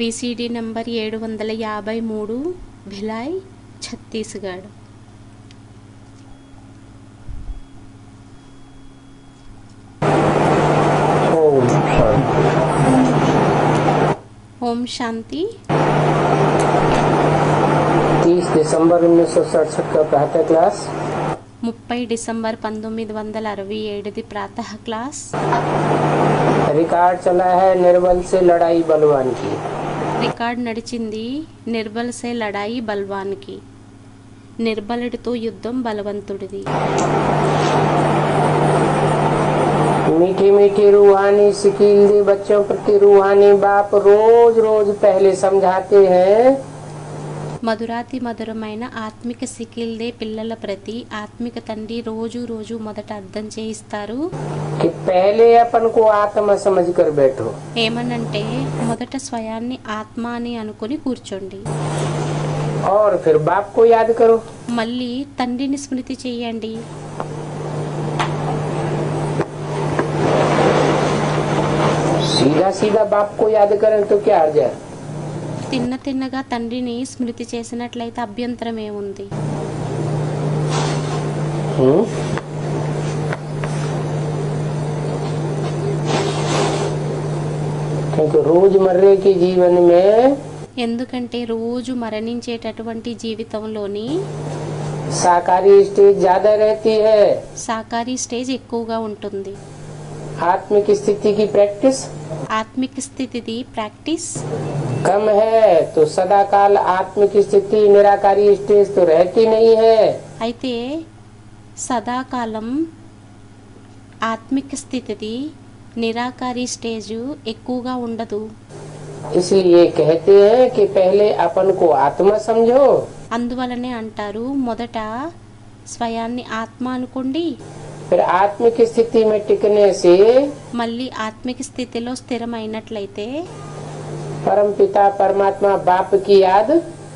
VCD number 753 Bhilai Chhattisgarh. ओम शांति। 30 दिसंबर 1967 का प्रातः क्लास। 30 डिसेंबर 1967 प्रातः क्लास। रिकॉर्ड चला है निर्बल से लड़ाई बलवान की। రికార్డ్ నడిచింది నిర్బల్ సే లడాయి బల్వాన్ కి, నిర్బలుడితో యుద్ధం బలవంతుడిది। मीठी मीठी रूहानी सिकील दे बच्चों प्रति रूहानी बाप रोज रोज पहले समझाते हैं। మధురాతి మధురమైన ఆత్మిక సికిల్దే పిల్లల ప్రతి ఆత్మిక తండ్రి రోజు రోజు మొదట అర్థం చేయిస్తారు कि पहले अपन को आत्मा समझ कर बैठो। ఏమనంటే మొదట స్వయాన్ని ఆత్మ అని అనుకొని కూర్చోండి, और फिर बाप को याद करो। మళ్ళీ తండ్రిని స్మృతి చేయండి। सीधा सीधा बाप को याद करें तो क्या हर्ज है? తిన్న తిన్నగా తండ్రిని స్మృతి చేసినట్లయితే అభ్యంతరం ఏముంది? क्योंकि रोजमर्रे के जीवन में ఎందుకంటే రోజు మరణించేటటువంటి జీవితంలోని साकारी स्टेज ज्यादा रहती है, సాకారీ స్టేజ్ ఎక్కువగా ఉంటుంది। आत्मिक स्थिति की प्रैक्टिस ఆత్మిక స్థితిది ప్రాక్టీస్ कम है, तो सदाकाल आत्मिक स्थिति निराकारी स्टेज तो रहती नहीं है। అయితే సదాకాలం ఆత్మిక స్థితిది నిరాకారి స్టేజ్ ఎక్కువగా ఉండదు। इसलिए कहते हैं कि पहले अपन को आत्मा समझो, అందువలనే అంటారు మొదట స్వయాన్ని ఆత్మ అనుకోండి, फिर आत्मिक स्थिति में टिकने से మళ్ళీ ఆత్మిక స్థితిలో స్థిరమైనట్లయితే परम पिता परमात्मा बाप की याद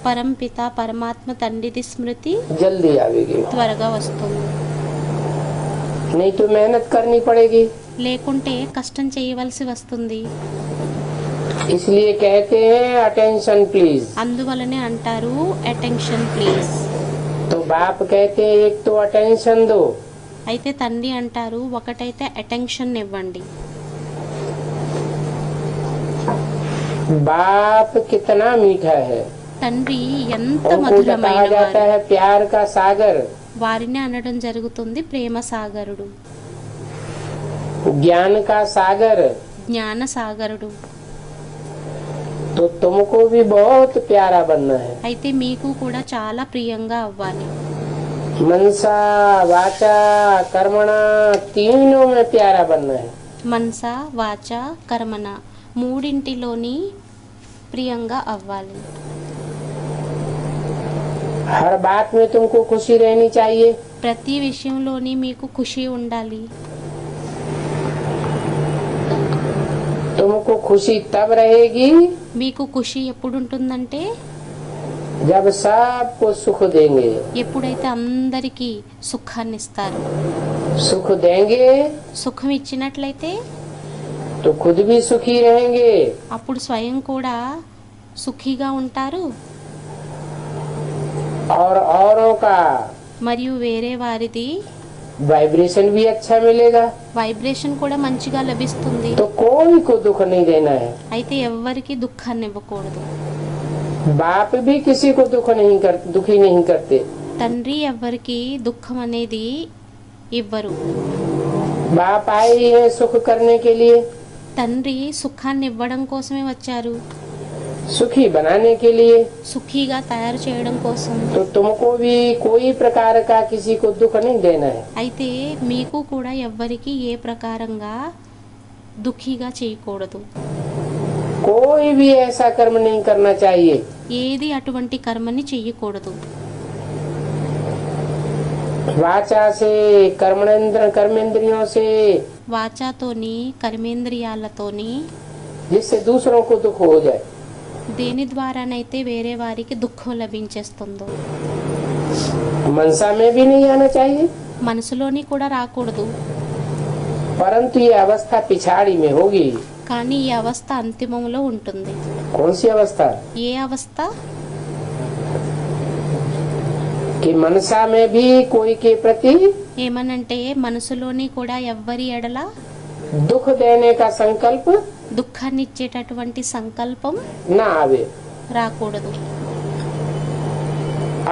పరంపిత పరమాత్మ తండ్రిది స్మృతి जल्दी आवेगी। త్వరగా వస్తుంది। नहीं तो मेहनत करनी पड़ेगी। లేకుంటే కష్టం చేయవలసి వస్తుంది। इसलिए कहते हैं अटेंशन प्लीज। అందువలనే అంటారు అటెన్షన్ ప్లీజ్। तो बाप कहते हैं एक तो अटेंशन दो, అయితే తండ్రి అంటారు ఒకటైతే అటెన్షన్ ఇవ్వండి। बाप कितना मीठा है, తండ్రి ఎంత उनको कहा మధురమైన जाता వారు, है प्यार का सागर, వారిని అనడం జరుగుతుంది ప్రేమ సాగరుడు, ज्ञान का सागर। జ్ఞాన సాగరుడు। तो तुमको भी बहुत प्यारा बनना है। అయితే మీకు కూడా చాలా ప్రియంగా అవ్వాలి। मनसा वाचा कर्मणा तीनों में प्यारा बनना है। మనస వాచ కర్మణ మూడింటిలోని ప్రియంగా అవ్వాలి। हर बात में तुमको खुशी रहनी चाहिए। ప్రతి విషయంలోని మీకు ఖుషి ఉండాలి। तुमको खुशी तब रहेगी మీకు ఖుషి ఎప్పుడు ఉంటుందంటే जब सबको सुख देंगे। ఎప్పుడైతే అందరికీ సుఖాన్ని ఇస్తారు। सुख देंगे సుఖం ఇచ్చినట్లయితే तो खुद भी सुखी रहेंगे, అప్పుడు స్వయం కూడా సుఖీగా ఉంటారు, और औरों का మరియు వేరే వారిది वाइब्रेशन भी अच्छा मिलेगा। వైబ్రేషన్ కూడా మంచిగా లభిస్తుంది। तो कोई को दुख नहीं देना है। అయితే ఎవ్వరికి దుఃఖాన్ని ఇవ్వకూడదు। बाप भी किसी को दुखी नहीं करते। తండ్రి ఎవ్వరికి దుఃఖం అనేది ఇవ్వరు। बाप आए ही है सुख करने के लिए, తండ్రి సుఖాన్ని ఇవ్వడం కోసమే వచ్చారు, सुखी बनाने के लिए। సుఖీగా తయారు చేయడం కోసం। तो तुमको भी कोई प्रकार का किसी को दुख नहीं देना है। అయితే మీకు కూడా ఎవ్వరికి ఏ ప్రకారంగా దుఃఖీగా చేయకూడదు। कोई भी ऐसा कर्म नहीं करना चाहिए। ఏది అటువంటి కర్మని చెయ్యకూడదు। वाचा से कर्मेंद्रियों से, వాచాతోని కర్మేంద్రియాలతోని, जिससे दूसरों को दुख हो जाए। దేని ద్వారానైతే వేరే వారికి దుఃఖం లభించేస్తుందో मनसा में भी नहीं आना चाहिए। మనసులోని కూడా రాకూడదు। परंतु ये अवस्था पिछाड़ी में होगी। కానీ ఈ అవస్థ అంతిమంలో ఉంటుంది. कौन सी अवस्था? ఏ అవస్థ? कि मनसा में भी कोई के प्रति ఏమనంటే మనసులోని కూడా ఎవ్వరి ఎడల दुख देने का संकल्प దుఃఖాన్ని ఇచ్చేటటువంటి సంకల్పం न आवे। రాకూడదు.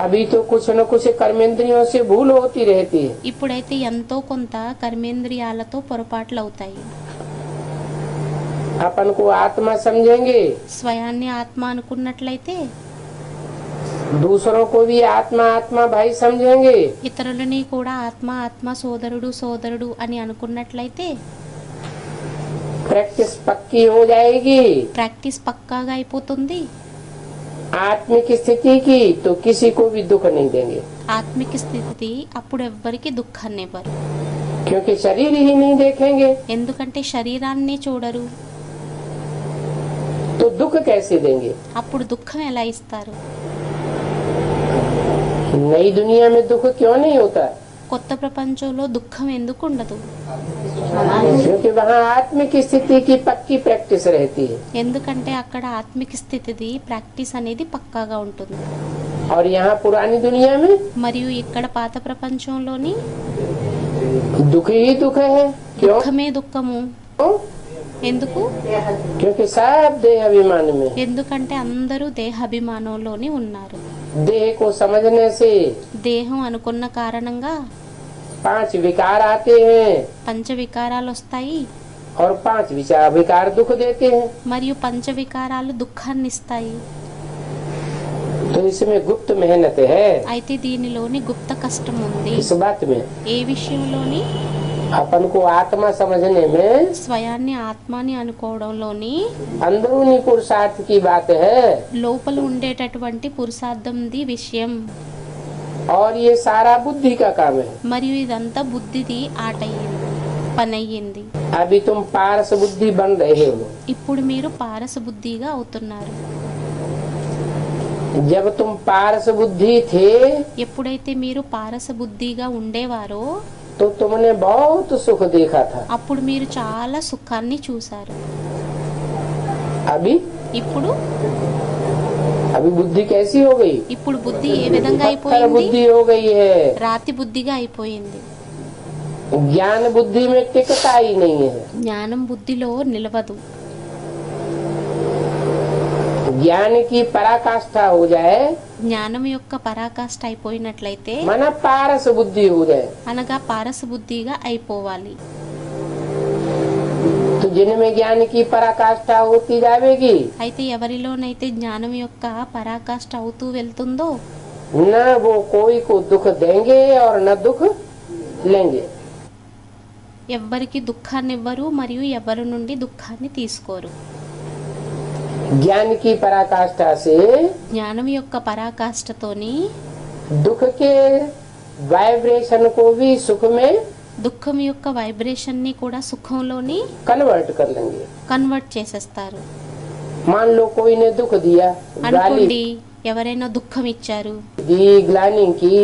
अभी तो कुछ न कुछ कर्मेंद्रियों से भूल होती रहती है। ఇప్పుడైతే ఎంతో కొంత కర్మేంద్రియాలతో పొరపాట్లు అవుతాయి. अपन को आत्मा समझेंगे, స్వయాన్ని ఆత్మ అనుకున్నట్లయితే, दूसरों को भी आत्मा आत्मा भाई समझेंगे, ఇతరులని కూడా ఆత్మ ఆత్మ సోదరుడు సోదరుడు అని అనుకున్నట్లయితే प्रैक्टिस पक्की हो जाएगी। ప్రాక్టీస్ పక్కాగా అయిపోతుంది. आत्मिक स्थिति की तो किसी को भी दुख नहीं देंगे, ఆత్మిక స్థితి అప్పుడు ఎవ్వరికి దుఃఖాన్ని ఇవ్వరు. क्योंकि शरीर ही नहीं देखेंगे ఎందుకంటే శరీరాన్ని చూడరు. तो दुख कैसे देंगे? అప్పుడు దుఃఖం ఎలా ఇస్తారు? नई दुनिया में दुख क्यों नहीं होता? కొత్త ప్రపంచంలో దుఃఖం ఎందుకు ఉండదు? क्योंकि वहाँ आत्मिक स्थिति की पक्की प्रैक्टिस रहती है, ఎందుకంటే అక్కడ ఆత్మిక స్థితిది ప్రాక్టీస్ అనేది పక్కాగా ఉంటుంది. और यहाँ पुरानी दुनिया में మరియు ఇక్కడ పాత ప్రపంచంలోని दुख ही दुख है। क्यों? దుఃఖమే దుఃఖము. ఎందుకు? क्योंकि सब देह अभिमान में, ఎందుకంటే అందరూ దేహాభిమానంలోని ఉన్నారు. देह को समझने से దేహం అనుకున్న కారణంగా 5 विकार आते हैं పంచ వికారాలు వస్తాయి. और 5 विकार दुख देते हैं। మరియు పంచ వికారాలు దుఃఖాన్ని ఇస్తాయి. तो इसमें गुप्त मेहनत है। అయితే దీనిలోని గుప్త కష్టం ఉంది. इस बात में ఏ విషయంలోని? अपन को आत्मा समझने में స్వయాన్ని ఆత్మని అనుకోవడంలోని अंदरूनी पुरुषार्थ की बात है, లోపల ఉండేటటువంటి పురుషార్థంది విషయం. और ये सारा बुद्धि का काम है। మరియు ఇదంతా బుద్ధిది ఆట అయ్యింది, పని అయ్యింది. अभी तुम पारस बुद्धि बन रहे हो। ఇప్పుడు మీరు పారస బుద్ధిగా అవుతున్నారు. जब तुम पारस बुद्धि थे ఎప్పుడైతే మీరు పారస బుద్ధిగా ఉండేవారో तो तुमने बहुत सुख देखा था। అప్పుడు మీరు చాలా సుఖాన్ని చూశారు. अभी ఇప్పుడు अभी बुद्धि कैसी हो गई? ఇప్పుడు బుద్ధి ఏ విధంగా पत्थर అయిపోయింది? बुद्धि हो गई है। రాతి బుద్ధిగా అయిపోయింది. ज्ञान बुद्धि में टिकता ही नहीं है। జ్ఞానం బుద్ధిలో నిలవదు. ज्ञान की पराकाष्ठा हो जाए, జ్ఞానం యొక్క పరాకాష్ఠ అయిపోయినట్లయితే माना पारस बुद्धि हो जाए, అనగా పారస బుద్ధిగా అయిపోవాలి. तो जिनमें ज्ञान की पराकाष्ठा होती जाएगी, అయితే ఎవరిలోనైతే జ్ఞానం యొక్క పరాకాష్ఠ అవుతూ వెళ్తుందో न वो कोई को दुख देंगे और न दुख लेंगे। ఎవ్వరికి దుఃఖాన్ని ఇవ్వరు మరియు ఎవరి నుండి దుఃఖాన్ని తీసుకోరు. ज्ञान की पराकाष्ठा से జ్ఞానం యొక్క పరాకాష్ఠతోని दुख के वाइब्रेशन को भी सुख में దుఃఖం యొక్క వైబ్రేషన్ ని కూడా సుఖంలోని कन्वर्ट कर लेंगे। కన్వర్ట్ చేసేస్తారు. मान लो कोई ने दुख दिया, అనుకోండి गाली ఎవరైనా దుఃఖం ఇచ్చారు, दी, ग्लानि की,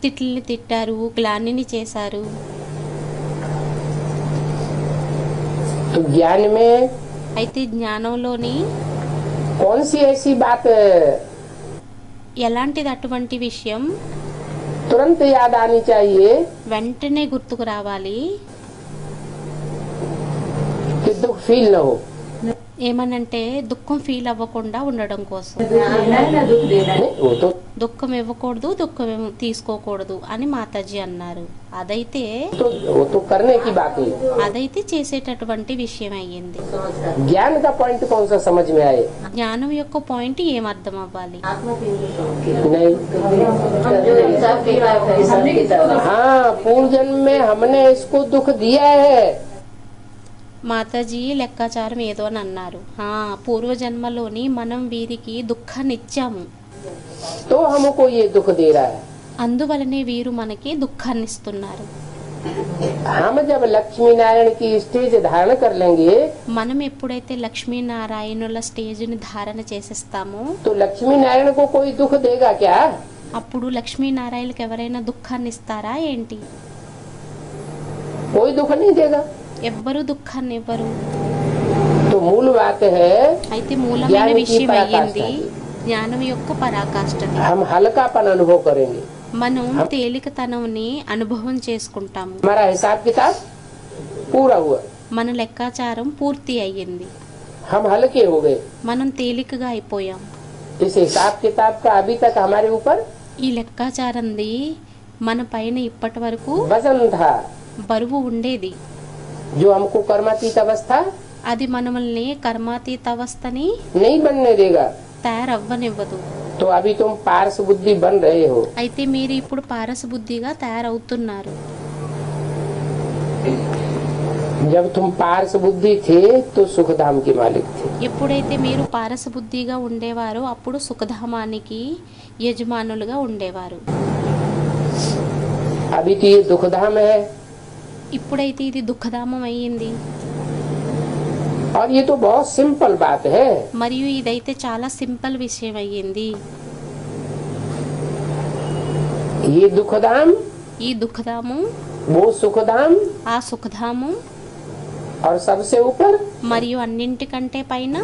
తిట్లని తిట్టారు, గ్లానిని చేశారు. तो ज्ञान में అయితే జ్ఞానంలోని कौन सी ऐसी बात ఎలాంటిది అటువంటి విషయం तुरंत याद आनी चाहिए వెంటనే గుర్తుకు రావాలి? कि दुख फील न हो। ఏమనంటే దుఃఖం ఫీల్ అవ్వకుండా ఉండడం కోసం. नहीं, वो तो దుఃఖం ఇవ్వకూడదు, దుఃఖం తీసుకోకూడదు అని మాతాజీ అన్నారు. वो तो करने की बात हुई। అదైతే చేసేటటువంటి విషయం అయ్యింది. ज्ञान का पॉइंट कौन सा समझ में आए? జ్ఞానం యొక్క పాయింట్ ఏం అర్థం అవ్వాలి? नहीं। हाँ, पूर्व जन्म में हमने इसको दुख दिया है। మాతాజీ లెక్కాచారం ఏదో అని అన్నారు. పూర్వజన్మలోని మనం వీరికి దుఃఖాన్ని ఇచ్చాము, तो हमको ये दुख दे रहा है। అందువలనే వీరు మనకి దుఃఖాన్ని ఇస్తున్నారు. हम जब लक्ष्मी नारायण की स्टेज धारण कर लेंगे మనం ఎప్పుడైతే లక్ష్మీనారాయణుల స్టేజ్ని ధారణ చేసేస్తామో तो लक्ष्मी नारायण को कोई दुख देगा क्या? అప్పుడు లక్ష్మీనారాయణకి ఎవరైనా దుఃఖాన్ని ఇస్తారా ఏంటి? कोई दुख नहीं देगा। ఎవ్వరూ దుఃఖాన్ని ఇవ్వరు. तो मूल बात है అయితే మూలమైన ज्ञान की విషయం पराकाष्ठा అయ్యింది की। జ్ఞానం యొక్క పరాకాష్ఠని. हम हल्कापन अनुभव करेंगे, మనం తేలికతనంని అనుభవం చేసుకుంటాము. हमारा हिसाब किताब पूरा हुआ, మన లెక్కాచారం పూర్తి అయ్యింది. हम हल्के हो गए। మనం తేలికగా అయిపోయాం. इस हिसाब किताब का अभी तक हमारे ऊपर ఈ లెక్కాచారంది మన పైన ఇప్పటి వరకు वजन था, బరువు ఉండేది. जो हमको कर्मातीत अवस्था అది మనల్ని కర్మాతీత అవస్థని नहीं बनने देगा। తయారవ్వనివ్వదు. तो अभी तुम पारस बुद्धि बन रहे हो। అయితే మీరు ఇప్పుడు పారసబుద్ధిగా తయారవుతున్నారు. जब तुम पारस बुद्धि थे तो सुखधाम के मालिक थे। ఎప్పుడైతే మీరు పారసబుద్ధిగా ఉండేవారో అప్పుడు సుఖధామానికి యజమానులుగా ఉండేవారు. अभी तो ये दुखधाम है, ఇప్పుడైతే ఇది దుఃఖధామం అయ్యింది. और ये तो बहुत सिंपल बात है। మరియు ఇదైతే చాలా సింపుల్ విషయం అయ్యింది. ये दुखधाम, ఈ దుఃఖధామం, वो सुखधाम, ఆ సుఖధామం, और सबसे ऊपर మరియు అన్నింటికంటే పైన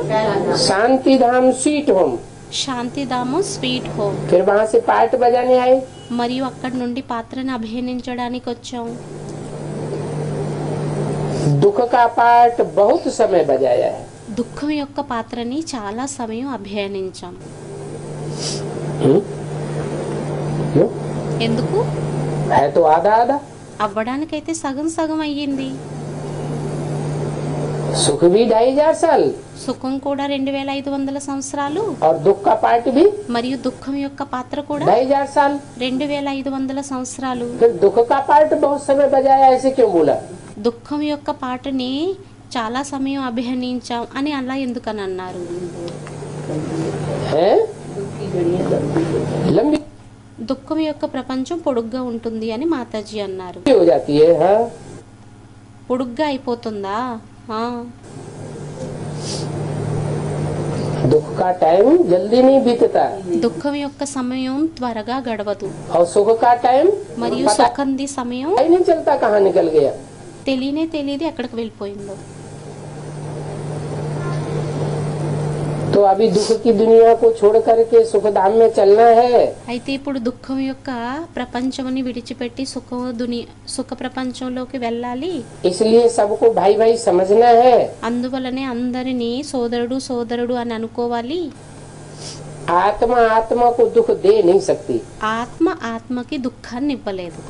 शांति धाम स्वीट होम। శాంతిధామం స్వీట్ హోమ్. फिर वहाँ से पार्ट बजाने आए। మరియు అక్కడి నుండి పాత్రను అభినయించడానికి వచ్చాం. दुख का पार्ट बहुत समय बजाया है। దుఃఖం యొక్క పాత్రని చాలా సమయం అభినయించాం. क्यों? ఎందుకు? है तो आधा आधा। అవ్వడానికైతే సగం సగం అయ్యింది. सुख भी 2500 साल, సుఖం కూడా 2500 సంవత్సరాలు, और दुख का पार्ट भी మరియు దుఃఖం యొక్క పాత్ర కూడా 2500 साल। 2500 సంవత్సరాలు. फिर दुख का पार्ट बहुत समय बजाया, ऐसे क्यों बोला? దుఃఖం యొక్క పాటని చాలా సమయం అభినయించాం అని అలా ఎందుకని అన్నారు? है लंबी దుఃఖం యొక్క ప్రపంచం పొడుగ్గా ఉంటుంది అని మాతాజీ అన్నారు. हो जाती है। हाँ, పొడుగ్గా అయిపోతుందా? ఆ. दुख का टाइम जल्दी नहीं बीतता, దుఃఖం యొక్క సమయం త్వరగా గడవదు, और सुख का टाइम మరియు पता సుఖంది సమయం ही नहीं चलता कहाँ निकल गया। తెలియదు ఎక్కడికి వెళ్ళిపోయిందో. तो अभी दुख की दुनिया को छोड़ करके सुख धाम में चलना है। అయితే ఇప్పుడు దుఃఖం యొక్క ప్రపంచముని విడిచిపెట్టి సుఖ ప్రపంచంలోకి వెళ్ళాలి. इसलिए सबको भाई भाई समझना है। అందువలనే అందరినీ సోదరుడు అని అనుకోవాలి. आत्मा आत्मा को दुख दे नहीं सकती। ఆత్మ ఆత్మకి దుఃఖాన్ని ఇవ్వలేదు.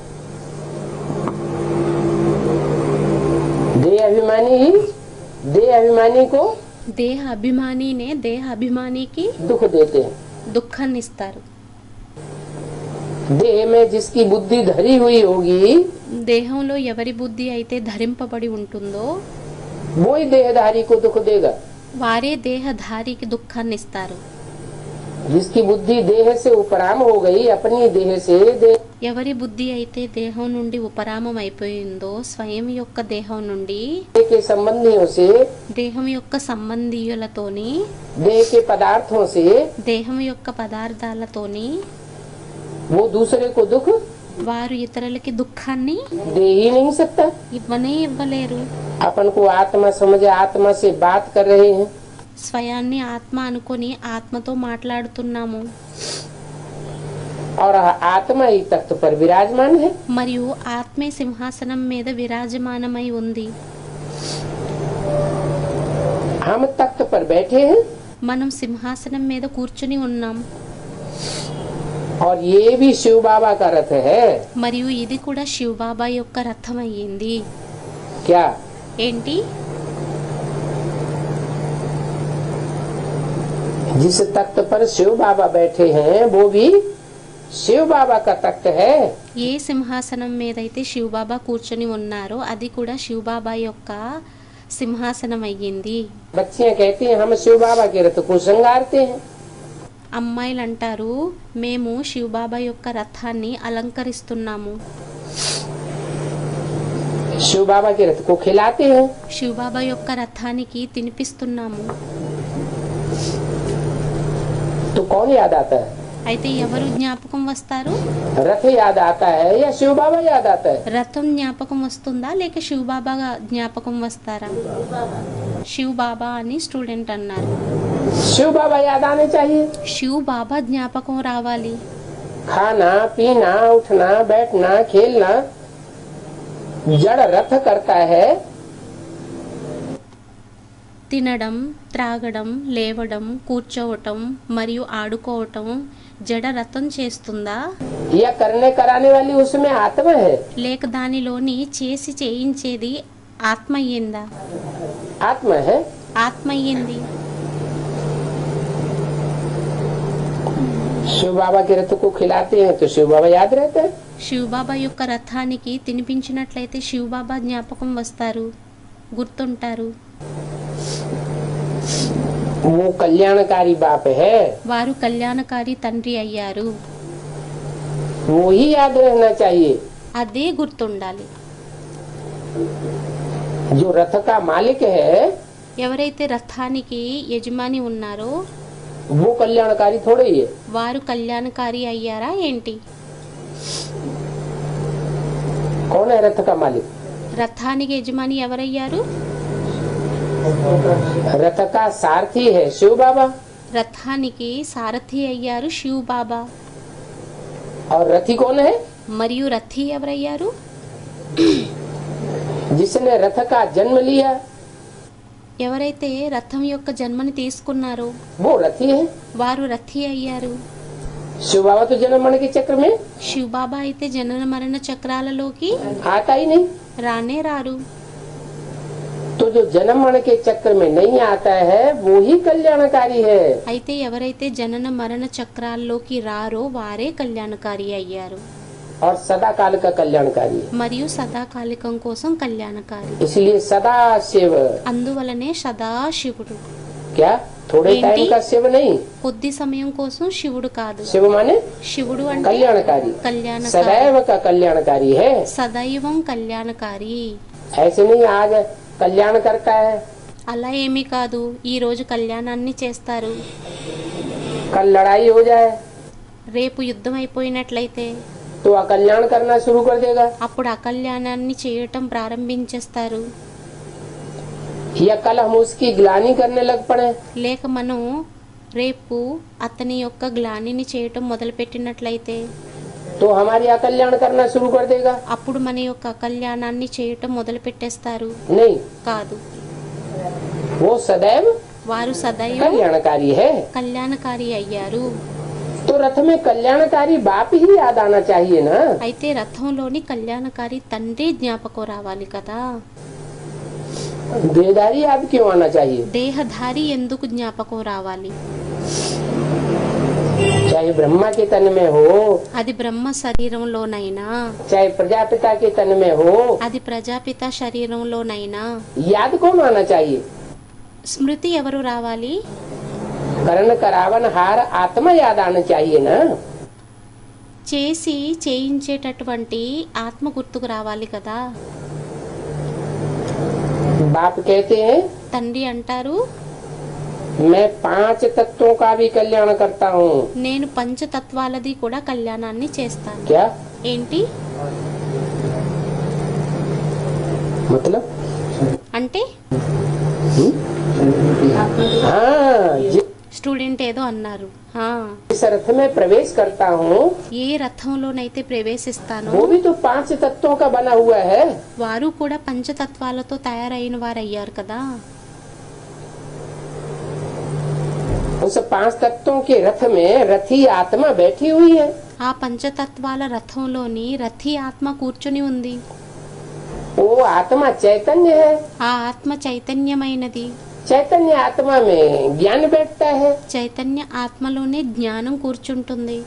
दे अभिमानी को దేహ అభిమానికి दुख देते हैं। దుఃఖాన్ని ఇస్తారు. देह में जिसकी बुद्धि धरी हुई होगी, దేహంలో ఎవరి బుద్ధి అయితే ధరింపబడి ఉంటుందో वो ही देहधारी को दुख देगा। వారే దేహధారికి దుఃఖాన్ని ఇస్తారు. जिसकी बुद्धि देह से उपराम हो गई, अपनी देह से ఎవరి బుద్ధి అయితే దేహం నుండి ఉపరామం అయిపోయిందో స్వయం యొక్క దేహం నుండి के संबंधियों से, దేహం యొక్క సంబంధీయులతోని देह के पदार्थों से, దేహం యొక్క పదార్థాలతోని वो दूसरे को दुख వారు ఇతరులకి దుఃఖాన్ని दे ही नहीं सकता। ఇవ్వలేరు. अपन को आत्मा समझे, आत्मा से बात कर रहे हैं, స్వయాన్ని ఆత్మ అనుకొని ఆత్మతో మాట్లాడుతున్నాము. और आत्मा ही तख्त पर विराजमान है। మరియు ఆత్మే సింహాసనం మీద విరాజమానమై ఉంది. हम तख्त पर बैठे हैं, మనం సింహాసనం మీద కూర్చుని ఉన్నాం. और ये भी शिव बाबा का रथ है। మరియు ఇది కూడా శివబాబా యొక్క రథం అయ్యింది. क्या? ఏంటి? जिस तख्त पर शिव बाबा बैठे हैं वो भी शिव बाबा का तख्त है। ఏ సింహాసనం మీద అయితే శివబాబా కూర్చొని ఉన్నారో అది కూడా శివబాబా యొక్క సింహాసనం అయ్యింది. बच्चियां कहती हैं हम शिव बाबा के रथ को श्रृंगारते हैं। అమ్మాయిలు అంటారు మేము శివబాబా యొక్క రథాన్ని అలంకరిస్తున్నాము, शिव बाबा के रथ को खिलाते हैं। శివబాబా యొక్క రథానికి తినిపిస్తున్నాము. तो कौन याद आता है? అయితే ఎవరు జ్ఞాపకం వస్తారు? रथ याद आता है या शिव बाबा याद आता है? రథం జ్ఞాపకం వస్తుందా లేక శివ్ బాబా జ్ఞాపకం వస్తారా? శివ్ బాబా అని స్టూడెంట్ అన్నారు. शिव बाबा याद आने चाहिए. శివ్ బాబా జ్ఞాపకం రావాలి. खाना पीना उठना बैठना खेलना जड़ रथ करता है. తినడం, త్రాగడం, లేవడం, కూర్చోవటం మరియు ఆడుకోవటం జడ రథం చేస్తుందా या करने कराने वाली उसमें आत्मा है. లేక దానిలోని చేసి చేయించేది ఆత్మ అయ్యిందా? आत्मा है. ఆత్మ అయ్యింది. शिव बाबा के रथ को खिलाते हैं तो शिव बाबा याद रहते हैं. శివ్ బాబా యొక్క రథానికి తినిపించినట్లయితే శివ్ బాబా జ్ఞాపకం వస్తారు, గుర్తుంటారు. वो कल्याणकारी बाप है. వారు కళ్యాణకారి తండ్రి అయ్యారు. वो ही याद रहना चाहिए. అదే గుర్తుండాలి. जो रथ का मालिक है ఎవరైతే రథానికి యజమాని ఉన్నారో वो कल्याणकारी थोड़े ही है. వారు కళ్యాణకారి అయ్యారా ఏంటి? कौन है रथ का मालिक? రథానికి యజమాని ఎవరయ్యారు? रथ का सारथी है शिव बाबा. రథానికి సారథి అయ్యారు శివ్ బాబా. और रथी कौन है? మరియు రథి ఎవరయ్యారు? जिसने रथ का जन्म लिया ఎవరైతే రథం యొక్క జన్మని తీసుకున్నారో वो रथी है. వారు రథి అయ్యారు. शिव बाबा तो जन्म मरण के चक्र में శివ్ బాబా అయితే జనన మరణ చక్రాలలోకి आता ही नहीं. రానే రారు. तो जो जन्म मरण के चक्र में नहीं आता है वो ही कल्याणकारी है. అయితే ఎవరైతే జనన మరణ చక్రాల్లోకి రారో వారే కళ్యాణకారి అయ్యారు. और सदा काल का कल्याणकारी है. మరియు సదాకాలికం కోసం కళ్యాణకారి. इसलिए सदा शिव. అందువలనే సదా శివుడు. क्या थोड़े ఏంటి? टाइम का शिव नहीं. కొద్ది సమయం కోసం శివుడు కాదు. शिव माने శివుడు అంటే कल्याणकारी. కళ్యాణకారి. सदैव का कल्याणकारी है. సదైవం కళ్యాణకారి. ऐसे नहीं आज कल्याण करता है అలా ఏమీ కాదు, ఈ రోజు కళ్యాణాన్ని చేస్తారు, कल लड़ाई हो जाए రేపు యుద్ధం అయిపోయినట్లయితే तो अकल्याण करना शुरू कर देगा. అప్పుడు అకళ్యాణాన్ని చేయటం ప్రారంభించేస్తారు. या कल हम उसकी ग्लानी करने लग पड़े లేక మనం రేపు అతని యొక్క గ్లానిని చేయటం మొదలుపెట్టినట్లయితే तो हमारी अकल्याण करना शुरू कर देगा. అప్పుడు మన యొక్క అకళ్యాణాన్ని చేయటం మొదలు పెట్టేస్తారు. नहीं, కాదు, वो सदैव వారు సదైవం कल्याणकारी है. కళ్యాణకారి అయ్యారు. तो रथ में कल्याणकारी बाप ही याद आना चाहिए ना. అయితే రథంలోని కళ్యాణకారి తండ్రి జ్ఞాపకం రావాలి కదా. देहधारी याद क्यों आना चाहिए? దేహధారి ఎందుకు జ్ఞాపకం రావాలి? चाहे ब्रह्मा के तन में हो, అది బ్రహ్మ శరీరంలోనైనా, चाहे प्रजापिता के तन में हो, అది ప్రజాపిత శరీరంలోనైనా याद कौन आना चाहिए? స్మృతి ఎవరు రావాలి? कर्ण करावन हार आत्मा याद आना चाहिए ना. చేసి చేయించేటటువంటి ఆత్మ గుర్తుకు రావాలి కదా. बाप कहते हैं తండ్రి అంటారు, मैं 5 तत्वों का भी कल्याण करता हूँ. నేను పంచతత్వాలది కూడా కళ్యాణాన్ని చేస్తాను. क्या ఏంటి मतलब? అంటే हाँ, స్టూడెంట్ ఏదో అన్నారు. जिस रथ में प्रवेश करता हूँ ఏ రథంలోనైతే ప్రవేశిస్తానో वो भी तो 5 तत्वों का बना हुआ है. వారు కూడా పంచతత్వాలతో తయారైన వారు అయ్యారు కదా. उस 5 तत्वों के रथ में रथी आत्मा बैठी हुई है. ఆ పంచతత్వాల రథంలోని రథి ఆత్మ కూర్చుని ఉంది. वो आत्मा चैतन्य है. ఆ ఆత్మ చైతన్యమైనది. चैतन्य आत्मा में ज्ञान बैठता है. చైతన్య ఆత్మలోనే జ్ఞానం కూర్చుంటుంది.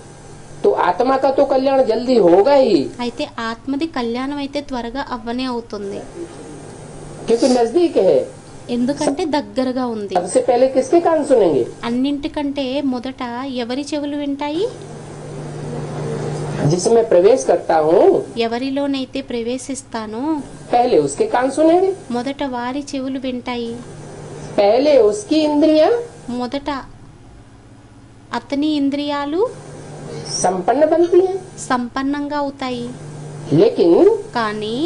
तो आत्मा का तो कल्याण जल्दी होगा ही, అయితే ఆత్మది కళ్యాణం అయితే త్వరగా అవ్వనే అవుతుంది. क्योंकि नजदीक है. ఎందుకంటే దగ్గరగా ఉంది. सबसे पहले किसके कान सुनेंगे? అన్నింటికంటే మొదట ఎవరి చెవులు వింటాయి? जिसमें प्रवेश करता हूँ ఎవరిలోనైతే ప్రవేశిస్తానో पहले उसके कान सुनेंगे. మొదట వారి చెవులు వింటాయి. पहले उसकी इंद्रियां మొదట అతని ఇంద్రియాలు संपन्न बनती हैं, సంపన్నంగా అవుతాయి. लेकिन కానీ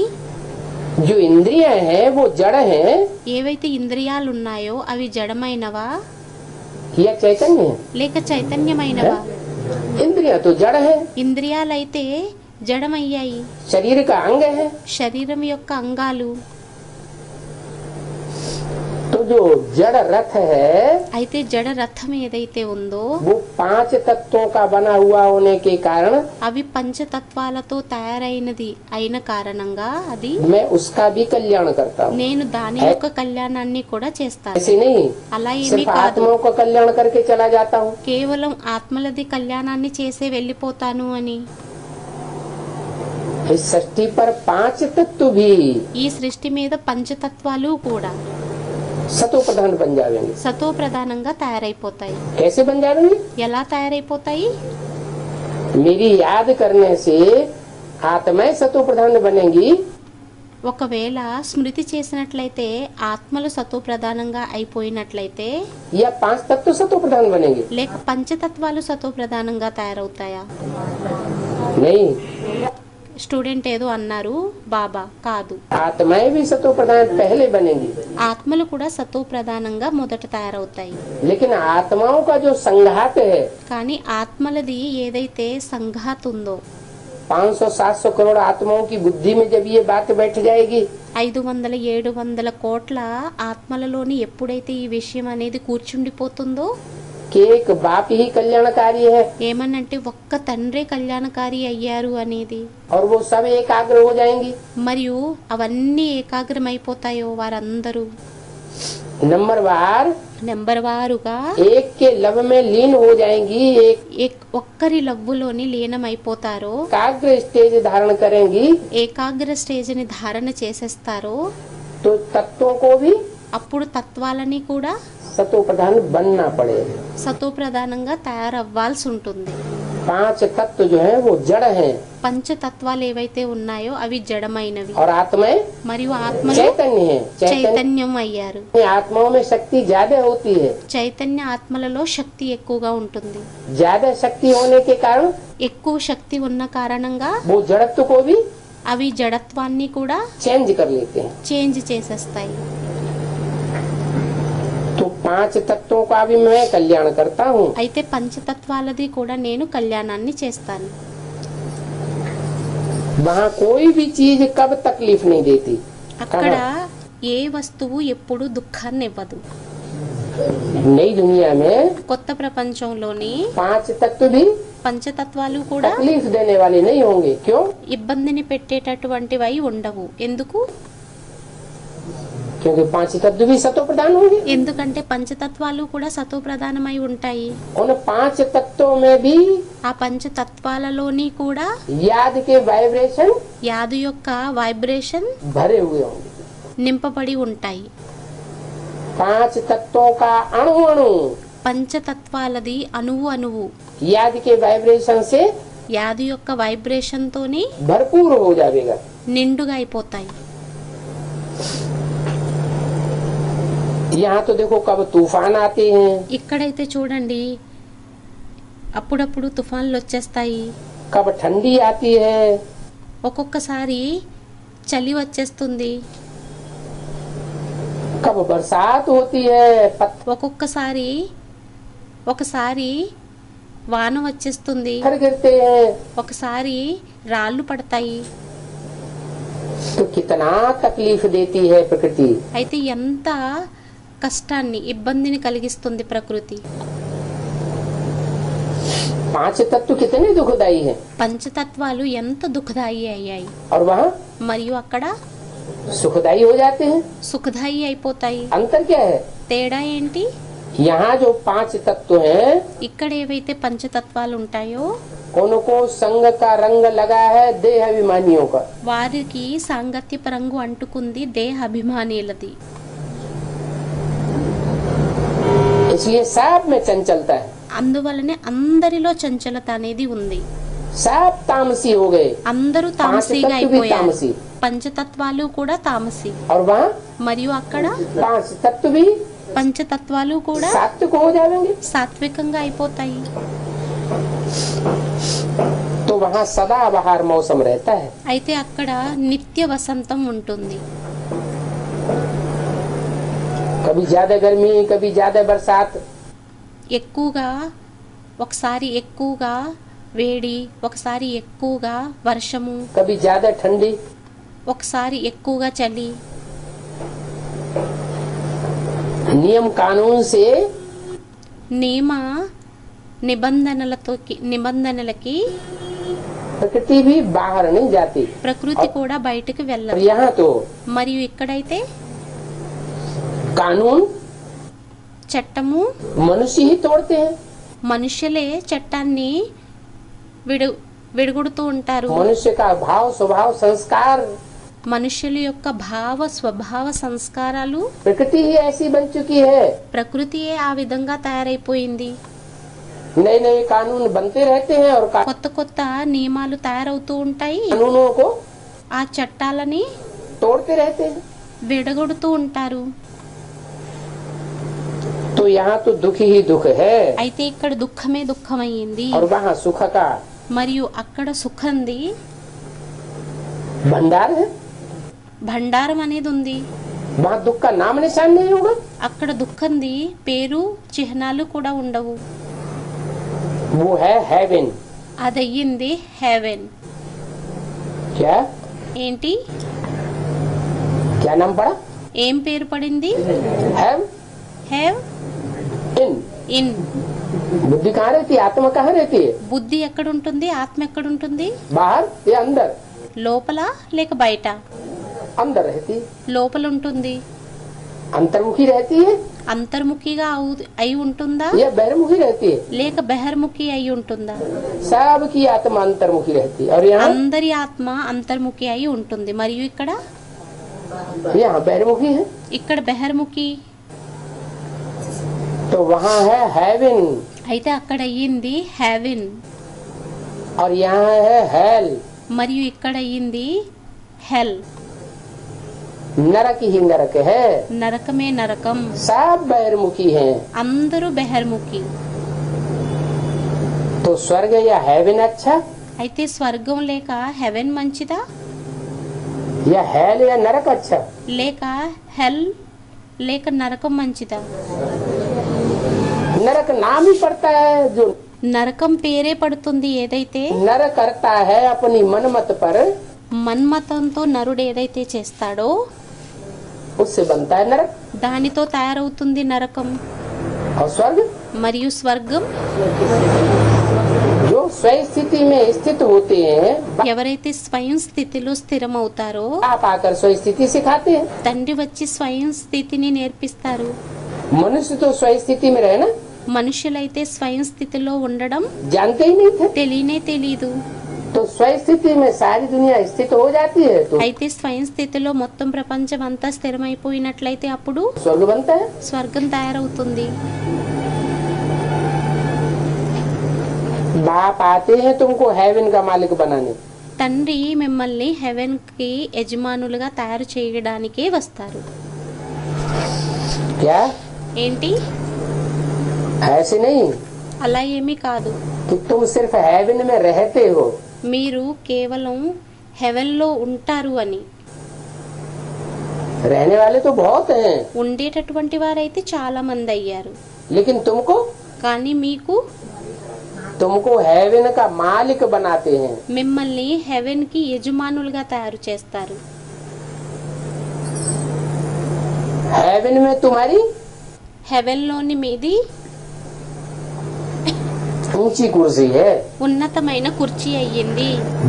जो इंद्रियां हैं वो जड़ हैं ఏవైతే ఇంద్రియాలు ఉన్నాయో అవి జడమైనవా या चैतन्य है? లేక చైతన్యమైనవా? इंद्रियां तो जड़ है, ఇంద్రియాలైతే జడమయ్యాయి, शरीर का अंग है। శరీరం యొక్క అంగాలు. तो जो जड़ रथ है అయితే జడ రథం ఏదైతే ఉందో वो 5 तत्वों का बना हुआ होने के कारण అవి పంచతత్వాలతో తయారైనది అయిన కారణంగా అది मैं उसका भी कल्याण करता हूँ। నేను దాని యొక్క కళ్యాణాన్ని కూడా చేస్తాను. ऐसे नहीं అలా ఏమీ सिर्फ కాదు, आत्माओं का कल्याण करके चला जाता हूँ। కేవలం ఆత్మలది కళ్యాణాన్ని చేసే వెళ్ళిపోతాను అని. इस सृष्टि पर 5 तत्व भी ఈ సృష్టి మీద పంచతత్వాలు కూడా सतो प्रधान बन जाएंगे। సతో ప్రధానంగా తయారైపోతాయి. कैसे बन जाएंगे? ఎలా తయారైపోతాయి? मेरी याद करने से आत्माएं सतो प्रधान बनेंगी, ఒకవేళ స్మృతి చేసినట్లయితే ఆత్మలు సతో ప్రధానంగా అయిపోయినట్లయితే या 5 तत्व सतो प्रधान बनेंगे? లేక పంచతత్వాలు సతో ప్రధానంగా తయారవుతాయా? नहीं, స్టూడెంట్ ఏదో అన్నారు, బాబా కాదు, आत्माएं भी सतो प्रधान पहले बनेंगी, ఆత్మలు కూడా సతో ప్రధానంగా మొదట తయారవుతాయి. लेकिन आत्माओं का जो संघात है కానీ ఆత్మలది ఏదైతే సంఘాత్ ఉందో 500-700 करोड़ आत्माओं की बुद्धि में जब ये बात बैठ जाएगी 500-700 కోట్ల ఆత్మలలోని ఎప్పుడైతే ఈ విషయం అనేది కూర్చుండిపోతుందో कि एक बाप ही कल्याणकारी है ఏమనంటే ఒక్క తండ్రే కళ్యాణకారి అయ్యారు అనేది, और वो सब एकाग्र हो जाएंगी। మరియు అవన్నీ ఏకాగ్రమైపోతాయో వారందరూ नंबर वार నెంబర్ వారుగా एक के लव में लीन हो जाएंगी, एक ఒక్కరి లవ్వులోని లీనమైపోతారో, एकाग्र स्टेज धारण करेंगी, ఏకాగ్ర స్టేజ్ని ధారణ చేసేస్తారో तो तत्वों को भी అప్పుడు తత్వాలని కూడా सतो प्रधान बनना पड़ेगा। సతో ప్రధానంగా తయారవ్వాల్సి ఉంటుంది. 5 तत्व जो है वो जड़ हैं పంచతత్వాలు ఏవైతే ఉన్నాయో అవి జడమైనవి, और आत्माएं మరియు ఆత్మలు चैतन्य है। చైతన్యం అయ్యారు. आत्माओं में शक्ति ज्यादा होती है, చైతన్య ఆత్మలలో శక్తి ఎక్కువగా ఉంటుంది. ज्यादा शक्ति होने के कारण ఎక్కువ శక్తి ఉన్న కారణంగా वो जड़त्व को भी అవి జడత్వాన్ని కూడా चेंज कर लेते हैं। చేంజ్ చేసేస్తాయి. तो 5 तत्वों का भी मैं कल्याण करता हूँ। అయితే పంచతత్వాలది కూడా నేను కళ్యాణాన్ని చేస్తాను. वहाँ कोई भी चीज कब तकलीफ नहीं देती। అక్కడ ఏ వస్తువు ఎప్పుడు దుఃఖాన్ని ఇవ్వదు. नई दुनिया में కొత్త ప్రపంచంలోని 5 तत्व भी పంచతత్వాలు కూడా तकलीफ देने वाले नहीं होंगे। क्यों? ఇబ్బందిని పెట్టేటటువంటివై ఉండవు. ఎందుకు? क्योंकि 5 तत्व भी सतो प्रधान होंगे। ఎందుకంటే పంచతత్వాలు కూడా సతో ప్రధానమై ఉంటాయి. उन 5 तत्वों में भी ఆ పంచతత్వాలలోని కూడా याद के वाइब्रेशन యాదు యొక్క వైబ్రేషన్ भरे हुए होंगे। నింపబడి ఉంటాయి. 5 तत्वों का अणु अणु పంచతత్వాలది అణువు అణువు याद के वाइब्रेशन से యాదు యొక్క వైబ్రేషన్ తోని भरपूर हो जाएगा। నిండుగా అయిపోతాయి. यहाँ तो देखो कब तूफान आते हैं, ఇక్కడైతే చూడండి అప్పుడప్పుడు తుఫాన్లు వచ్చేస్తాయి, कब ठंडी आती है, ఒక్కొక్కసారి చలి వచ్చేస్తుంది, कब बरसात होती है, ఒకసారి వాన వచ్చేస్తుంది, पत्थर गिरते हैं। ఒకసారి రాళ్ళు పడతాయి. तो कितना तकलीफ देती है प्रकृति। అయితే ఎంత కష్టాన్ని ఇబ్బందిని కలిగిస్తుంది ప్రకృతి. 5 तत्व कितने दुखदाई हैं, పంచతత్వాలు ఎంత దుఃఖదాయి అయ్యాయి, और वहाँ మరియు అక్కడ सुखदाई हो जाते हैं। సుఖదాయి అయిపోతాయి. अंतर क्या है? తేడా ఏంటి? यहाँ जो 5 तत्व हैं ఇక్కడ ఏవైతే పంచతత్వాలు ఉంటాయో उनको संग का रंग लगा है देह अभिमानियों का। వారికి సాంగత్యపు రంగు అంటుకుంది దేహ అభిమానులది. इसलिए सब में चंचलता है, అందువలనే అందరిలో చంచలత అనేది ఉంది. सब तामसी हो गए, అందరూ 5 తామసీగా तत्व भी అయిపోయారు. तामसी, పంచతత్వాలు కూడా తామసి, और वहाँ మరియు అక్కడ 5 तत्व भी పంచతత్వాలు కూడా सात्विक हो जाएंगे। సాత్వికంగా అయిపోతాయి. वहाँ सदाबहार मौसम रहता है। అయితే అక్కడ నిత్య వసంతం ఉంటుంది. कभी ज्यादा गर्मी, कभी ज्यादा बरसात, ఎక్కువగా ఒకసారి ఎక్కువగా వేడి, ఒకసారి ఎక్కువగా వర్షము, कभी ज्यादा ठंडी। ఒకసారి ఎక్కువగా చలి. नियम कानून से నియమ నిబంధనలకి प्रकृति भी बाहर नहीं जाती। ప్రకృతి కూడా బయటకు और వెళ్ళదు. यहाँ तो మరియు ఇక్కడైతే कानून చట్టము मनुष्य ही तोड़ते हैं। మనుషులే చట్టాన్ని విడుగుడుతూ ఉంటారు. मनुष्य का भाव स्वभाव संस्कार, మనుషుల యొక్క భావ స్వభావ సంస్కారాలు, प्रकृति ही ऐसी बन चुकी है। ప్రకృతియే ఆ విధంగా తయారైపోయింది. नए नए कानून बनते रहते हैं और కొత్త కొత్త నియమాలు తయారవుతూ ఉంటాయి. कानूनों को ఆ చట్టాలని तोड़ते रहते हैं। విడగొడుతూ ఉంటారు. तो यहाँ तो दुख ही दुख है అయితే ఇక్కడ దుఃఖమే దుఃఖమయ్యింది. और वहाँ सुख का మరియు అక్కడ సుఖంది भंडार है। భండారం అనేది ఉంది. वहाँ दुख का नाम निशान नहीं होगा। అక్కడ దుఃఖంది పేరు చిహ్నాలు కూడా ఉండవు. वो है हेवन। అదయ్యింది హెవెన్. क्या ఏంటి? क्या नाम पड़ा? ఏం పేరు పడింది? Have have in. ఇన్. बुद्धि कहाँ रहती है? आत्मा कहाँ रहती है? బుద్ధి ఎక్కడుంటుంది? ఆత్మ ఎక్కడుంటుంది? बाहर या अंदर? లోపల లేక బయట? अंदर रहती है। లోపల ఉంటుంది. अंतर्मुखी रहती है అంతర్ముఖిగా అయి ఉంటుందా या बहिर्मुखी रहती है? లేక బహిర్ముఖి అయి ఉంటుందా? सबकी आत्मा अंतर्मुखी रहती है। और यहाँ అందరి ఆత్మ అంతర్ముఖి అయి ఉంటుంది. మరియు ఇక్కడ बहिर्मुखी है। ఇక్కడ బహిర్ముఖి. तो वहाँ है हेवन అయితే అక్కడ అయ్యింది హెవెన్. और यहाँ है हेल। మరియు ఇక్కడ అయ్యింది హెల్. नरक ही नरक है। నరకమే నరకం. सब बहिर्मुखी हैं। అందరూ బహిర్ముఖి. तो स्वर्ग या हेवन अच्छा అయితే స్వర్గం లేక హెవెన్ మంచిదా या हेल या नरक अच्छा? లేక హెల్ లేక నరకం మంచిదా? नरक नाम ही पड़ता है। जो నరకం పేరే పడుతుంది. ఏదైతే नर करता है अपनी मनमत पर, మన్మతంతో నరుడు ఏదైతే చేస్తాడో उससे बनता है नरक। దానితో తయారవుతుంది నరకం. और स्वर्ग మరియు స్వర్గం जो स्वयं स्थिति में स्थित होते हैं, ఎవరైతే స్వయం స్థితిలో స్థిరమవుతారో आप आकर स्वयं स्थिति सिखाते हैं। తండ్రి వచ్చి స్వయం స్థితిని నేర్పిస్తారు. मनुष्य तो स्वयं स्थिति में रहे ना, మనుషులైతే స్వయం స్థితిలో ఉండడం जानते ही नहीं थे। తెలియనే తెలీదు. तो स्वयं स्थिति में सारी दुनिया स्थित हो जाती है तो అయితే స్వయం స్థితిలో మొత్తం ప్రపంచం అంతా స్థిరమైపోయినట్లయితే అప్పుడు स्वर्ग बनता है। స్వర్గం తయారవుతుంది. बाप आते हैं तुमको हेवन का मालिक बनाने। తండ్రి మిమ్మల్ని హెవెన్ కి యజమానులుగా తయారు చేయడానికే వస్తారు. क्या ఏంటి? ऐसे नहीं అలా ఏమీ కాదు. कि तुम सिर्फ हेवन में रहते हो। మీరు కేవలం హెవెన్ లో ఉంటారు అని. रहने वाले तो बहुत हैं, ఉండేటటువంటి వారైతే చాలా మంది అయ్యారు. लेकिन కానీ तुमको हेवन का मालिक बनाते हैं। మిమ్మల్ని హెవెన్ కి యజమానులుగా తయారు చేస్తారు. हेवन में तुम्हारी హెవెన్ లోని మీది ऊंची कुर्सी है। ఉన్నతమైన కుర్చీ అయ్యింది.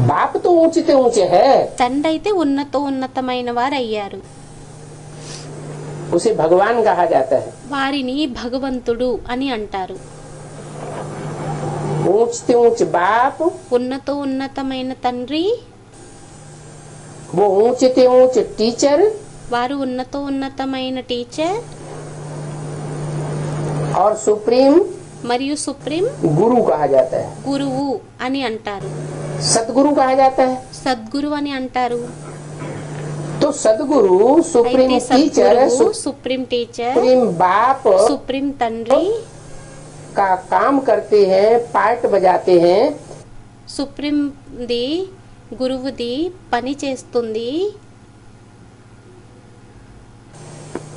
बाप तो ऊंचे से ऊंचे है, తండ్రి అయితే ఉన్నతమైన వారు అయ్యారు. उसे भगवान कहा जाता है। వారిని భగవంతుడు అని అంటారు. ऊंच से ऊंच बाप, ఉన్నతమైన తండ్రి, वो ऊंचे से ऊंचे टीचर, వారు ఉన్నతమైన టీచర్, और सुप्रीम మరియు సుప్రీం गुरु कहा जाता है। గురువు అని అంటారు. सतगुरु कहा जाता है। సద్గురు అని అంటారు. तो सदगुरु सुप्रीम అయితే teacher, Sadguru supreme teacher, supreme बाप సుప్రీం తండ్రి का काम करते हैं, पार्ट बजाते हैं సుప్రీంది గురువుది పని చేస్తుంది,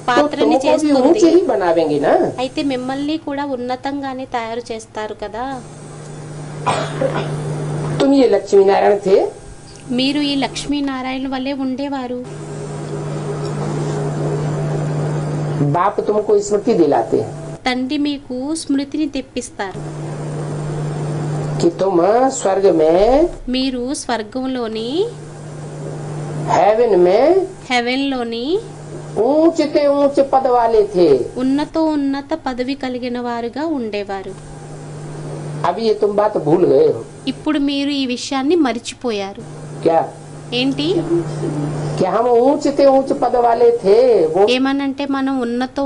तो పాత్రని तुमको भी చేస్తుంది. ऊंचे ही बनावेंगे ना। అయితే మిమ్మల్ని కూడా ఉన్నతంగానే తయారు చేస్తారు కదా. तुम ये लक्ष्मी नारायण थे, మీరు ఈ లక్ష్మీనారాయణ వల్లే ఉండేవారు. बाप तुमको स्मृति दिलाते हैं తండ్రి మీకు స్మృతిని తెప్పిస్తారు. कि तुम स्वर्ग में, మీరు స్వర్గంలోని, हेवन में హెవెన్లోని ऊंचे से ऊंचे पद वाले थे। ఉన్నత పదవి కలిగిన వారుగా ఉండేవారు. अभी ये तुम बात भूल गए हो ఇప్పుడు మీరు ఈ విషయాన్ని మరిచిపోయారు. क्या? ఏంటి? कि हम ऊंचे से ऊंचे पद वाले थे, वो ఏమనంటే మనం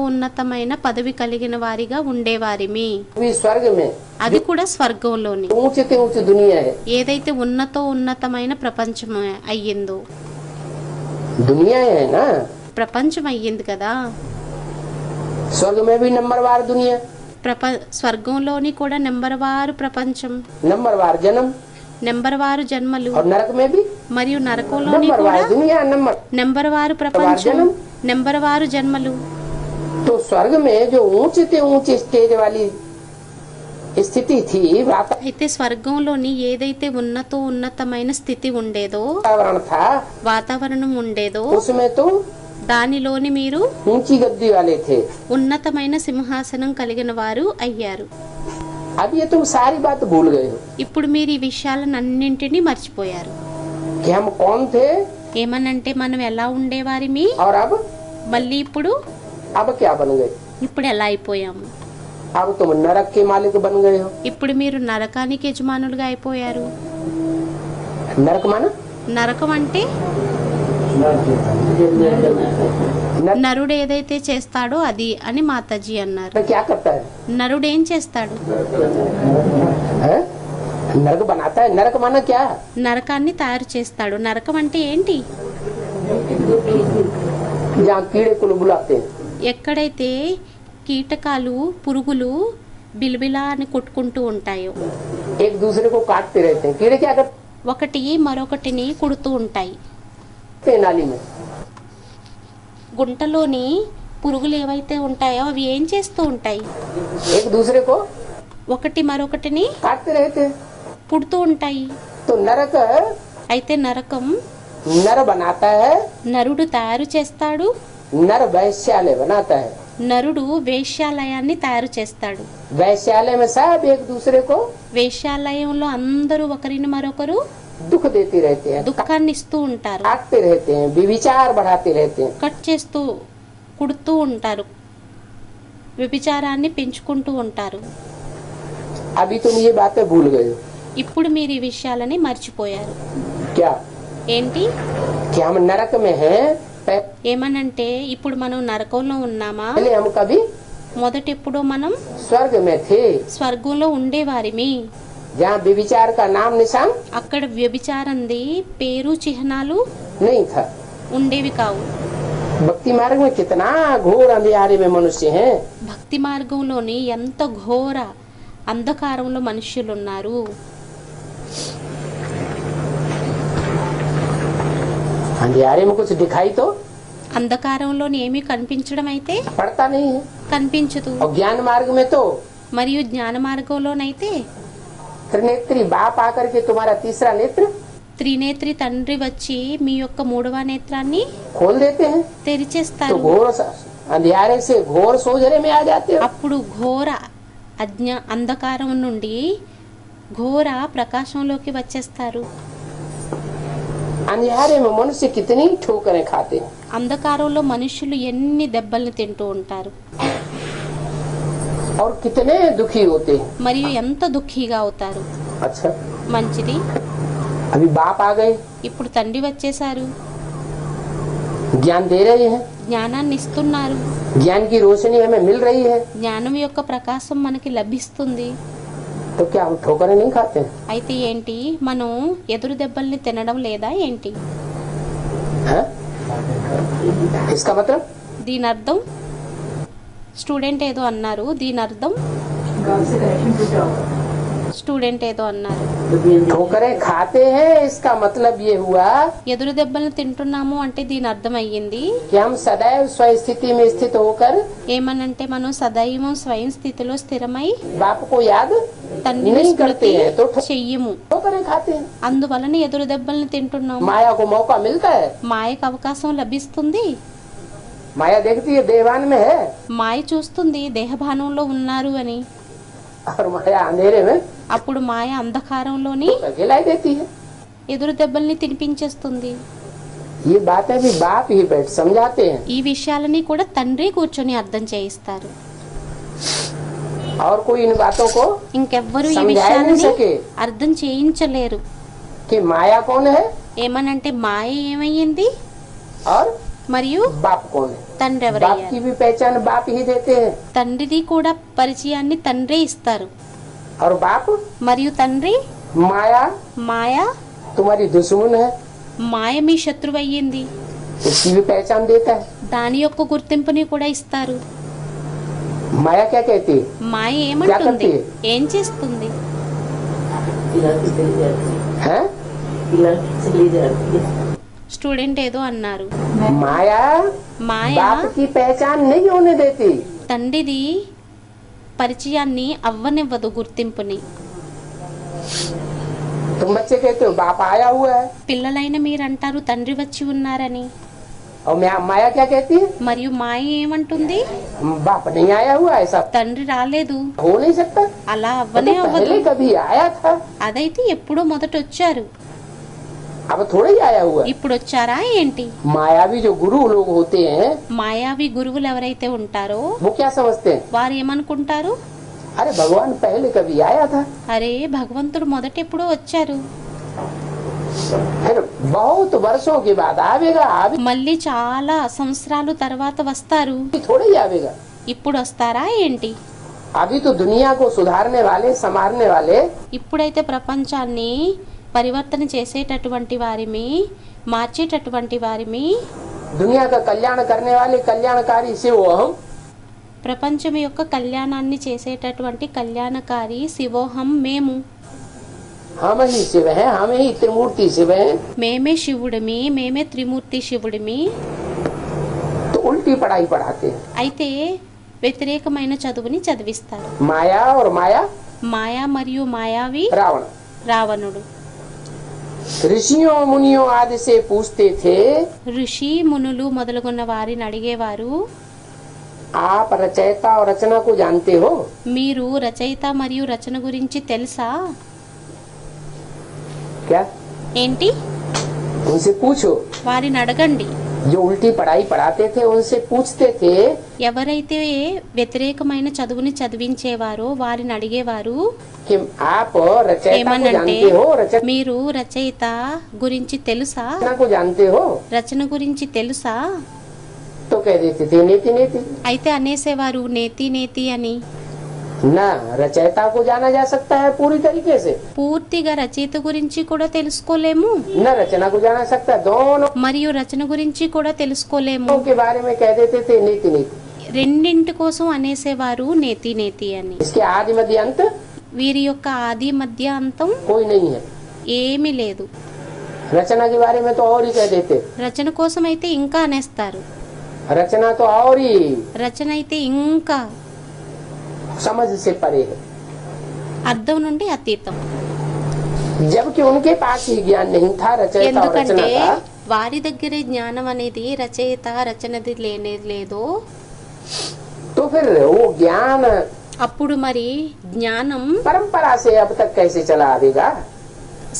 ఉన్నతమైన పదవి కలిగిన వారిగా ఉండేవారిమి. भी स्वर्ग में అది కూడా స్వర్గంలోని. ऊंचे से ऊंची दुनिया है। ఏదైతే ఉన్నతమైన ప్రపంచం అయ్యిందో, दुनिया है ना, ప్రపంచం అయ్యింది కదా. स्वर्ग में भी नंबरवार दुनिया, స్వర్గంలోని కూడా నెంబర్ వారు ప్రపంచం, नंबरवार जन्म, నెంబర్ వారు జన్మలు, और नरक में भी మరియు నరకంలోని కూడా नंबरवार दुनिया, नंबर। నెంబర్ వారు ప్రపంచం, నెంబర్ వారు జన్మలు. तो स्वर्ग में जो ऊंचे से ऊंची स्टेज वाली स्थिति थी, అయితే స్వర్గంలోని ఏదైతే ఉన్నతమైన స్థితి ఉండేదో, वातावरण था, వాతావరణం ఉండేదో, उसमें तो దానిలోని మీరు ऊंची गद्दी वाले थे। ఉన్నతమైన సింహాసనం కలిగిన వారు అయ్యారు. अब ये तुम सारी बात भूल गए हो ఇప్పుడు మీరు ఈ విషయాలన్నింటినీ మర్చిపోయారు. कि हम कौन थे ఏమనంటే మనం ఎలా ఉండేవారిమి, और మళ్ళీ ఇప్పుడు अब क्या बन गए। ఇప్పుడు ఎలా అయిపోయాము. अब तुम नरक के मालिक बन गए हो। ఇప్పుడు మీరు నరకానికి యజమానులుగా అయిపోయారు. नरक माना నరకం అంటే నరుడు ఏదైతే చేస్తాడో అది అని మాతాజీ అన్నారు. नरक क्या करता है? నరుడు ఏం చేస్తాడు? हैं? नरक बनाता है। नरक माना क्या? నరకాన్ని తయారు చేస్తాడు. నరకం అంటే ఏంటి? जहाँ कीड़े को बुलाते हैं, ఎక్కడైతే కీటకాలు, పురుగులు బిలబిలా అని కొట్టుకుంటూ ఉంటాయో, एक दूसरे को काटते रहते हैं। कीड़े क्या करते ఒకటి మరొకటిని కుడుతూ ఉంటాయి. हैं? नाली में గుంటలోని పురుగులు ఏవైతే ఉంటాయో అవి ఏం చేస్తూ ఉంటాయి? एक दूसरे को ఒకటి మరొకటిని काटते रहते हैं। పుడుతూ ఉంటాయి. तो नरक అయితే నరకం नर बनाता है, నరుడు తయారు చేస్తాడు. नर वैश्यालय बनाता है। నరుడు వేశ్యాలయాన్ని తయారు చేస్తాడు. वैश्यालय में सब एक दूसरे को వేశ్యాలయంలో అందరూ ఒకరిని మరొకరు दुख देते रहते हैं, దుఃఖాన్ని ఇస్తూ ఉంటారు, काटते रहते हैं, विचार बढ़ाते रहते हैं। కట్ చేస్తూ కుడుతూ ఉంటారు, వ్యభిచారాన్ని పెంచుకుంటూ ఉంటారు. अभी तुम ये बातें भूल गए हो ఇప్పుడు మీరు ఈ విషయాలని మర్చిపోయారు. क्या? ఏంటి? कि हम नरक में हैं। ఏమనంటే ఇప్పుడు మనం నరకంలో ఉన్నామా? पहले हम कभी మొదటెప్పుడో మనం स्वर्ग में थे, స్వర్గంలో ఉండేవారిమి. जहाँ व्यभिचार का नाम निशान అక్కడ వ్యభిచారంది పేరు చిహ్నాలు नहीं था। ఉండేవి కావు. भक्ति मार्ग में कितना घोर अंधियारे में मनुष्य हैं। భక్తి మార్గంలోని ఎంత ఘోర అంధకారంలో మనుష్యులున్నారు. अंधियारे में कुछ दिखाई तो అంధకారంలోని ఏమీ కనిపించడం అయితే पड़ता नहीं है। కనిపించదు. और ज्ञान मार्ग में तो మరియు జ్ఞాన మార్గంలోనైతే त्रिनेत्री बाप आकर के तुम्हारा तीसरा नेत्र త్రినేత్రి తండ్రి వచ్చి మీ యొక్క మూడవ నేత్రాన్ని खोल देते हैं। तो తెరిచేస్తారు. घोर अंधियारे से घोर सोझरे में आ जाते हो। అప్పుడు ఘోర అంధకారం నుండి ఘోర ప్రకాశంలోకి వచ్చేస్తారు. अंधियारे में मनुष्य कितनी ठोकरें खाते हैं। అంధకారంలో మనుషులు ఎన్ని దెబ్బల్ని తింటూ ఉంటారు, और कितने दुखी होते हैं। మరియు ఎంత దుఃఖీగా అవుతారు. अच्छा, మంచిది. अभी बाप आ गए, ఇప్పుడు తండ్రి వచ్చేసారు, ज्ञान दे रहे हैं, జ్ఞానాన్ని ఇస్తున్నారు, ज्ञान की रोशनी हमें मिल रही है। జ్ఞానం యొక్క ప్రకాశం మనకి లభిస్తుంది. तो क्या हम ठोकरें नहीं खाते हैं? అయితే ఏంటి, మనం ఎదురు దెబ్బల్ని తినడం లేదా ఏంటి? हैं? इसका मतलब దీని అర్థం, స్టూడెంట్ ఏదో అన్నారు, దీని అర్థం స్టూడెంట్ ఏదో అన్నారు. ठोकरें खाते हैं इसका मतलब ये हुआ ఎదురు దెబ్బలను తింటున్నాము అంటే దీని అర్థం అయ్యింది कि हम सदैव स्वयं स्थिति में स्थित होकर ఏమనంటే మనం సదైవం స్వయం స్థితిలో స్థిరమై बाप को याद తండ్రిని नहीं స్మృతి करते हैं तो చెయ్యము. ठोकरें खाते हैं। అందువలన ఎదురు దెబ్బలను తింటున్నాము. माया को मौका मिलता है, మాయకు అవకాశం లభిస్తుంది. माया देखती है देवान में है మాయ చూస్తుంది దేహభానంలో ఉన్నారు అని. और माया अंधेरे में అప్పుడు మాయ అంధకారంలోని खिलाई देती है। ఎదురు దెబ్బల్ని తినిపించేస్తుంది. ये बातें भी बाप ही बैठ समझाते हैं ఈ విషయాలని కూడా తండ్రి కూర్చొని అర్థం చేయిస్తారు. और कोई इन बातों को ఇంకెవ్వరు ఈ समझा नहीं విషయాలని सके అర్థం చేయించలేరు. कि माया कौन है ఏమనంటే మాయ ఏమయ్యింది और మరియు बाप कौन है। తండ్రి बाप ఎవరయ్యారు. की भी पहचान बाप ही देते हैं తండ్రిది కూడా పరిచయాన్ని తండ్రే ఇస్తారు. और बाप మరియు తండ్రి माया మాయ तुम्हारी दुश्मन है మాయ మీ శత్రువు అయ్యింది उसकी भी पहचान देता है। దాని యొక్క గుర్తింపుని కూడా ఇస్తారు. माया क्या कहती है మాయ ఏమంటుంది, क्या ఏం చేస్తుంది? है స్టూడెంట్ ఏదో అన్నారు. माया మాయ बाप की पहचान नहीं होने देती। తండ్రిది పరిచయాన్ని అవ్వనివ్వదు, గుర్తింపుని. तुम बच्चे कहते हो बाप आया हुआ है పిల్లలైన మీరంటారు తండ్రి వచ్చి ఉన్నారని. और माया क्या कहती है మరియు మాయ ఏమంటుంది, बाप नहीं आया हुआ है, ऐसा తండ్రి రాలేదు, हो नहीं सकता। అలా तो అవ్వనే అవ్వదు. पहले कभी आया था, అదైతే ఎప్పుడో మొదట వచ్చారు, अब थोड़ा ही आया हुआ है। ఇప్పుడు వచ్చారా ఏంటి? मायावी जो गुरु लोग होते हैं మాయావి గురువులు ఎవరైతే ఉంటారో वो क्या समझते हैं, వారు ఏమనుకుంటారు, अरे भगवान पहले कभी आया था, అరే భగవంతుడు మొదట ఎప్పుడో వచ్చారు, फिर बहुत वर्षों के बाद आवेगा, अभी మళ్ళీ చాలా సంవత్సరాలు తర్వాత వస్తారు, थोड़ा ही आवेगा। ఇప్పుడు వస్తారా ఏంటి? अभी तो दुनिया को सुधारने वाले संवारने वाले ఇప్పుడైతే ప్రపంచాన్ని పరివర్తన చేసేటటువంటి వారిమి, మార్చేటటువంటి వారిమి, दुनिया का कल्याण करने वाले कल्याणकारी शिव हम, ప్రపంచం యొక్క కళ్యాణాన్ని చేసేటటువంటి కళ్యాణకారి శివోహం మేము. हम ही शिव हैं, हम ही त्रिमूर्ति शिव हैं। మేమే శివుడిమి, మేమే త్రిమూర్తి శివుడిమి. तो उल्टी पढ़ाई पढ़ाते हैं, అయితే వ్యతిరేకమైన చదువుని చదివిస్తారు. माया और माया మాయా మరియు మాయావి रावण। రావణుడు. ऋषियों मुनियों आदि से पूछते थे, ఋషి మునులు మొదలుగున్న వారిని అడిగేవారు, आप रचयिता और रचना को जानते हो, మీరు రచయిత మరియు రచన గురించి తెలుసా? क्या ఏంటి? उनसे पूछो। వారిని అడగండి. जो उल्टी पढ़ाई पढ़ाते थे उनसे पूछते थे ఎవరైతే వ్యతిరేకమైన చదువుని చదివించేవారో వారిని అడిగేవారు, कि आप रचयिता को ఏమనంటే जानते हो, रचना మీరు రచయిత గురించి తెలుసా, को जानते हो, రచన గురించి తెలుసా? तो कह देते थे नेति नेति। అయితే అనేసేవారు నేతి నేతి అని. न रचयिता को जाना जा सकता है पूरी तरीके से, పూర్తిగా రచయిత గురించి కూడా తెలుసుకోలేము, न रचना को जाना सकता, दोनों మరియు రచన గురించి కూడా తెలుసుకోలేము. के बारे में कह देते थे नीति नीति। రెండింటి కోసం అనేసేవారు నేతి నేతి అని. इसके आदि मध्य अंत వీరి యొక్క ఆది మధ్య అంతం कोई नहीं है। ఏమీ లేదు. रचना के बारे में तो और ही कह देते, రచన కోసం అయితే ఇంకా అనేస్తారు, रचना तो और ही రచన అయితే ఇంకా समझ से परे है, అర్థం నుండి అతీతం. जबकि उनके पास ही ज्ञान नहीं था रचयिता और ఎందుకంటే रचना का। వారి దగ్గరే జ్ఞానం అనేది రచయిత రచనది లేనేది లేదో, तो फिर वो ज्ञान అప్పుడు మరి జ్ఞానం परंपरा से अब तक कैसे चला आवेगा।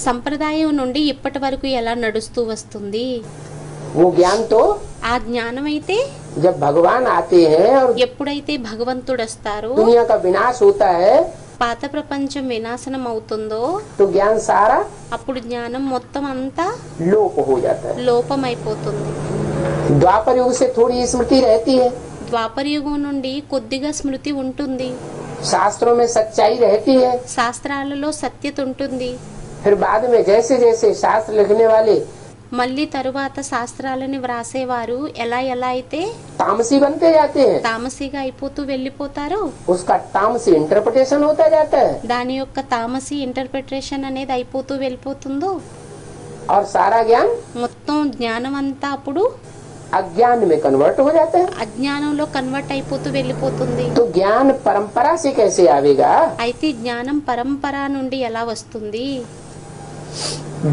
సంప్రదాయం నుండి ఇప్పటి వరకు ఎలా నడుస్తూ వస్తుంది? वो ज्ञान तो ఆ జ్ఞానం అయితే जब भगवान आते हैं और ఎప్పుడైతే భగవంతుడు వస్తారో, दुनिया का विनाश होता है పాత ప్రపంచం వినాశనం అవుతుందో, तो ज्ञान सारा అప్పుడు జ్ఞానం మొత్తం అంతా लोप हो जाता है। లోపమైపోతుంది. द्वापर युग से थोड़ी स्मृति रहती है, ద్వాపర యుగం నుండి కొద్దిగా స్మృతి ఉంటుంది, शास्त्रों में सच्चाई रहती है। శాస్త్రాలలో సత్యత ఉంటుంది. फिर बाद में जैसे जैसे शास्त्र लिखने वाले మళ్ళీ తరువాత శాస్త్రాలని వ్రాసేవారు ఎలా ఎలా అయితే तामसी बनते जाते हैं, తామసిగా అయిపోతూ వెళ్ళిపోతారో उसका तामसी इंटरप्रिटेशन होता जाता है దాని యొక్క తామసి ఇంటర్ప్రిటేషన్ అనేది అయిపోతూ వెళ్ళిపోతుందో और सारा ज्ञान మొత్తం జ్ఞానం అంతా అప్పుడు अज्ञान में कन्वर्ट हो जाता है। అజ్ఞానంలో కన్వర్ట్ అయిపోతూ వెళ్ళిపోతుంది. तो ज्ञान परंपरा से कैसे आवेगा? అయితే జ్ఞానం పరంపర నుండి ఎలా వస్తుంది?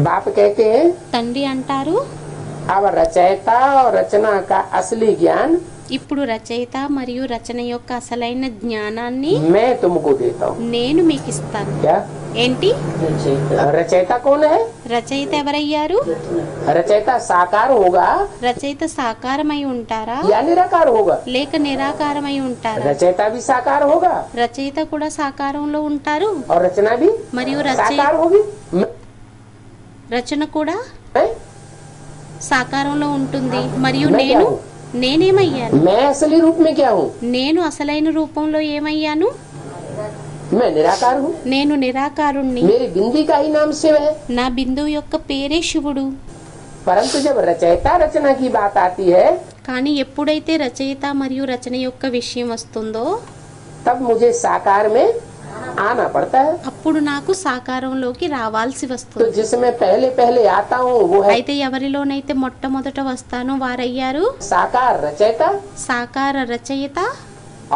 बाप कहते हैं తండ్రి అంటారు, अब रचयिता और रचना का असली ज्ञान ఇప్పుడు రచయిత మరియు రచన యొక్క అసలైన జ్ఞానాన్ని मैं तुमको देता हूँ। నేను మీకు ఇస్తాను. क्या ఏంటి? रचयिता कौन है? రచయిత ఎవరయ్యారు? रचयिता साकार होगा రచయిత సాకారమై ఉంటారా या निराकार होगा? లేక నిరాకారమై ఉంటారా? रचयिता भी साकार होगा రచయిత కూడా సాకారంలో ఉంటారు और रचना भी మరియు साकार होगी। రచన కూడా मैं సాకారంలో ఉంటుంది. మరియు मैं क्या నేను हूँ? నేనేమయ్యాను? मैं असली रूप में क्या हूँ? నేను అసలైన రూపంలో ఏమయ్యాను? मैं निराकार हूँ। నేను నిరాకారుణ్ణి. मेरी बिंदी का ही नाम शिव है। నా బిందువు యొక్క పేరే శివుడు. परंतु जब रचयिता रचना की बात आती है కానీ ఎప్పుడైతే రచయిత మరియు రచన యొక్క విషయం వస్తుందో तब मुझे साकार में आना पड़ता है। అప్పుడు నాకు సాకారంలోకి రావాల్సి तो వస్తుంది. जिसमें पहले पहले आता हूँ वो है అయితే ఎవరిలోనైతే మొట్టమొదట వస్తానో వారయ్యారు साकार रचयिता, సాకార రచయిత.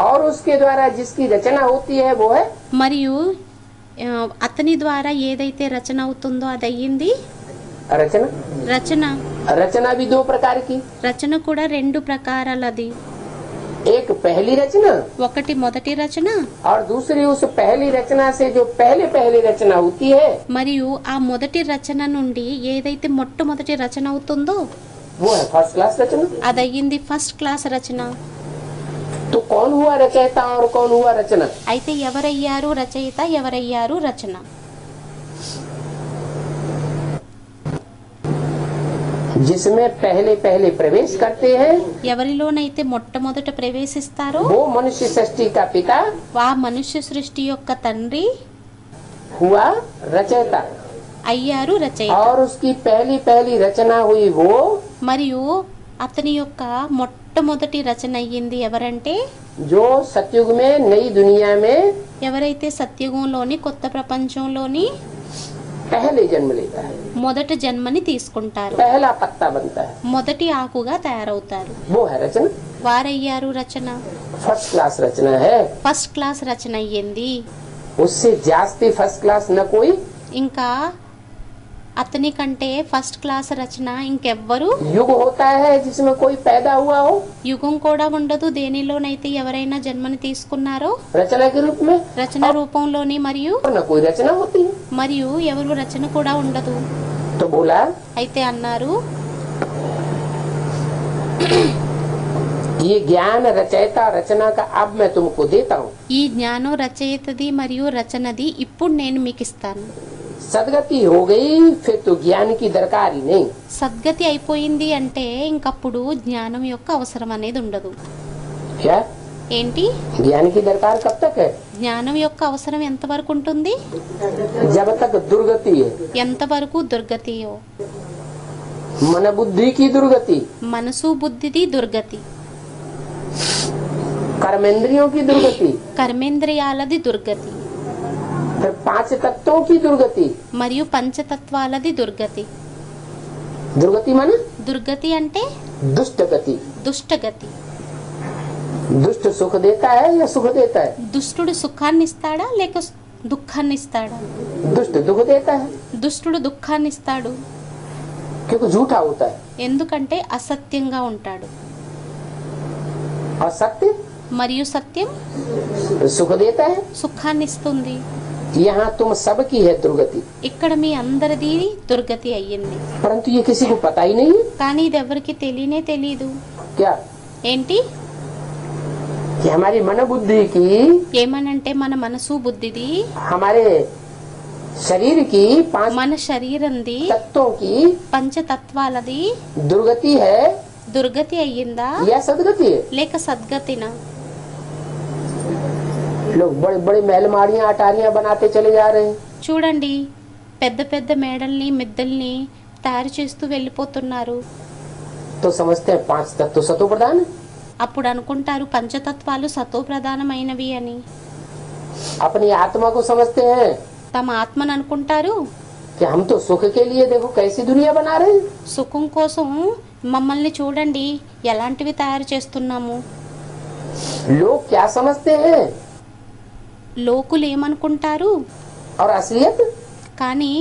और उसके द्वारा जिसकी रचना होती है वो है మరియు అతని ద్వారా ఏదైతే రచన అవుతుందో అది అయ్యింది रचना। రచన. रचना भी दो प्रकार की, రచన కూడా రెండు ప్రకారాలది. एक पहली रचना ఒకటి మొదటి రచన और दूसरी उस पहली रचना से जो पहले पहली रचना होती है మరియు ఆ మొదటి రచన నుండి ఏదైతే మొట్టమొదటి రచన అవుతుందో वो है फर्स्ट क्लास रचना। అది అయ్యింది ఫస్ట్ క్లాస్ రచన. तो कौन हुआ रचयिता और कौन हुआ रचना? అయితే ఎవరయ్యారు రచయిత, ఎవరయ్యారు రచన? जिसमें पहले पहले प्रवेश करते हैं ఎవరిలోనైతే మొట్టమొదట ప్రవేశిస్తారో वो मनुष्य सृष्टि का पिता ఆ మనుష్య సృష్టి యొక్క తండ్రి हुआ रचयिता అయ్యారు రచయిత. और उसकी पहली पहली रचना हुई वो మరియు అతని యొక్క మొట్టమొదటి రచన అయ్యింది ఎవరంటే जो सतयुग में नई दुनिया में ఎవరైతే సత్యుగంలోని కొత్త ప్రపంచంలోని पहले जन्म लेता है, మొదట జన్మని తీసుకుంటారు, पहला पत्ता बनता है, మొదటి ఆకుగా తయారవుతారు. वो है रचना। వారయ్యారు రచన. फर्स्ट क्लास रचना है। ఫస్ట్ క్లాస్ రచన అయ్యింది. उससे जास्ती फर्स्ट क्लास न कोई ఇంకా అతని కంటే ఫస్ట్ క్లాస్ రచన ఇంకెవ్వరు. युग होता है जिसमें कोई पैदा हुआ हो యుగం కూడా ఉండదు దేనిలోనైతే ఎవరైనా జన్మని తీసుకున్నారో रचना के रूप में, రచన రూపంలోని, మరియు और न कोई रचना होती है। మరియు ఎవరు రచన కూడా ఉండదు. तो बोला అయితే అన్నారు, ये ज्ञान रचयिता रचना का अब मैं तुमको देता हूँ। ఈ జ్ఞానం రచయితది మరియు రచనది ఇప్పుడు నేను మీకు ఇస్తాను. सदगति हो गई फिर तो ज्ञान की दरकार ही नहीं। సద్గతి అయిపోయింది అంటే ఇంకప్పుడు జ్ఞానం యొక్క అవసరం అనేది ఉండదు. क्या ఏంటి? ज्ञान की दरकार कब तक है? జ్ఞానం యొక్క అవసరం ఎంతవరకు ఉంటుంది? जब तक दुर्गति है, ఎంతవరకు దుర్గతియో. मन बुद्धि की दुर्गति, మనసు బుద్ధిది దుర్గతి, कर्मेंद्रियों की दुर्गति, కర్మేంద్రియాలది దుర్గతి, फिर पांच तत्वों की दुर्गति। మరియు పంచతత్వాలది దుర్గతి. दुर्गति माने దుర్గతి అంటే दुष्ट गति। దుష్టగతి. दुष्ट सुख देता है या सुख देता है? దుష్టుడు సుఖాన్ని ఇస్తాడా లేక దుఃఖాన్ని ఇస్తాడా? दुष्ट दुख देता है దుష్టుడు దుఃఖాన్ని ఇస్తాడు, क्योंकि झूठा होता है, ఎందుకంటే అసత్యంగా ఉంటాడు. और सत्य మరియు సత్యం सुख देता है। సుఖాన్ని ఇస్తుంది. यहाँ तुम सबकी है दुर्गति, ఇక్కడ మీ అందరిది దుర్గతి అయ్యింది. परंतु ये किसी को पता ही नहीं है। కానీ ఇది ఎవరికి తెలియనే తెలియదు. क्या ఏంటి? कि हमारी मन बुद्धि की, ఏమనంటే మన మనసు బుద్ధిది, हमारे शरीर की पांच మన శరీరంది, तत्वों की పంచతత్వాలది दुर्गति है దుర్గతి అయ్యిందా या सदगति है? లేక సద్గతినా? लोग बड़े बड़े महल माड़ियाँ अटारियाँ बनाते चले जा रहे हैं। చూడండి, పెద్ద పెద్ద మేడల్ని మిద్దల్ని తయారు చేస్తూ వెళ్ళిపోతున్నారు. तो समझते हैं 5 तत्व सतो प्रधान है। అప్పుడు అనుకుంటారు పంచతత్వాలు సతో ప్రధానమైనవి అని. अपनी आत्मा को समझते हैं తమ ఆత్మను అనుకుంటారు कि हम तो सुख के लिए देखो कैसी दुनिया बना रहे हैं। సుఖం కోసం మమ్మల్ని చూడండి ఎలాంటివి తయారు చేస్తున్నాము. लोग क्या समझते हैं లోకులు ఏమనుకుంటారు, और असलियत కానీ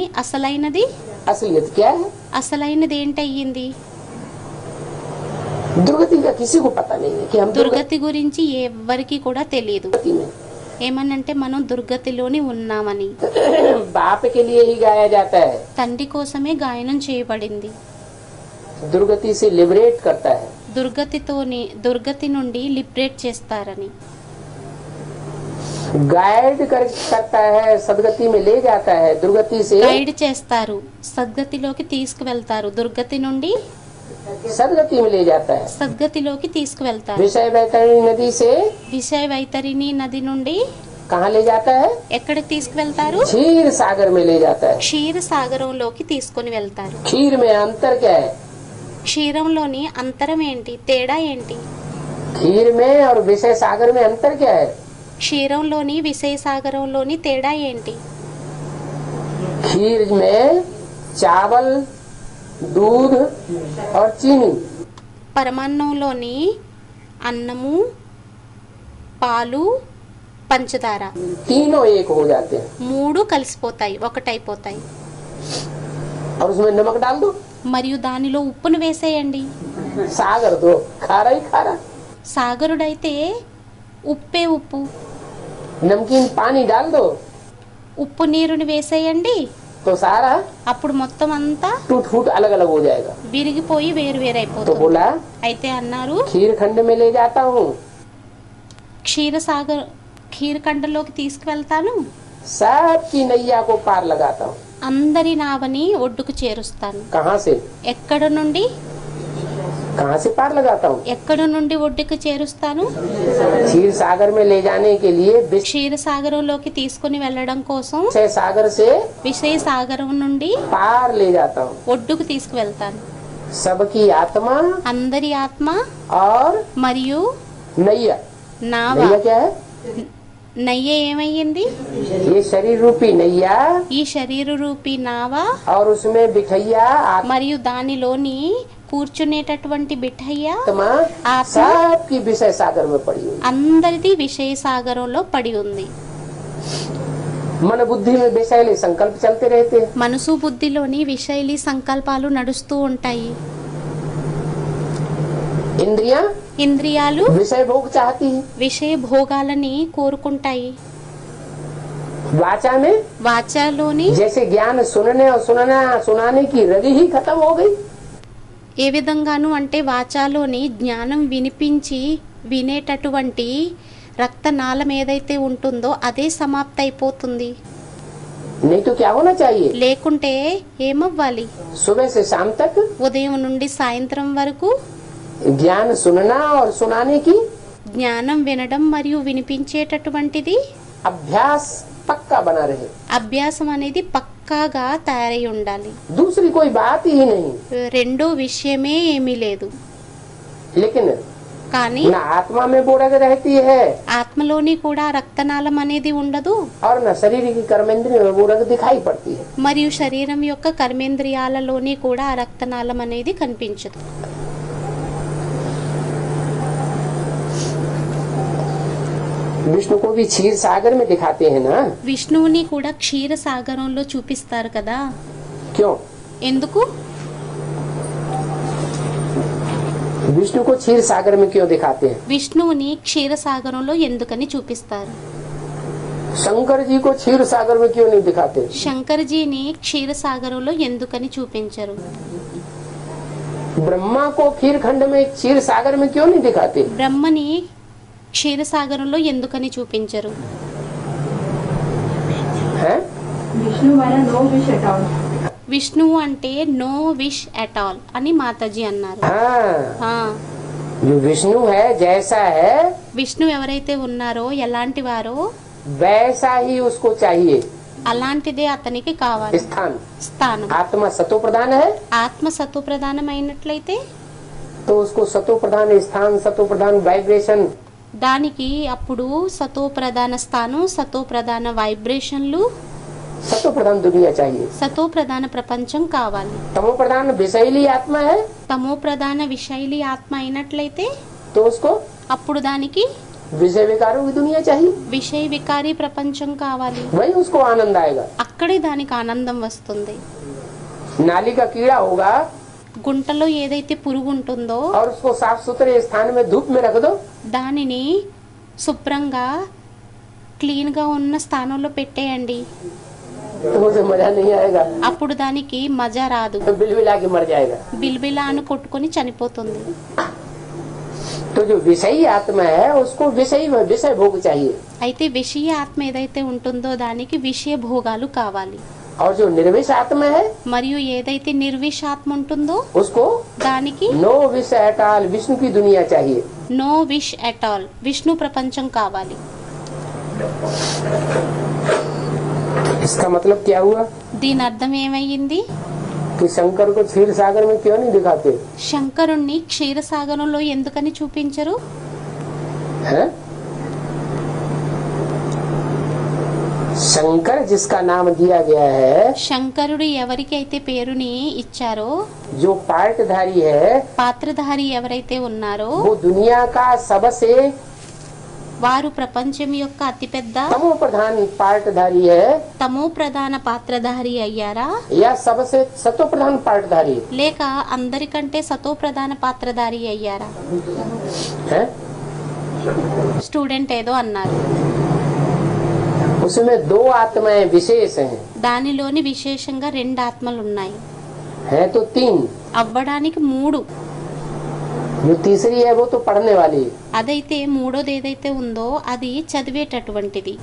असलियत क्या है? అసలైనది ఏంటయ్యింది? दुर्गति का किसी को पता नहीं है कि हम దుర్గతి గురించి ఎవ్వరికి కూడా తెలియదు. दुर्गति में ఏమనంటే మనం దుర్గతిలోని ఉన్నామని. बाप के लिए ही गाया जाता है, తండ్రి కోసమే గాయనం చేయబడింది. दुर्गति से लिबरेट करता है। దుర్గతి నుండి లిబరేట్ చేస్తారని. गाइड करता है, सदगति में ले जाता है, दुर्गति से గైడ్ చేస్తారు, సద్గతిలోకి తీసుకువెళ్తారు. దుర్గతి నుండి सदगति में ले जाता है। సద్గతిలోకి తీసుకువెళ్తారు. विषय वैतरणी नदी से విషయ వైతరిణి నది నుండి कहाँ ले जाता है? ఎక్కడికి తీసుకువెళ్తారు? क्षीर सागर में ले जाता है। క్షీర సాగరంలోకి తీసుకొని వెళ్తారు. क्षीर में अंतर क्या है? క్షీరంలోని అంతరం ఏంటి, తేడా ఏంటి? खीर में और विषय सागर में अंतर क्या है? క్షీరంలోని విషయ సాగరంలోని తేడా ఏంటి? खीर में चावल, दूध और चीनी, పరమాన్నంలోని అన్నము, పాలు, పంచదార तीनों एक हो जाते हैं। మూడు కలిసిపోతాయి, ఒకటైపోతాయి. और उसमें नमक डाल दो, మరియు దానిలో ఉప్పును వేసేయండి. सागर दो, खारा ही खारा। సాగరుడైతే ఉప్పే ఉప్పు. नमकीन पानी डाल दो ఉప్పు నీరుని వేసేయండి, तो सारा అప్పుడు మొత్తం అంతా टूट फूट अलग अलग हो जाएगा। విరిగిపోయి तो వేరైపోతుంది. बोला అయితే అన్నారు खीर खंड में ले जाता हूँ, క్షీరఖండలోకి తీసుకువెళ్తాను, सबकी नैया को पार लगाता हूँ। అందరి నావని ఒడ్డుకు చేరుస్తాను. कहाँ से ఎక్కడ నుండి पार लगाता हूँ? ఎక్కడ నుండి ఒడ్డుకు చేరుస్తాను? क्षीर सागर में ले जाने के लिए క్షీర సాగరంలోకి తీసుకుని వెళ్ళడం కోసం विषय सागर से విషయ సాగరం నుండి पार ले जाता हूँ। ఒడ్డుకు తీసుకువెళ్తాను. सबकी आत्मा అందరి ఆత్మ और మరియు नैया। నావ. नैया क्या है? నయ్య ఏమయ్యింది? ये शरीर रूपी नैया ఈ శరీర రూపీ నావ और उसमें बिठैया మరియు దానిలోని కూర్చునేటటువంటి బిఠయ్య आत्मा आत्मा सबकी विषय सागर में पड़ी हुई। అందరిది విషయ సాగరంలో పడి ఉంది. मन बुद्धि में विषयले संकल्प चलते रहते हैं। మనసు బుద్ధిలోని విషయలి సంకల్పాలు నడుస్తూ ఉంటాయి. इंद्रियां ఇంద్రియాలు विषय भोग चाहती है। విషయ భోగాలని కోరుకుంటాయి. वाचा में వాచాలోని जैसे ज्ञान सुनने और सुनाने की रगी ही खत्म हो गई। ఏ విధంగాను అంటే వాచాలోని జ్ఞానం వినిపించి వినేటటువంటి రక్తనాళం ఏదైతే ఉంటుందో అదే సమాప్తి అయిపోతుంది. नहीं तो क्या होना चाहिए? లేకుంటే ఏమవ్వాలి? सुबह से शाम तक ఉదయం నుండి సాయంత్రం వరకు ज्ञान सुनना और सुनाने की జ్ఞానం వినడం మరియు వినిపించేటటువంటిది अभ्यास पक्का बना रहे। అభ్యాసం అనేది పక్కాగా తయారై ఉండాలి. दूसरी कोई बात ही नहीं। రెండో విషయమే ఏమీ లేదు. लेकिन కానీ न आत्मा में बोरग रहती है ఆత్మలోని కూడా రక్తనాళం అనేది ఉండదు, और न शरीर की कर्मेंद्रिय में बोरग दिखाई पड़ती है। మరియు శరీరం యొక్క కర్మేంద్రియాలలోని కూడా ఆ రక్తనాళం అనేది కనిపించదు. विष्णु को भी क्षीर सागर में दिखाते हैं ना? విష్ణువుని కూడా క్షీర సాగరంలో చూపిస్తారు కదా. क्यों? ఎందుకు? विष्णु को क्षीर सागर में क्यों दिखाते हैं? విష్ణువుని క్షీర సాగరంలో ఎందుకని చూపిస్తారు? शंकर जी को क्षीर सागर में क्यों नहीं दिखाते? శంకర్జీని క్షీర సాగరంలో ఎందుకని చూపించరు? ब्रह्मा को खीर खंड में क्षीर सागर में क्यों नहीं दिखाते? బ్రహ్మని క్షీర సాగరంలో ఎందుకని చూపించరు? हैं? విష్ణువు అంటే నో విష్ అట్ ఆల్ అని మాతాజీ అన్నారు. हाँ, जो विष्णु है जैसा है విష్ణు ఎవరైతే ఉన్నారో ఎలాంటి వారో वैसा ही उसको चाहिए। అలాంటిదే అతనికి కావాలి. स्थान స్థానం. आत्मा सतो प्रधान है ఆత్మ సత్వ ప్రధానమైనట్లయితే तो उसको सतो प्रधान स्थान, सतो प्रधान वाइब्रेशन, దానికి అప్పుడు సతో ప్రధాన స్థానం, సతో ప్రధాన వైబ్రేషన్లు, सतो प्रधान दुनिया चाहिए। సతో ప్రధాన ప్రపంచం కావాలి. तमो प्रधान विषैली आत्मा है తమో ప్రధాన విషైలి ఆత్మ అయినట్లయితే तो उसको అప్పుడు దానికి विषय विकारों की दुनिया चाहिए। విషయ వికారి ప్రపంచం కావాలి. वही उसको आनंद आएगा। అక్కడే దానికి ఆనందం వస్తుంది. नाली का कीड़ा होगा గుంటలో ఏదైతే పురుగు ఉంటుందో और उसको साफ सुथरे स्थान में धूप में रख दो దానిని శుభ్రంగా క్లీన్ గా ఉన్న స్థానంలో పెట్టేయండి. तो उसे मजा नहीं आएगा, అప్పుడు దానికి మజా రాదు. तो बिलबिला के मर जाएगा। బిల్బిలా అని కొట్టుకొని చనిపోతుంది. तो जो विषयी आत्मा है उसको विषय भोग चाहिए, అయితే విషయ ఆత్మ ఏదైతే ఉంటుందో దానికి విషయ భోగాలు కావాలి. और जो निर्विष आत्मा है మరియు ఏదైతే నిర్విషాత్మ ఉంటుందో उसको దానికి नो विष अटाल विष्णु की दुनिया चाहिए। No wish at all Vishnu ప్రపంచం కావాలి. इसका मतलब क्या हुआ దీని అర్థం ఏమయ్యింది? कि शंकर को क्षीर सागर में क्यों नहीं दिखाते శంకరుణ్ణి క్షీరసాగరంలో ఎందుకని చూపించరు? हैं? शंकर जिसका नाम दिया गया है, శంకరుడు ఎవరికి అయితే పేరుని ఇచ్చారో, जो पार्टधारी है, పాత్రధారి ఎవరైతే ఉన్నారో वो दुनिया का सबसे వారు ప్రపంచం యొక్క అతిపెద్ద तमो प्रधान पार्टधारी है తమో ప్రధాన పాత్రధారి అయ్యారా, या सबसे सतो प्रधान पार्टधारी లేక అందరికంటే సతో ప్రధాన పాత్రధారి అయ్యారా? है? స్టూడెంట్ ఏదో అన్నారు. उसमें दो आत्माएं विशेष हैं, దానిలోని విశేషంగా రెండు ఆత్మలు ఉన్నాయి. हैं तो तीन, అవ్వడానికి మూడు. जो तीसरी है वो तो पढ़ने वाली है। అదైతే మూడోది ఏదైతే ఉందో అది చదివేటటువంటిది.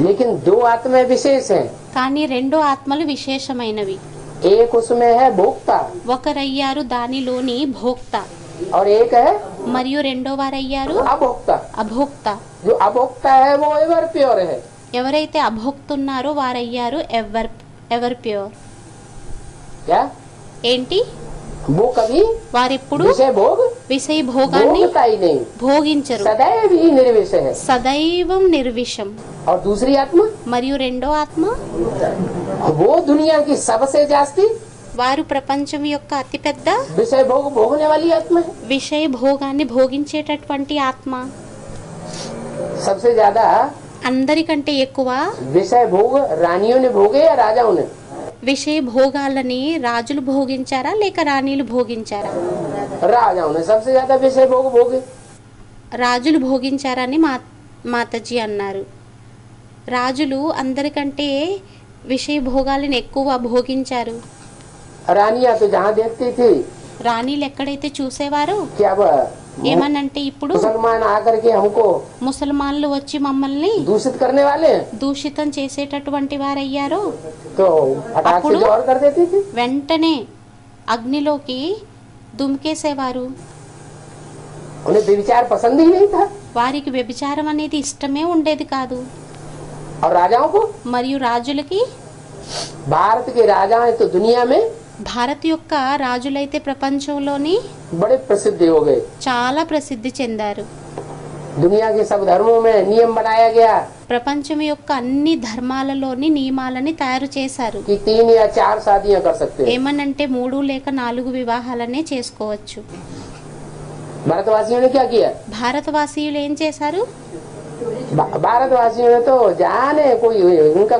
लेकिन दो आत्माएं विशेष हैं, కానీ రెండో ఆత్మలు విశేషమైనవి. एक उसमें है भोक्ता ఒకరయ్యారు దానిలోని భోక్త, और एक है మరియు రెండో వారయ్యారు अभोक्ता। అభోక్త. जो अभोक्ता है वो एवर प्योर है, ఎవరైతే అభోక్తున్నారో వారయ్యారు ఎవర్ ప్యూర్. क्या ఏంటి? वो कभी వారెప్పుడు विषय भोग విషయ భోగాన్ని भोगता ही नहीं, భోగించరు. सदैव ही निर्विष है। సదైవం నిర్విషం. और दूसरी आत्मा మరియు రెండో ఆత్మ वो दुनिया की सबसे जास्ती వారు ప్రపంచం యొక్క అతిపెద్ద विषय भोग भोगने वाली आत्मा है। విషయ భోగాన్ని భోగించేటటువంటి ఆత్మ. सबसे ज्यादा అందరికంటే ఎక్కువ विषय भोग रानियों ने भोगे या राजाओं ने? విషయ భోగాలని రాజులు భోగించారా లేక రాణిలు భోగించారా? राजाओं ने सबसे ज्यादा विषय भोग भोगे। రాజులు భోగించారని మాతాజీ అన్నారు. రాజులు అందరికంటే విషయ భోగాలను ఎక్కువ భోగించారు. रानियां तो जहाँ देखती थी రాణిలు ఎక్కడైతే చూసేవారో क्या ఏమనంటే ఇప్పుడు मुसलमान आकर के हमको ముసల్మాన్లు వచ్చి మమ్మల్ని दूषित करने वाले हैं, దూషితం చేసేటటువంటి వారయ్యారో तो फटाक से अప్పుడు? जोर कर देती थी। వెంటనే అగ్నిలోకి దుమికేసేవారు. उन्हें व्यभिचार पसंद ही नहीं था। వారికి వ్యభిచారం అనేది ఇష్టమే ఉండేది కాదు. और राजाओं को, మరియు రాజులకి, भारत के राजा तो दुनिया में భారత్ యొక్క రాజులైతే ప్రపంచంలోని बड़े प्रसिद्ध हो गए। చాలా ప్రసిద్ధి చెందారు. दुनिया के सब धर्मों में नियम बनाया गया ప్రపంచం యొక్క అన్ని ధర్మాలలోని నియమాలని తయారు చేశారు. कि 3 या 4 शादियां कर सकते हैं। ఏమనంటే 3 లేక 4 వివాహాలనే చేసుకోవచ్చు. भारतवासियों ने क्या किया? భారతవాసీయులు ఏం చేశారు? भारतवासियों ने तो जाने कोई उनका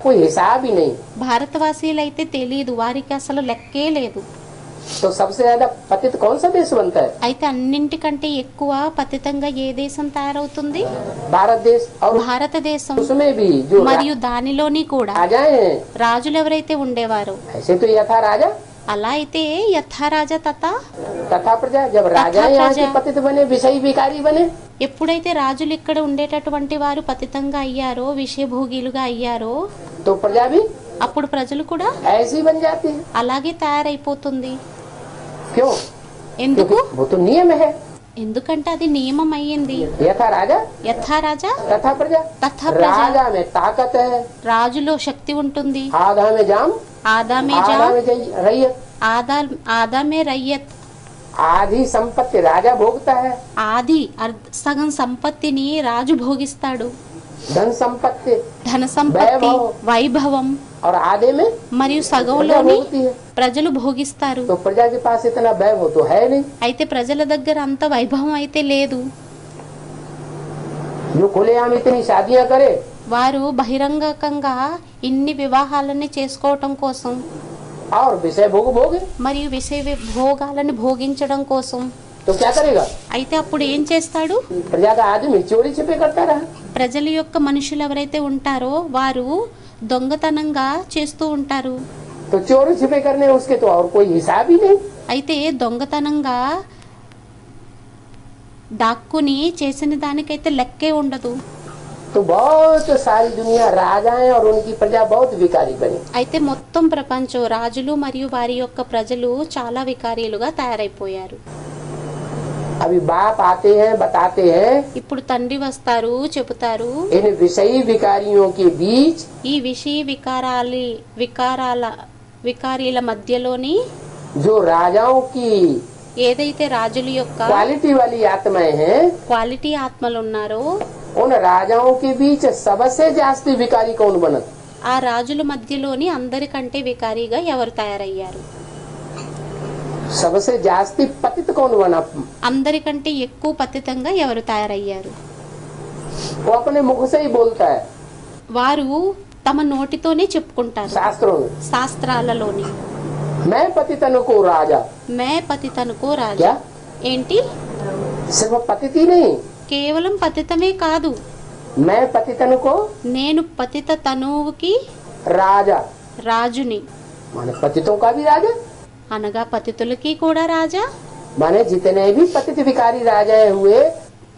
कोई हिसाब ही नहीं। భారతవాసీయులైతే తెలియదు, వారికి అసలు లెక్కే లేదు. तो सबसे ज्यादा पतित कौन सा देश बनता है? అయితే అన్నింటికంటే ఎక్కువ పతితంగా ఏ దేశం తయారవుతుంది? भारत देश। और భారతదేశం. उसमें भी जो మరియు దానిలోని కూడా राजाएं हैं, రాజులు ఎవరైతే ఉండేవారో ऐसे तो यथा राजा అలా అయితే యథారాజా तथा प्रजा। जब राजा यहाँ के प्रजा। पतित बने, विषयी विकारी बने, ఎప్పుడైతే రాజులు ఇక్కడ ఉండేటటువంటి వారు పతితంగా అయ్యారో, విషయభోగిలుగా అయ్యారో, तो प्रजा भी అప్పుడు ప్రజలు కూడా ऐसी बन जाती है। అలాగే తయారైపోతుంది. क्यों? ఎందుకు? क्योंकि वो तो नियम है। ఎందుకంటే అది నియమం అయ్యింది. यथा राजा యథా రాజా तथा प्रजा। తథా ప్రజ. राजा में ताकत है, రాజులో శక్తి ఉంటుంది. आधा में जाम, ఆదామే आधा జా में रैयत। ఆదామే రయ్యత్. आधी संपत्ति राजा भोगता है, ఆది సగం సంపత్తిని రాజు భోగిస్తాడు. धन संपत्ति, ధన సంపత్తి, వైభవం. వైభవం. और आधे में మరియు प्रजा సగంలోని भोगती है। ప్రజలు భోగిస్తారు. तो प्रजा के पास इतना वैभव तो है नहीं। అయితే ప్రజల దగ్గర అంత వైభవం అయితే లేదు. जो खुलेआम इतनी शादियां करे, వారు బహిరంగకంగా ఇన్ని వివాహాలని చేసుకోవటం కోసం और विषय भोग भोगे, మరియు విషయ భోగాలను భోగించడం కోసం. तो क्या करेगा? అయితే అప్పుడు ఏం చేస్తాడు? प्रजा का आदमी चोरी छिपे करता रहा। ప్రజల యొక్క మనుషులు ఎవరైతే ఉంటారో వారు దొంగతనంగా చేస్తూ ఉంటారు. तो चोरी छिपे करने उसके तो और कोई हिसाब ही नहीं। అయితే దొంగతనంగా దాక్కుని చేసిన దానికైతే లెక్కే ఉండదు. तो बहुत सारी दुनिया राजाएं और उनकी प्रजा बहुत विकारी बनी। అయితే మొత్తం ప్రపంచం రాజులు మరియు వారి యొక్క ప్రజలు చాలా వికారీలుగా తయారైపోయారు. अभी बाप आते हैं, बताते हैं, ఇప్పుడు తండ్రి వస్తారు, చెబుతారు, इन विषयी विकारियों के बीच ఈ విషయ వికారీల మధ్యలోని जो राजाओं की ఏదైతే రాజుల యొక్క क्वालिटी वाली आत्माएं हैं, క్వాలిటీ ఆత్మలు ఉన్నారో उन राजाओं के बीच सबसे जास्ती विकारी कौन बना? ఆ రాజుల మధ్యలోని అందరికంటే వికారీగా ఎవరు తయారయ్యారు? सबसे जास्ती पतित कौन बना? అందరికంటే ఎక్కువ పతితంగా ఎవరు తయారయ్యారు? वो अपने मुख से ही बोलता है వారు తమ నోటితోనే చెప్పుకుంటారు शास्त्रों में, శాస్త్రాలలోని. मैं पतितन को राजा। మే పతితనుకో రాజా. क्या ఏంటి? सिर्फ पतित ही नहीं, కేవలం పతితమే కాదు, मैं पतितन को నేను పతిత తనువుకి राजा, రాజుని. माने पतितों का भी राजा, అనగా పతితులకి కూడా రాజా. माने जितने भी पतित विकारी राजाएं हुए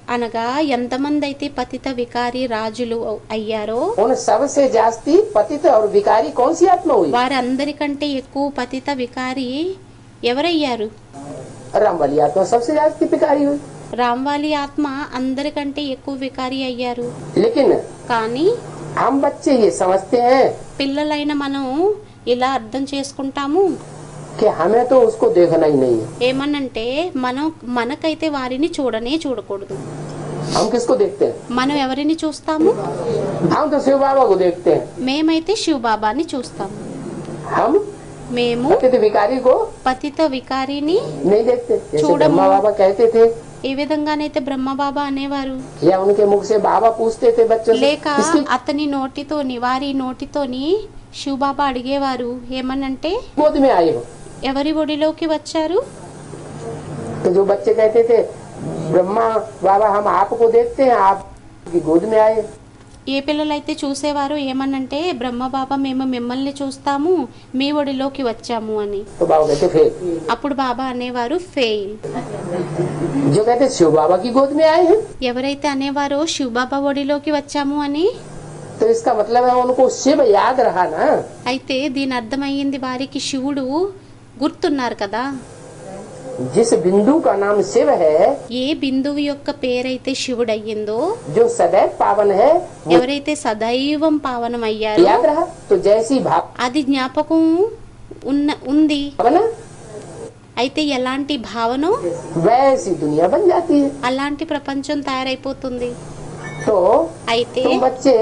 అనగా ఎంతమంది అయితే పతిత వికారి రాజులు అయ్యారో उन सबसे जास्ती पतित और विकारी कौन सी आत्मा हुई? వారందరికంటే ఎక్కువ పతిత వికారి ఎవరయ్యారు? राम वाली आत्मा सबसे जास्ती विकारी हुई। రామ్వాలి ఆత్మ అందరికంటే ఎక్కువ వికారి అయ్యారు. लेकिन కానీ हम बच्चे ये समझते हैं పిల్లలైన మనం ఇలా అర్థం చేసుకుంటాము, कि हमें तो उसको देखना ही नहीं है। ఏమనంటే మనకైతే వారిని చూడకూడదు. हम किसको देखते हैं? మనం ఎవరిని చూస్తాము? हम तो शिव बाबा को देखते हैं। మేమైతే శివబాబాని చూస్తాము. हम మేము पतित विकारी को పతిత వికారిని नहीं देखते। जैसे चूड़म- ब्रह्मा बाबा कहते थे, ఏ విధంగానైతే బ్రహ్మబాబా అనేవారు, या उनके मुख से बाबा पूछते थे बच्चों से, లేక किसकी అతని నోటితోని వారి నోటితోని శివబాబా అడిగేవారు ఏమనంటే गोद में आए हो? ఎవరి ఒడిలోకి వచ్చారు? तो जो बच्चे कहते थे ब्रह्मा बाबा हम आपको देखते हैं, आपकी गोद में आए। ఏ పిల్లలైతే చూసేవారు ఏమనంటే బ్రహ్మబాబా మేము మిమ్మల్ని చూస్తాము, మీ ఒడిలోకి వచ్చాము అని. तो बाबा कहते फिर, అప్పుడు బాబా అనేవారు ఫెయిల్. जो कहते शिव बाबा की गोद में आए हैं, ఎవరైతే అనేవారో శివబాబా ఒడిలోకి వచ్చాము అని, तो इसका मतलब है उनको शिव याद रहा ना। అయితే దీని అర్థమయ్యింది వారికి శివుడు గుర్తున్నారు కదా. जिस बिंदु का नाम शिव है, ఏ బిందువు యొక్క పేరైతే శివుడు అయ్యిందో, जो सदैव पावन है, वो ఎవరైతే సదైవం పావనం అయ్యారో याद रहा। तो जैसी అది జ్ఞాపకం ఉంది. भावना అయితే ఎలాంటి భావన वैसी दुनिया बन जाती है। అలాంటి ప్రపంచం తయారైపోతుంది. तो అయితే तुम बच्चे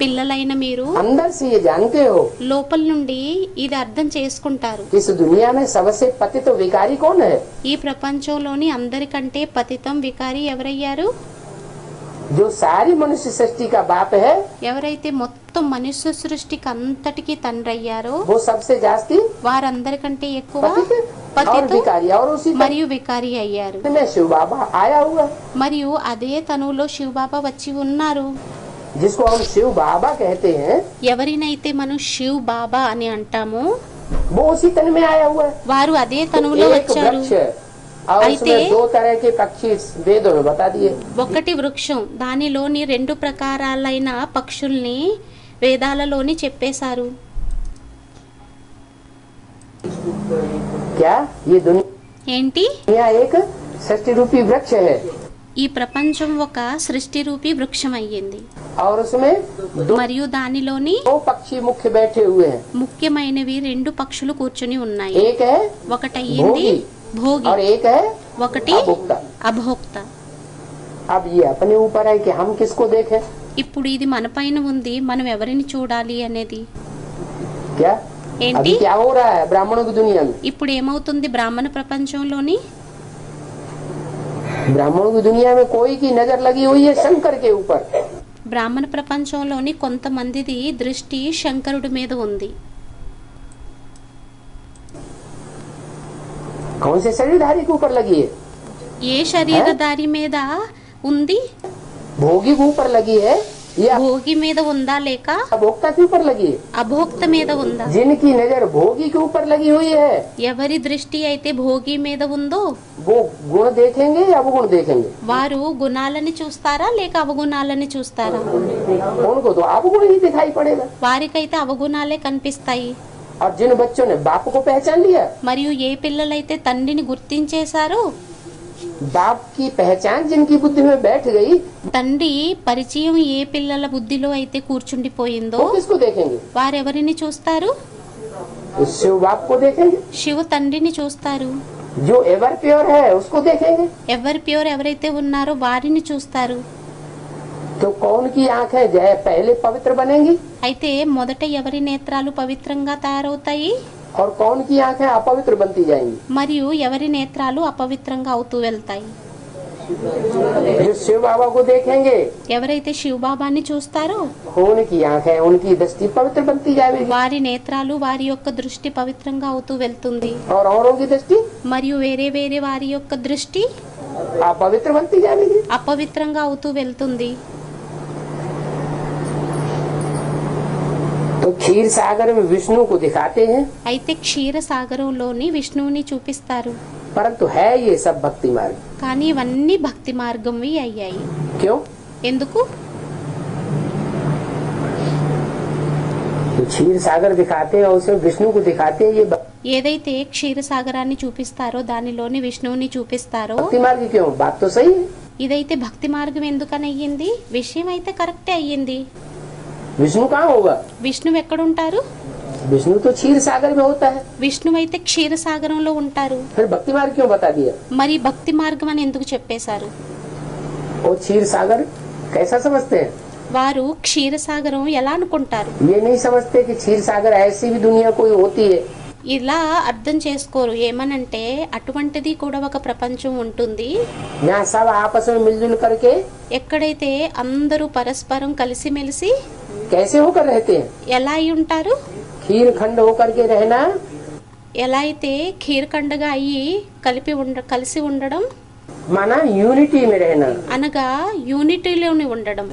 పిల్లలైన మీరు अंदर से ये जानते हो లోపల నుండి ఇది అర్థం చేసుకుంటారు, कि इस दुनिया में सबसे पतित विकारी कौन है? ఈ ప్రపంచంలోని అందరికంటే పతితం వికారి ఎవరయ్యారు? जो सारी मनुष्य सृष्टि का बाप है, ఎవరైతే మొత్తం మనుష్య సృష్టికి అంతటికి తండ్రి అయ్యారో वो सबसे जास्ती వారందరికంటే ఎక్కువ पतित और పతితు विकारी। और उसी మరియు వికారి అయ్యారు. में शिव बाबा आया हुआ है, మరియు అదే తనువులో శివబాబా వచ్చి ఉన్నారు. जिसको हम शिव बाबा कहते हैं, ఎవరినైతే మనం శివ్ బాబా అని అంటామో वो उसी तन में आया हुआ है। వారు అదే తనువులో एक వచ్చారు. वृक्ष है और అయితే उसमें दो तरह के पक्षी वेदों में बता दिए। ఒకటి వృక్షం, దానిలోని రెండు ప్రకారాలైన పక్షుల్ని వేదాలలోని చెప్పేశారు. क्या ये ఏంటి? दुनिया एक सृष्टि रूपी वृक्ष है ఈ ప్రపంచం ఒక సృష్టి రూపీ వృక్షం అయ్యింది और उसमें दो మరియు దానిలోని पक्षी मुख्य बैठे हुए हैं। ముఖ్యమైనవి రెండు పక్షులు కూర్చుని ఉన్నాయి. एक है ఒకటయ్యింది భోగి, और एक है ఒకటి अभोक्ता। అభోక్త. अब ये अपने ऊपर है कि हम किसको देखें। ఇప్పుడు ఇది మన పైన ఉంది, మనం ఎవరిని చూడాలి అనేది. क्या ఏంటి अभी क्या हो रहा है ब्राह्मणों की दुनिया में? ఇప్పుడు ఏమవుతుంది బ్రాహ్మణ ప్రపంచంలోని? ब्राह्मणों की दुनिया में कोई की नजर लगी हुई है शंकर के ऊपर। బ్రాహ్మణ ప్రపంచంలోని కొంతమందిది దృష్టి శంకరుడి మీద ఉంది. कौन से शरीरधारी के ऊपर लगी है? ఏ శరీరధారి మీద ఉంది? भोगी के ऊपर लगी है या భోగి మీద ఉందా లేక अभोक्ता के ऊपर लगी है? అభోక్త మీద ఉందా? जिनकी नजर भोगी के ऊपर लगी हुई है ఎవరి దృష్టి అయితే భోగి మీద ఉందో वो गुण देखेंगे या अवगुण देखेंगे? వారు గుణాలని చూస్తారా లేక అవగుణాలని చూస్తారా? उनको तो अवगुण ही दिखाई पड़ेगा। వారికైతే అవగుణాలే కనిపిస్తాయి. और जिन बच्चों ने बाप को पहचान लिया, మరియు ఏ పిల్లలైతే తండ్రిని గుర్తించేశారో, बाप की पहचान जिनकी बुद्धि में बैठ गई, తండ్రి పరిచయం ఏ పిల్లల బుద్ధిలో అయితే కూర్చుండిపోయిందో वो किसको देखेंगे? వారెవరిని చూస్తారు? शिव बाप को देखेंगे। శివ తండ్రిని చూస్తారు. जो एवर प्योर है उसको देखेंगे। ఎవరి ప్యూర్ ఎవరైతే ఉన్నారో వారిని చూస్తారు. तो कौन की आंखें जय पहले पवित्र बनेंगी అయితే మొదట ఎవరి నేత్రాలు పవిత్రంగా తయారవుతాయి और कौन की आंखें अपवित्र बनती जाएंगी? మరియు ఎవరి నేత్రాలు అపవిత్రంగా అవుతూ వెళ్తాయి? जो शिव बाबा को देखेंगे ఎవరైతే శివబాబాని చూస్తారో उनकी आंखें उनकी दृष्टि पवित्र बनती जाएगी వారి నేత్రాలు వారి యొక్క దృష్టి పవిత్రంగా అవుతూ వెళ్తుంది. और औरों की दृष्टि మరియు వేరే వేరే వారి యొక్క దృష్టి अपवित्र बनती जाएगी। అపవిత్రంగా అవుతూ వెళ్తుంది. तो क्षीर सागर में विष्णु को दिखाते हैं, అయితే క్షీర సాగరంలోని విష్ణువుని చూపిస్తారు. परंतु है ये सब भक्ति मार्ग। కానీ ఇవన్నీ భక్తి మార్గంవి అయ్యాయి. क्यों? ఎందుకు? तो क्षीर सागर दिखाते हैं और उसमें विष्णु को दिखाते हैं, ये ఏదైతే క్షీర సాగరాన్ని చూపిస్తారో దానిలోని విష్ణువుని చూపిస్తారో भक्ति मार्ग क्यों? बात तो सही है। ఇదైతే భక్తి మార్గం ఎందుకని అయ్యింది? విషయం అయితే కరెక్టే అయ్యింది. विष्णु कहाँ होगा? విష్ణువు ఎక్కడుంటారు? विष्णु तो क्षीर सागर में होता है। విష్ణువు అయితే క్షీర సాగరంలో ఉంటారు. फिर भक्ति मार्ग क्यों बता दिया? మరి భక్తి మార్గం అని ఎందుకు చెప్పేశారు? और क्षीर सागर कैसा समझते हैं? వారు క్షీర సాగరం ఎలా అనుకుంటారు? ये नहीं समझते कि क्षीर सागर ऐसी भी दुनिया कोई होती है। ఇలా అర్థం చేసుకోరు. ఏమనంటే అటువంటిది కూడా ఒక ప్రపంచం ఉంటుంది यहाँ सब आपस में मिलजुल करके ఎక్కడైతే అందరూ పరస్పరం కలిసిమెలిసి कैसे होकर रहते हैं? ఎలా అయి ఉంటారు? खीर खंड होकर के रहना ఎలా అయితే ఖీర్ఖండగా అయ్యి కలిసి ఉండడం माना यूनिटी में रहना। అనగా యూనిటీలోని ఉండడం.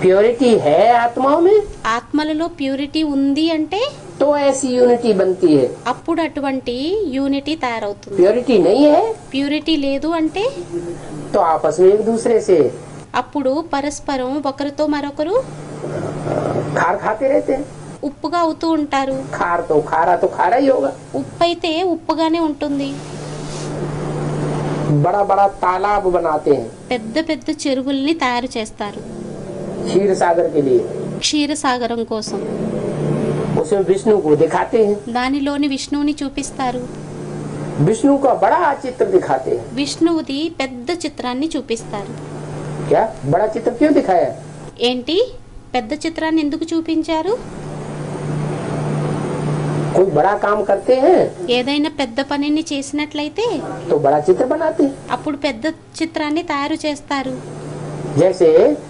प्योरिटी है आत्माओं में ఆత్మలలో ప్యూరిటీ ఉంది అంటే तो ऐसी यूनिटी बनती है। అప్పుడు అటువంటి యూనిటీ తయారవుతుంది. प्योरिटी नहीं है ప్యూరిటీ లేదు అంటే तो आपस में एक दूसरे से అప్పుడు పరస్పరం ఒకరితో మరొకరు खार खाते रहते हैं। ఉప్పుగా అవుతూ ఉంటారు. खार तो खारा ही होगा। ఉప్పు అయితే ఉప్పుగానే ఉంటుంది. बड़ा बड़ा तालाब बनाते हैं పెద్ద పెద్ద చెరువుల్ని తయారు చేస్తారు क्षीर सागर के लिए। క్షీర సాగరం కోసం. उसमें विष्णु को दिखाते हैं, దానిలోని విష్ణువుని చూపిస్తారు. विष्णु का बड़ा चित्र दिखाते हैं। విష్ణువుది పెద్ద చిత్రాన్ని చూపిస్తారు. क्या बड़ा चित्र क्यों दिखाया? ఏంటి పెద్ద చిత్రాన్ని ఎందుకు చూపించారు? कोई बड़ा काम करते हैं ఏదైనా పెద్ద పనిని చేసినట్లయితే तो बड़ा चित्र बनाते हैं। అప్పుడు పెద్ద చిత్రాన్ని తయారు చేస్తారు. जैसे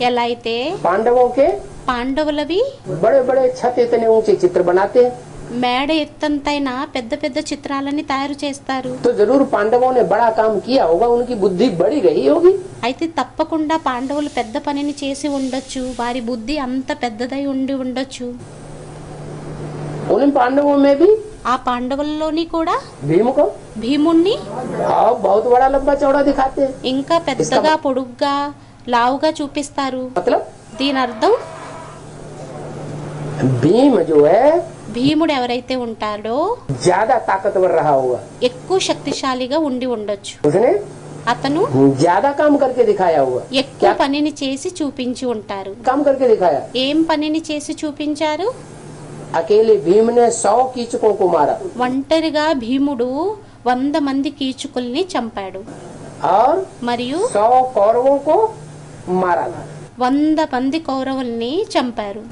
ఎలా అయితే पांडवों के పాండవులవి बड़े बड़े छत इतने ऊंचे चित्र बनाते हैं, మేడ ఎత్తంతైన పెద్ద పెద్ద చిత్రాలని తయారు చేస్తారు. तो जरूर पांडवों ने बड़ा काम किया होगा, उनकी बुद्धि बड़ी गई होगी। అయితే తప్పకుండా పాండవులు పెద్ద పనిని చేసి ఉండొచ్చు, వారి బుద్ధి అంత పెద్దదై ఉండి ఉండొచ్చు. उन पांडवों में भी ఆ పాండవుల్లోని కూడా भीम को భీముణ్ణి बहुत बड़ा लंबा चौड़ा दिखाते हैं। ఇంకా పెద్దగా పొడుగ్గా లావుగా చూపిస్తారు. मतलब దీని అర్థం भीम जो है భీముడు ఎవరైతే ఉంటాడో ज्यादा ताकतवर रहा होगा, ఎక్కువ శక్తిశాలిగా ఉండి ఉండొచ్చు. उसने అతను ज्यादा काम करके दिखाया होगा। ఎక్కువ పనిని చేసి చూపించి ఉంటారు. काम करके दिखाया। ఏం పనిని చేసి చూపించారు? अकेले भीम ने 100 कीचकों को मारा ఒంటరిగా భీముడు 100 మంది కీచుకుల్ని చంపాడు और మరియు 100 कौरवों को मारा था। 100 మంది కౌరవుల్ని చంపారు.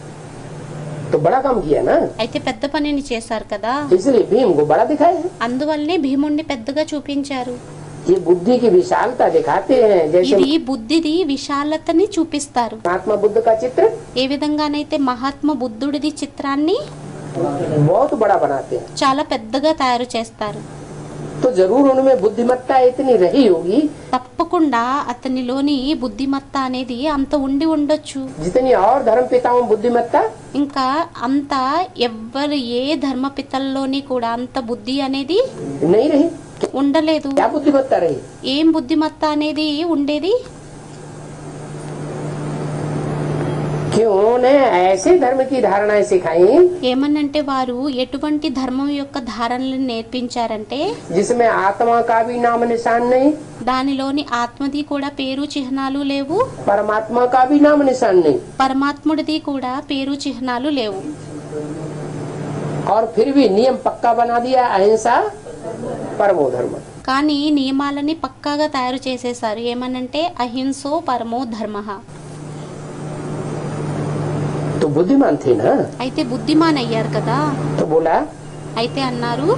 तो बड़ा काम किया ना, అయితే పెద్ద పనిని చేశారు కదా, इसलिए भीम को बड़ा दिखाया है। అందువల్లనే భీముడిని పెద్దగా చూపించారు. ये बुद्धि की विशालता दिखाते हैं, जैसे ఇది బుద్ధిది విశాలతని చూపిస్తారు. महात्मा बुद्ध का चित्र ఏ విధంగానైతే మహాత్మా బుద్ధుడిది చిత్రాన్ని बहुत बड़ा बनाते हैं, చాలా పెద్దగా తయారు చేస్తారు. तो जरूर उनमें बुद्धिमत्ता इतनी रही होगी తప్పకుండా అతనిలోని బుద్ధిమత్త అనేది అంత ఉండి ఉండొచ్చు. जितनी और धर्म पिताओं बुद्धिमत्ता ఇంకా అంత ఎవ్వరు ఏ ధర్మపితల్లోని కూడా అంత బుద్ధి అనేది नहीं रही। ఉండలేదు. क्या बुद्धिमत्ता रही? ఏం బుద్ధిమత్త అనేది ఉండేది? क्यों ने ऐसे धर्म की धारणाएं सिखाई ఏమనంటే వారు ఎటువంటి ధర్మం యొక్క ధారణలను నేర్పించారంటే जिसमें आत्मा का भी नाम निशान नहीं, దానిలోని ఆత్మది కూడా పేరు చిహ్నాలు లేవు, परमात्मा का भी नाम निशान नहीं, పరమాత్ముడిది కూడా పేరు చిహ్నాలు లేవు. और फिर भी नियम पक्का बना दिया, अहिंसा परमो धर्म। కానీ నియమాలని పక్కాగా తయారు చేసేశారు. ఏమనంటే అహింసో పరమో ధర్మః. तो बुद्धिमान थे ना, అయితే బుద్ధిమాన్ అయ్యారు కదా. तो बोला అయితే అన్నారు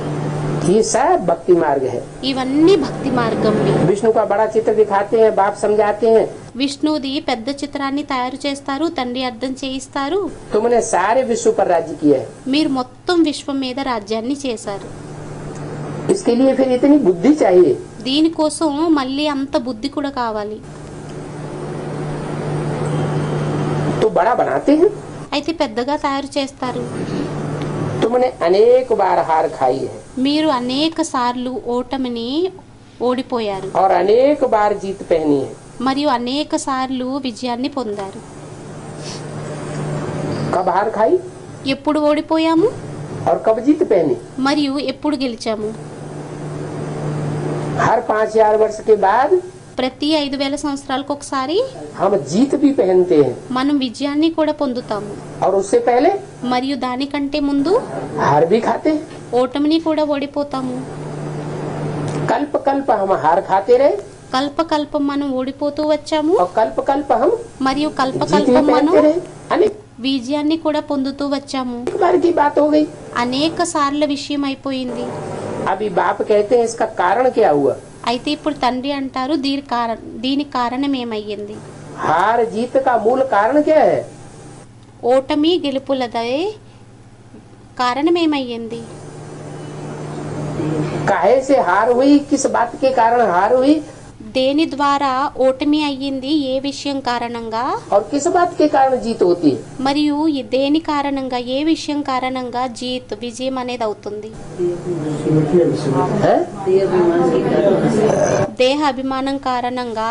ये सब भक्ति मार्ग है। ఇవన్నీ భక్తి మార్గంవి. विष्णु का बड़ा चित्र दिखाते हैं, बाप समझाते हैं, విష్ణుది పెద్ద చిత్రాన్ని తయారు చేస్తారు, తండ్రి అర్థం చేయిస్తారు. तुमने सारे विश्व पर राज्य किया है, మీరు మొత్తం విశ్వం మీద రాజ్యాన్ని చేశారు. इसके लिए फिर इतनी बुद्धि चाहिए। దీనికోసం మళ్ళీ అంత బుద్ధి కూడా కావాలి. तो बड़ा बनाते हैं। అయితే పెద్దగా తయారు చేస్తారు. तुमने अनेक बार हार खाई है మీరు అనేక సార్లు ఓటమిని ఓడిపోయారు और अनेक बार जीत पहनी है। మరియు అనేక సార్లు విజయాన్ని పొందారు. कब हार खाई ఎప్పుడు ఓడిపోయాము और कब जीत पहनी? మరియు ఎప్పుడు గెలిచాము? हर 5000 वर्ष के बाद ప్రతి 5000 సంవత్సరాలకు ఒకసారి हम जीत भी पहनते हैं మనం విజయాన్ని కూడా పొందుతాము. और उससे पहले మరియు దానికంటే ముందు हार भी खाते हैं। ఓటమిని కూడా ఓడిపోతాము. कल्प कल्प हम हार खाते रहे కల్పకల్పం మనం ఓడిపోతూ వచ్చాము और कल्प कल्प हम మరియు जीत भी కల్పకల్పం మనం पहनते रहे। अनेक విజయాన్ని కూడా పొందుతూ వచ్చాము. बार की बात हो गई। అనేక సార్ల విషయం అయిపోయింది. अभी बाप कहते हैं इसका कारण क्या हुआ? అయితే ఇప్పుడు తండ్రి అంటారు దీని కారణం ఏమయ్యింది? हार जीत का मूल कारण क्या है? ఓటమి గెలుపులదే కారణం ఏమయ్యింది? काहे से हार हुई, किस बात के कारण हार हुई దేని ద్వారా ఓటమి అయ్యింది, ఏ విషయం కారణంగా, और किस बात के कारण जीत होती है? మరియు దేని కారణంగా, ఏ విషయం కారణంగా విజయం అనేది అవుతుంది? हैं? దేహ అభిమానం కారణంగా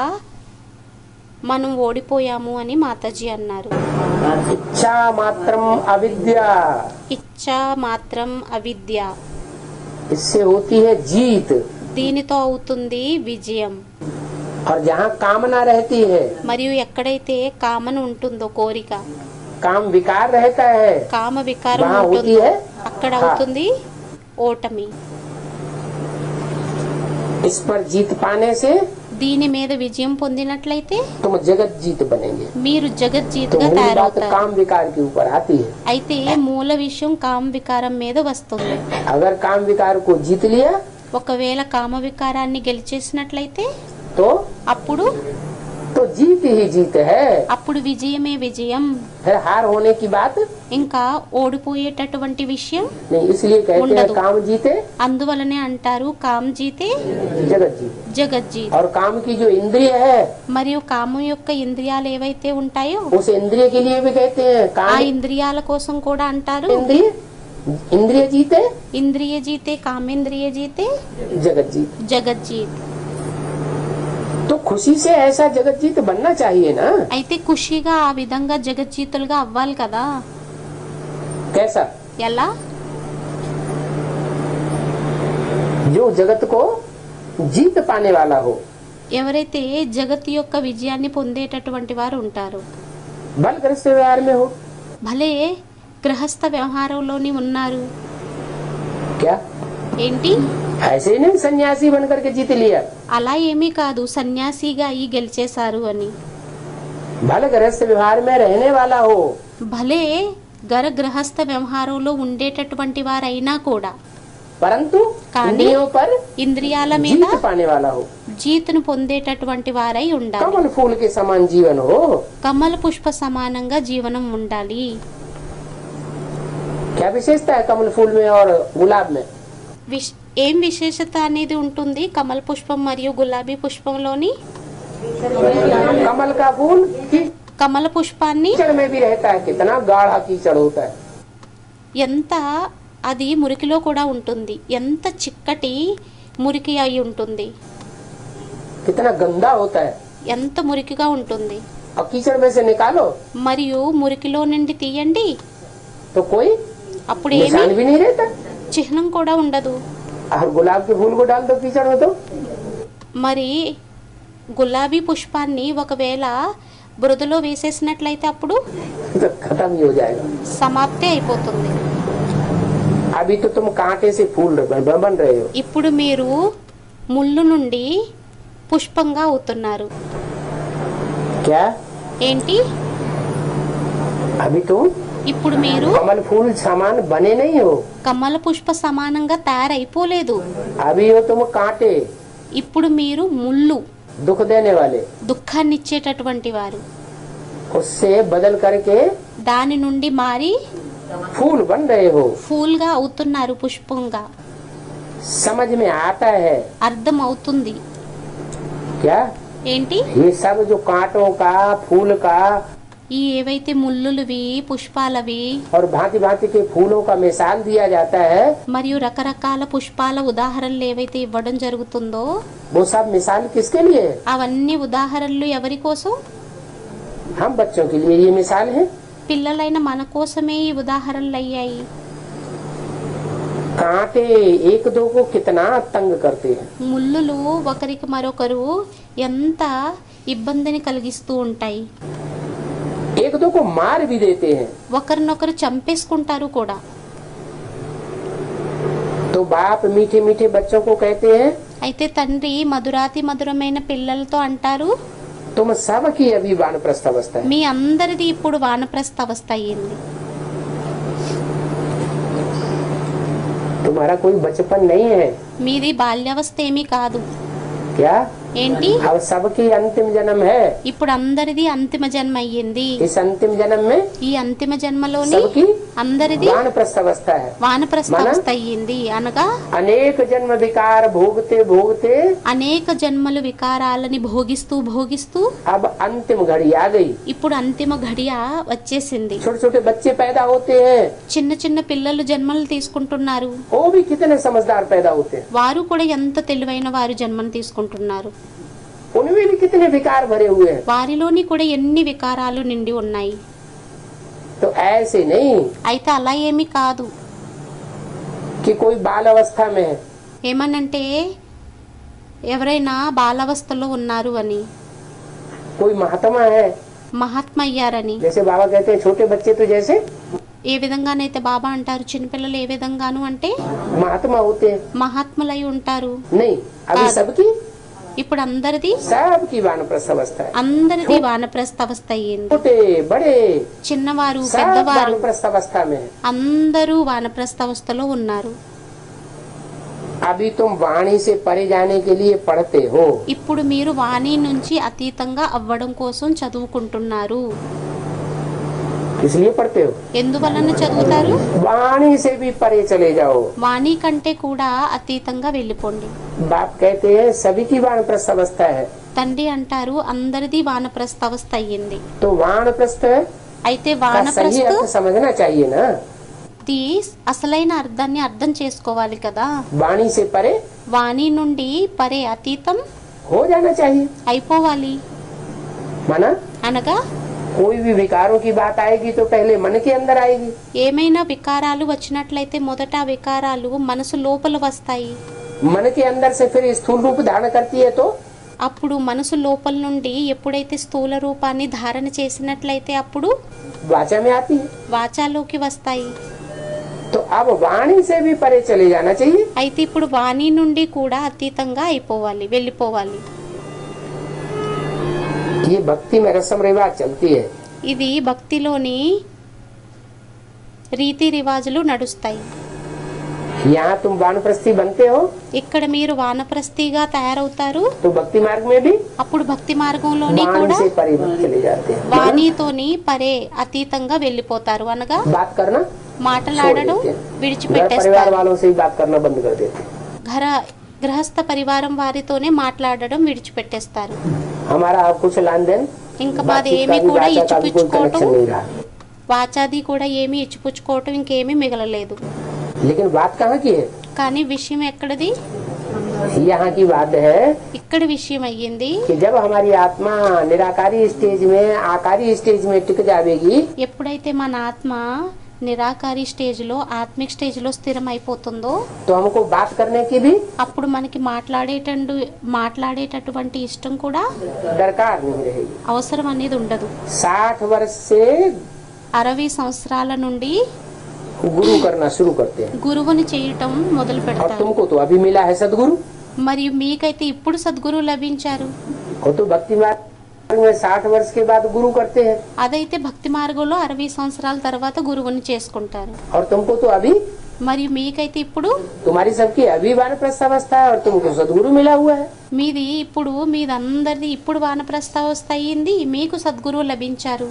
మనం ఓడిపోయాము అని మాతాజీ అన్నారు. इच्छा मात्रम अविद्या, ఇచ్చా మాత్రం అవిద్య, इससे होती है जीत। దీనితో అవుతుంది విజయం. और जहाँ कामना रहती है, మరియు ఎక్కడైతే కామన ఉంటుందో, కోరిక, काम विकार रहता है, కామ వికారం वहाँ होती ఉంటుందో है అక్కడ అవుతుంది ఓటమి. इस पर जीत पाने से దీని మీద విజయం పొందినట్లయితే तुम जगत जीत बनेंगे। మీరు तो జగజ్జీతుగా मूल बात తయారవుతారు. काम विकार के ऊपर आती है। అయితే మూల విషయం కామ వికారం మీద వస్తుంది. अगर काम विकार को जीत लिया ఒకవేళ కామ వికారాన్ని గెలిచేసినట్లయితే तो जीत ही जीत है। అప్పుడు విజయమే విజయం. फिर हार होने की बात ఇంకా ఓడిపోయేటటువంటి విషయం नहीं, इसलिए कहते हैं ఉండదు. काम जीते అందువలనే అంటారు కామ్ జీతే जगत जीते। జగజ్జీత్. और काम की जो इंद्रिय है మరియు కామం యొక్క ఇంద్రియాలు ఏవైతే ఉంటాయో उस इंद्रिय के लिए भी कहते हैं ఆ काम ఇంద్రియాల కోసం కూడా అంటారు इंद्रिय, इंद्रिय जीते ఇంద్రియ జీతే, కామేంద్రియ జీతే जगत जीत। జగజ్జీత్. तो खुशी से ऐसा जगत जीत बनना चाहिए ना। అయితే ఖుషిగా ఆ విధంగా జగజ్జీతులుగా అవ్వాలి కదా. कैसा? ఎలా? जो जगत को जीत पाने वाला हो, ఎవరైతే జగత్తు యొక్క విజయాన్ని పొందేటటువంటి వారు ఉంటారు. बल गृहस्थ व्यवहार में हो, భలే గృహస్థ వ్యవహారంలోని ఉన్నారు. क्या ఏంటి? ऐसे ही नहीं सन्यासी बनकर के जीत लिया, అలా ఏమీ కాదు సన్యాసిగా అయి గెలిచేశారు అని. भल गृहस्थ व्यवहार में रहने वाला हो, భలే గృహస్థ వ్యవహారంలో ఉండేటటువంటి వారైనా కూడా परंतु కానీ इंद्रियों पर ఇంద్రియాల మీద जीत पाने वाला हो, జీతును పొందేటటువంటి వారై ఉండాలి. कमल फूल के समान जीवन हो. కమల పుష్ప సమానంగా జీవనం ఉండాలి. क्या विशेषता है कमल फूल में और गुलाब में? ఏం విశేషత అనేది ఉంటుంది కమల పుష్పం మరియు గులాబీ పుష్పంలోని? कमल का फूल కమల పుష్పాన్ని कीचड़ में भी रहता है, कितना गाढ़ा कीचड़ होता है, ఎంత అది మురికిలో కూడా ఉంటుంది, ఎంత చిక్కటి మురికి అయి ఉంటుంది, कितना गंदा होता है. ఎంత మురికిగా ఉంటుంది. और कीचड़ में से निकालो మరియు మురికిలో నుండి తీయండి, तो कोई అప్పుడు ఏమి निशान भी नहीं रहता. చిహ్నం కూడా ఉండదు. और गुलाब के फूल को डाल दो कीचड़ में तो మరి గులాబీ పుష్పాన్ని ఒకవేళ బురదలో వేసేసినట్లయితే అప్పుడు खत्म ही हो जाएगा. సమాప్తి అయిపోతుంది. अभी तो तुम कांटे से फूल बन रहे हो, ఇప్పుడు మీరు ముళ్ళు నుండి పుష్పంగా అవుతున్నారు. क्या? ఏంటి? अभी तुम ఇప్పుడు మీరు कमल फूल समान बने नहीं हो, కమల పుష్ప సమానంగా తయారైపోలేదు. अभी हो तुम कांटे, ఇప్పుడు మీరు ముళ్ళు, दुख देने वाले. దుఃఖాన్ని ఇచ్చేటటువంటి వారు. उससे बदल करके దాని నుండి మారి फूल बन रहे हो. ఫూల్గా అవుతున్నారు, పుష్పంగా. समझ में आता है అర్థం అవుతుంది. क्या? ఏంటి? ये सब जो कांटों का, फूल का ఈ ఏవైతే ముళ్ళులువి, పుష్పాలవి और भांति भांति के फूलों का मिसाल दिया जाता है, మరియు రకరకాల పుష్పాల ఉదాహరణలు ఏవైతే ఇవ్వడం జరుగుతుందో वो सब मिसाल किसके लिए है? అవన్నీ ఉదాహరణలు ఎవరి కోసం? हम बच्चों के लिए ये मिसाल है. పిల్లలైన మన కోసమే ఈ ఉదాహరణలు అయ్యాయి. कांटे एक दो को कितना तंग करते हैं, ముళ్ళులు ఒకరికి మరొకరు ఎంత ఇబ్బందిని కలిగిస్తూ ఉంటాయి. एक दो को मार भी देते हैं. ఒకరినొకరు చంపేసుకుంటారు కూడా. तो बाप मीठे मीठे बच्चों को कहते हैं, అయితే తండ్రి మధురాతి మధురమైన పిల్లలతో అంటారు, तुम सबकी अभी वानप्रस्थ अवस्था है. మీ అందరిది ఇప్పుడు వానప్రస్థ అవస్థ అయ్యింది. तुम्हारा कोई बचपन नहीं है. మీది బాల్యావస్థ ఏమీ కాదు. क्या? ఏంటి? अब सबकी अंतिम जन्म है. ఇప్పుడు అందరిది అంతిమ జన్మ అయ్యింది. इस अंतिम जन्म में ఈ అంతిమ జన్మలోని सबकी అందరిది वानप्रस्थ अवस्था है. వానప్రస్థ మన- అవస్థ అయ్యింది. అనగా अनेक जन्म विकार भोगते भोगते అనేక జన్మలు వికారాలని భోగిస్తూ భోగిస్తూ अब अंतिम घड़ी आ गई. ఇప్పుడు అంతిమ घడియ వచ్చేసింది. छोटे छोटे बच्चे पैदा होते हैं, చిన్న చిన్న పిల్లలు జన్మలు తీసుకుంటున్నారు. वो भी कितने समझदार पैदा होते हैं, వారు కూడా ఎంత తెలివైన వారు జన్మను తీసుకుంటున్నారు. उनमें भी कितने विकार भरे हुए हैं. వారిలోని కూడా ఎన్ని వికారాలు నిండి ఉన్నాయి. तो ऐसे नहीं అయితే అలా ఏమీ కాదు. कि कोई बाल अवस्था में है, ఏమనంటే ఎవరైనా బాలావస్థలో ఉన్నారు అని, कोई महात्मा है. మహాత్మ అయ్యారని. जैसे बाबा कहते हैं छोटे बच्चे तो जैसे ఏ విధంగానైతే బాబా అంటారు చిన్నపిల్లలు ఏ విధంగాను అంటే महात्मा होते हैं. మహాత్ములై ఉంటారు. नहीं, अभी हाँ। सबकी ఇప్పుడు అందరిది वानप्रस्थ अवस्था है. అందరిది వానప్రస్థ అవస్థ అయ్యింది. छोटे बड़े చిన్నవారు सब పెద్దవారు वानप्रस्थ अवस्था में है. అందరూ వానప్రస్థ అవస్థలో ఉన్నారు. अभी तुम वाणी से परे जाने के लिए पढ़ते हो. ఇప్పుడు మీరు వాణి నుంచి అతీతంగా అవ్వడం కోసం చదువుకుంటున్నారు. इसलिए पढ़ते हो. ఎందువలన చదువుతారు? वाणी से भी परे चले जाओ. వాణి కంటే కూడా అతీతంగా వెళ్ళిపోండి. बाप कहते हैं सभी की वानप्रस्थ अवस्था है. తండ్రి అంటారు అందరిది వానప్రస్థ అవస్థ అయ్యింది. तो वानप्रस्थ అయితే का सही వానప్రస్థ अर्थ समझना चाहिए ना. ది అసలైన అర్థాన్ని అర్థం చేసుకోవాలి కదా. वाणी से परे వాణి నుండి పరే అతీతం हो जाना चाहिए. అయిపోవాలి. माना అనగా कोई भी विकारों की बात आएगी तो पहले मन के अंदर आएगी। ఏమైనా వికారాలు వచ్చినట్లయితే మొదట ఆ వికారాలు మనసు లోపల వస్తాయి. मन के अंदर से फिर स्थूल रूप धारण करती है तो అప్పుడు మనసు లోపల నుండి ఎప్పుడైతే స్థూల రూపాన్ని ధారణ చేసినట్లయితే అప్పుడు वाचा में आती है। వాచాలోకి వస్తాయి. तो अब वाणी से भी परे चले जाना चाहिए। అయితే ఇప్పుడు వాణి నుండి కూడా అతీతంగా అయిపోవాలి, వెళ్ళిపోవాలి. ये भक्ति में रस्म रिवाज चलती है। ఇది భక్తిలోని రీతి రివాజులు నడుస్తాయి. यहाँ तुम वानप्रस्थी बनते हो ఇక్కడ మీరు వానప్రస్థిగా తయారవుతారు. तो भक्ति मार्ग में भी అప్పుడు భక్తి మార్గంలోని वाणी కూడా से परे चले जाते हैं। వాణితోని పరే అతీతంగా వెళ్ళిపోతారు. అనగా बात करना మాట్లాడడం छोड़ देते हैं। घर परिवार విడిచిపెట్టేస్తారు. वालों से ही बात करना बंद कर देते हैं। గృహస్థ పరివారం వారితోనే మాట్లాడడం విడిచిపెట్టేస్తారు. हमारा अब कुछ लेन देन ఇంకా మాది बातचीत ఏమీ का भी కూడా वाचा का भी कोई ఇచ్చిపుచ్చుకోవటం, कनेक्शन नहीं रहा। వాచాది కూడా ఏమీ ఇచ్చిపుచ్చుకోవటం ఇంకేమీ మిగలలేదు. लेकिन बात कहाँ की है? కానీ విషయం ఎక్కడది? यहाँ की बात है ఇక్కడ విషయం అయ్యింది. कि जब हमारी आत्मा निराकारी स्टेज में आकारी स्टेज में टिक जाएगी ఎప్పుడైతే మన ఆత్మ నిరాకారి స్టేజ్ లో ఆత్మిక్ స్టేజ్ లో స్థిరం అయిపోతుందో तो हमको बात करने की भी అప్పుడు మనకి మాట్లాడేటటువంటి ఇష్టం కూడా दरकार नहीं रहेगी। అవసరం అనేది ఉండదు. 60 वर्ष से 60 సంవత్సరాల నుండి गुरु करना शुरू करते हैं గురువుని చేయటం మొదలు और పెడతారు. तुमको तो अभी मिला है सदगुरु। మరియు మీకైతే ఇప్పుడు సద్గురు లభించారు. वो तो भक्ति मार्ग में 60 वर्ष के बाद गुरु करते हैं అదైతే భక్తి మార్గంలో 60 సంవత్సరాల తర్వాత గురువుని చేసుకుంటారు. और तुमको तो अभी మరియు మీకైతే ఇప్పుడు तुम्हारी सबकी अभी वानप्रस्थ अवस्था है और तुमको सदगुरु मिला हुआ है। మీదందరిది ఇప్పుడు వానప్రస్థావస్థ అయ్యింది, మీకు సద్గురువు లభించారు.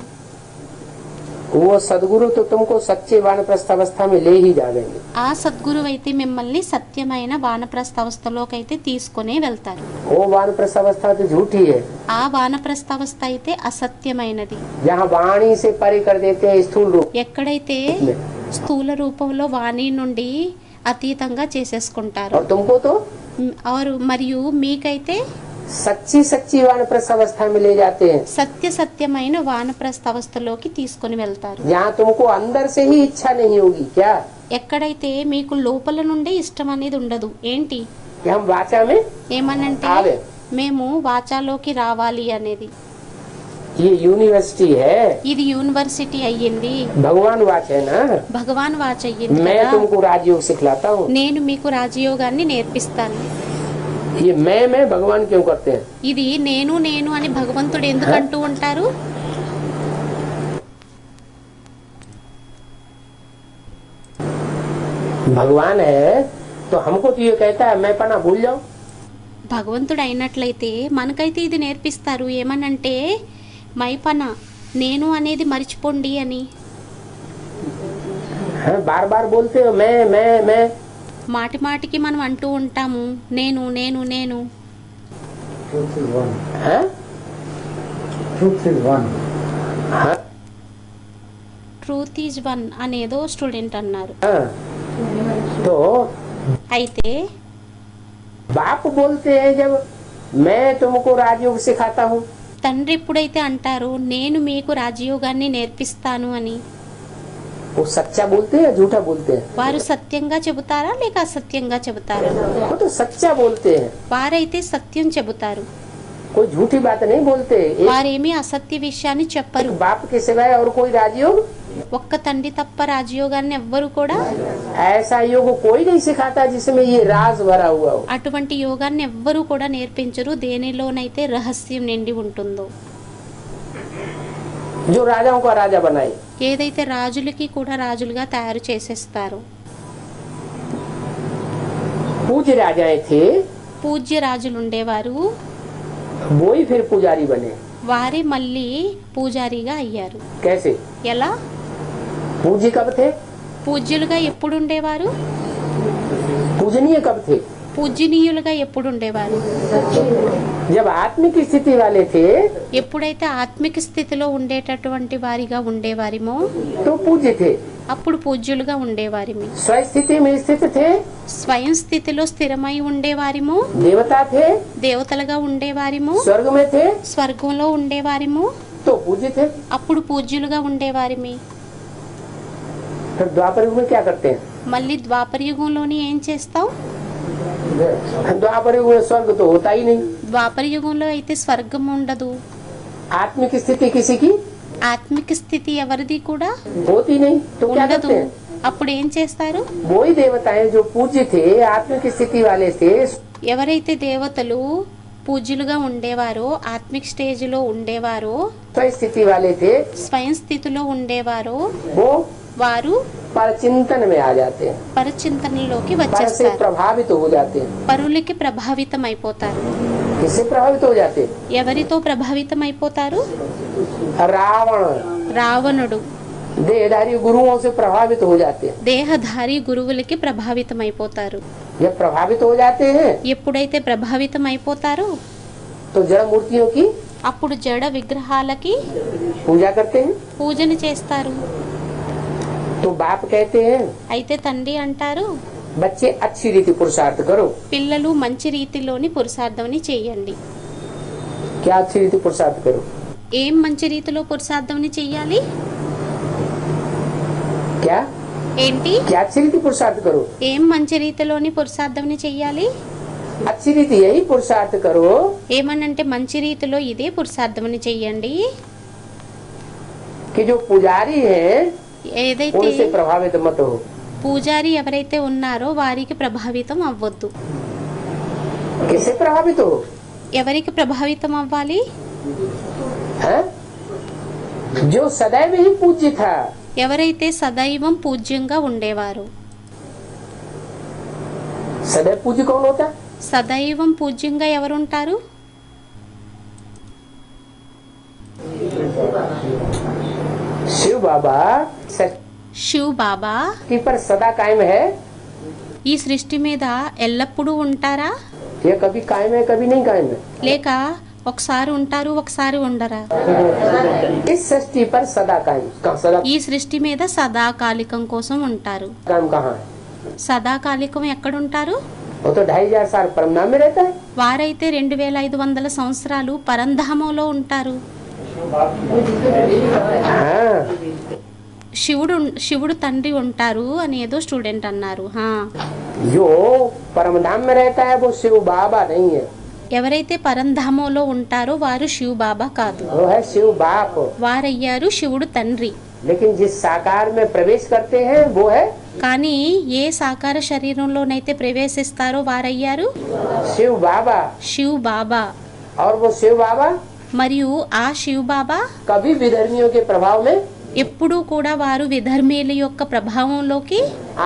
वो सदगुरु तो तुमको सच्चे वानप्रस्थ अवस्था में ले ही जाएंगे। ఆ సద్గురువు అయితే మిమ్మల్ని సత్యమైన వానప్రస్థావస్థలోకైతే తీసుకునే వెళ్తారు. वो वानप्रस्थ अवस्था तो झूठी है ఆ వానప్రస్థావస్థ అయితే అసత్యమైనది. जहाँ वाणी से परे कर देते हैं स्थूल रूप ఎక్కడైతే में। స్థూల రూపంలో వాణి నుండి అతీతంగా చేసేసుకుంటారు. और तुमको तो మరియు మీకైతే सच्ची सच्ची वानप्रस्थ अवस्था में ले जाते हैं సత్యమైన వానప్రస్థావస్థలోకి తీసుకుని వెళ్తారు. जहाँ तुमको अंदर से ही इच्छा नहीं होगी क्या ఎక్కడైతే మీకు లోపల నుండే ఇష్టం అనేది ఉండదు. ఏంటి कि हम वाचा में ఏమనంటే ఆవే. మేము వాచాలోకి రావాలి అనేది. ये यूनिवर्सिटी है, ఇది యూనివర్సిటీ అయ్యింది, भगवान वाच है ना। భగవాన్ వాచ్ అయ్యింది मैं కదా. तुमको राजयोग सिखलाता हूँ। నేను మీకు రాజయోగాన్ని నేర్పిస్తాను. ये मैं भगवान क्यों करते हैं? ఇది నేను అని భగవంతుడు ఎందుకు అంటూ ఉంటారు? भगवान है तो हमको तो ये कहता है मैं पना भूल जाऊं। భగవంతుడు అయినట్లయితే మనకైతే ఇది నేర్పిస్తారు. ఏమనంటే మైపన నేను అనేది మర్చిపోండి అని. हाँ, बार बार बोलते हो मैं మాటి మాటికి మనం అంటూ ఉంటాము నేను నేను నేను. Truth is one. हाँ? Truth is one. हाँ, ట్రూత్ ఈజ్ వన్ అనేదో స్టూడెంట్ అన్నారు. हाँ। तो అయితే बाप बोलते हैं जब मैं तुमको राजयोग सिखाता हूँ తండ్రి ఎప్పుడైతే అంటారో నేను మీకు రాజయోగాన్ని నేర్పిస్తాను అని, वो सच्चा बोलते हैं या झूठा बोलते हैं? వారు సత్యంగా చెబుతారా లేక అసత్యంగా చెబుతారా? वो तो सच्चा बोलते हैं, వారైతే సత్యం చెబుతారు. कोई झूठी बात नहीं बोलते। వారేమీ అసత్య విషయాన్ని చెప్పరు. एक बाप के सिवाय और कोई राजयोग ఒక్క తండ్రి తప్ప రాజయోగాన్ని ఎవ్వరు కూడా ऐसा योग कोई नहीं सिखाता जिसमें ये राज भरा हुआ हो। అటువంటి యోగాన్ని ఎవ్వరూ కూడా నేర్పించరు దేనిలోనైతే రహస్యం నిండి ఉంటుందో. जो राजाओं का राजा बनाए। ఏదైతే రాజులకి కూడా రాజులుగా తయారు చేసేస్తారు. पूज्य राजाएं थे, పూజ్య రాజులు ఉండేవారు, वो ही फिर पुजारी बने। వారే మళ్ళీ పూజారిగా అయ్యారు. कैसे? ఎలా? पूज्य कब थे? పూజ్యులుగా ఎప్పుడు ఉండేవారు? पूजनीय कब थे? పూజనీయులుగా ఎప్పుడు ఉండేవారు? जब आत्मिक स्थिति वाले थे ఎప్పుడైతే ఆత్మిక స్థితిలో ఉండేటటువంటి వారిగా ఉండేవారిమో तो पूज्य थे। అప్పుడు పూజ్యులుగా ఉండేవారిమి. स्वस्थिति में स्थित थे, స్వయం స్థితిలో స్థిరమై ఉండేవారిము, देवता थे, దేవతలుగా ఉండేవారిము, स्वर्ग में थे, స్వర్గంలో ఉండేవారిము, तो पूज्य थे। అప్పుడు పూజ్యులుగా ఉండేవారిమి. फिर द्वापर युग में क्या करते हैं? మళ్ళీ ద్వాపర యుగంలోని ఏం చేస్తాం? द्वापर युग में स्वर्ग तो होता ही नहीं। ద్వాపర యుగంలో అయితే స్వర్గం ఉండదు. आत्मिक स्थिति किसी की ఆత్మిక స్థితి ఎవరిది కూడా होती नहीं, तो क्या ఉండదు. करते हैं? అప్పుడు ఏం చేస్తారు? वो ही देवताएं जो पूज्य थे, आत्मिक स्थिति वाले थे, ఎవరైతే దేవతలు పూజ్యులుగా ఉండేవారో, ఆత్మిక స్టేజ్లో ఉండేవారో, स्वयं स्थिति वाले थे, స్వయం స్థితిలో ఉండేవారో वो వారు पर चिंतन में आ जाते हैं, పరచింతనలోకి पर से వచ్చేస్తారు. प्रभावित हो जाते हैं। పరులకి ప్రభావితం అయిపోతారు. किससे प्रभावित हो जाते हैं? ఎవరితో ప్రభావితం అయిపోతారు? रावण రావణుడు देहधारी गुरुओं से प्रभावित हो जाते हैं। దేహధారి గురువులకి ప్రభావితం అయిపోతారు. जब प्रभावित हो जाते हैं ఎప్పుడైతే ప్రభావితం అయిపోతారో तो जड़ मूर्तियों की అప్పుడు జడ విగ్రహాలకి पूजा करते हैं। పూజన చేస్తారు. तो बाप कहते हैं అయితే తండ్రి అంటారు, बच्चे अच्छी रीति पुरुषार्थ करो। పిల్లలు మంచి రీతిలోని పురుషార్థంని చేయండి. क्या अच्छी रीति पुरुषार्थ करो? ఏం మంచి రీతిలో పురుషార్థంని చెయ్యాలి? क्या ఏంటి? क्या अच्छी रीति पुरुषार्थ करो? ఏం మంచి రీతిలోని పురుషార్థంని చెయ్యాలి? अच्छी रीति यही पुरुषार्थ करो ఏమనంటే మంచి రీతిలో ఇదే పురుషార్థమని చెయ్యండి. कि जो पुजारी हैं ఏదైతే उनसे प्रभावित मत हो। పూజారి ఎవరైతే ఉన్నారో వారికి ప్రభావితం అవ్వద్దు. किससे प्रभावित हो? ఎవరికి ప్రభావితం అవ్వాలి? हैं? जो सदैव ही पूज्य था। ఎవరైతే సదైవం పూజ్యంగా ఉండేవారు. सदैव पूज्य कौन होता? సదైవం పూజ్యంగా ఎవరుంటారు? शिव बाबा सृष्टि శివ్ బాబా पर सदा कायम है। ఈ సృష్టి మీద ఎల్లప్పుడూ ఉంటారా? ये कभी कायम है, कभी नहीं कायम है। లేక ఒకసారి ఉంటారు, ఒకసారి ఉండరా? इस सृष्टि पर सदा कायम। कहाँ सदा ఈ సృష్టి మీద సదాకాలికం కోసం ఉంటారు. कायम कहाँ है? సదాకాలికం ఎక్కడుంటారు? वो तो 2500 साल परमधाम में रहता है। వారైతే 2500 సంవత్సరాలు పరంధామంలో ఉంటారు. हाँ, శివుడు తండ్రి ఉంటారు అని ఏదో స్టూడెంట్ అన్నారు. जो परमधाम में रहता है वो शिव बाबा नहीं है, ఎవరైతే పరంధామంలో ఉంటారో వారు శివ్ బాబా కాదు, वो है शिव बाप। వారయ్యారు శివుడు తండ్రి. लेकिन जिस साकार में प्रवेश करते हैं वो है కానీ ఏ సాకార శరీరంలోనైతే ప్రవేశిస్తారో వారయ్యారు शिव बाबा। శివ్ బాబా. और वो शिव बाबा మరియు ఆ శివ్ బాబా कभी विधर्मियों के प्रभाव में ఎప్పుడూ కూడా వారు విధర్మీల యొక్క ప్రభావంలోకి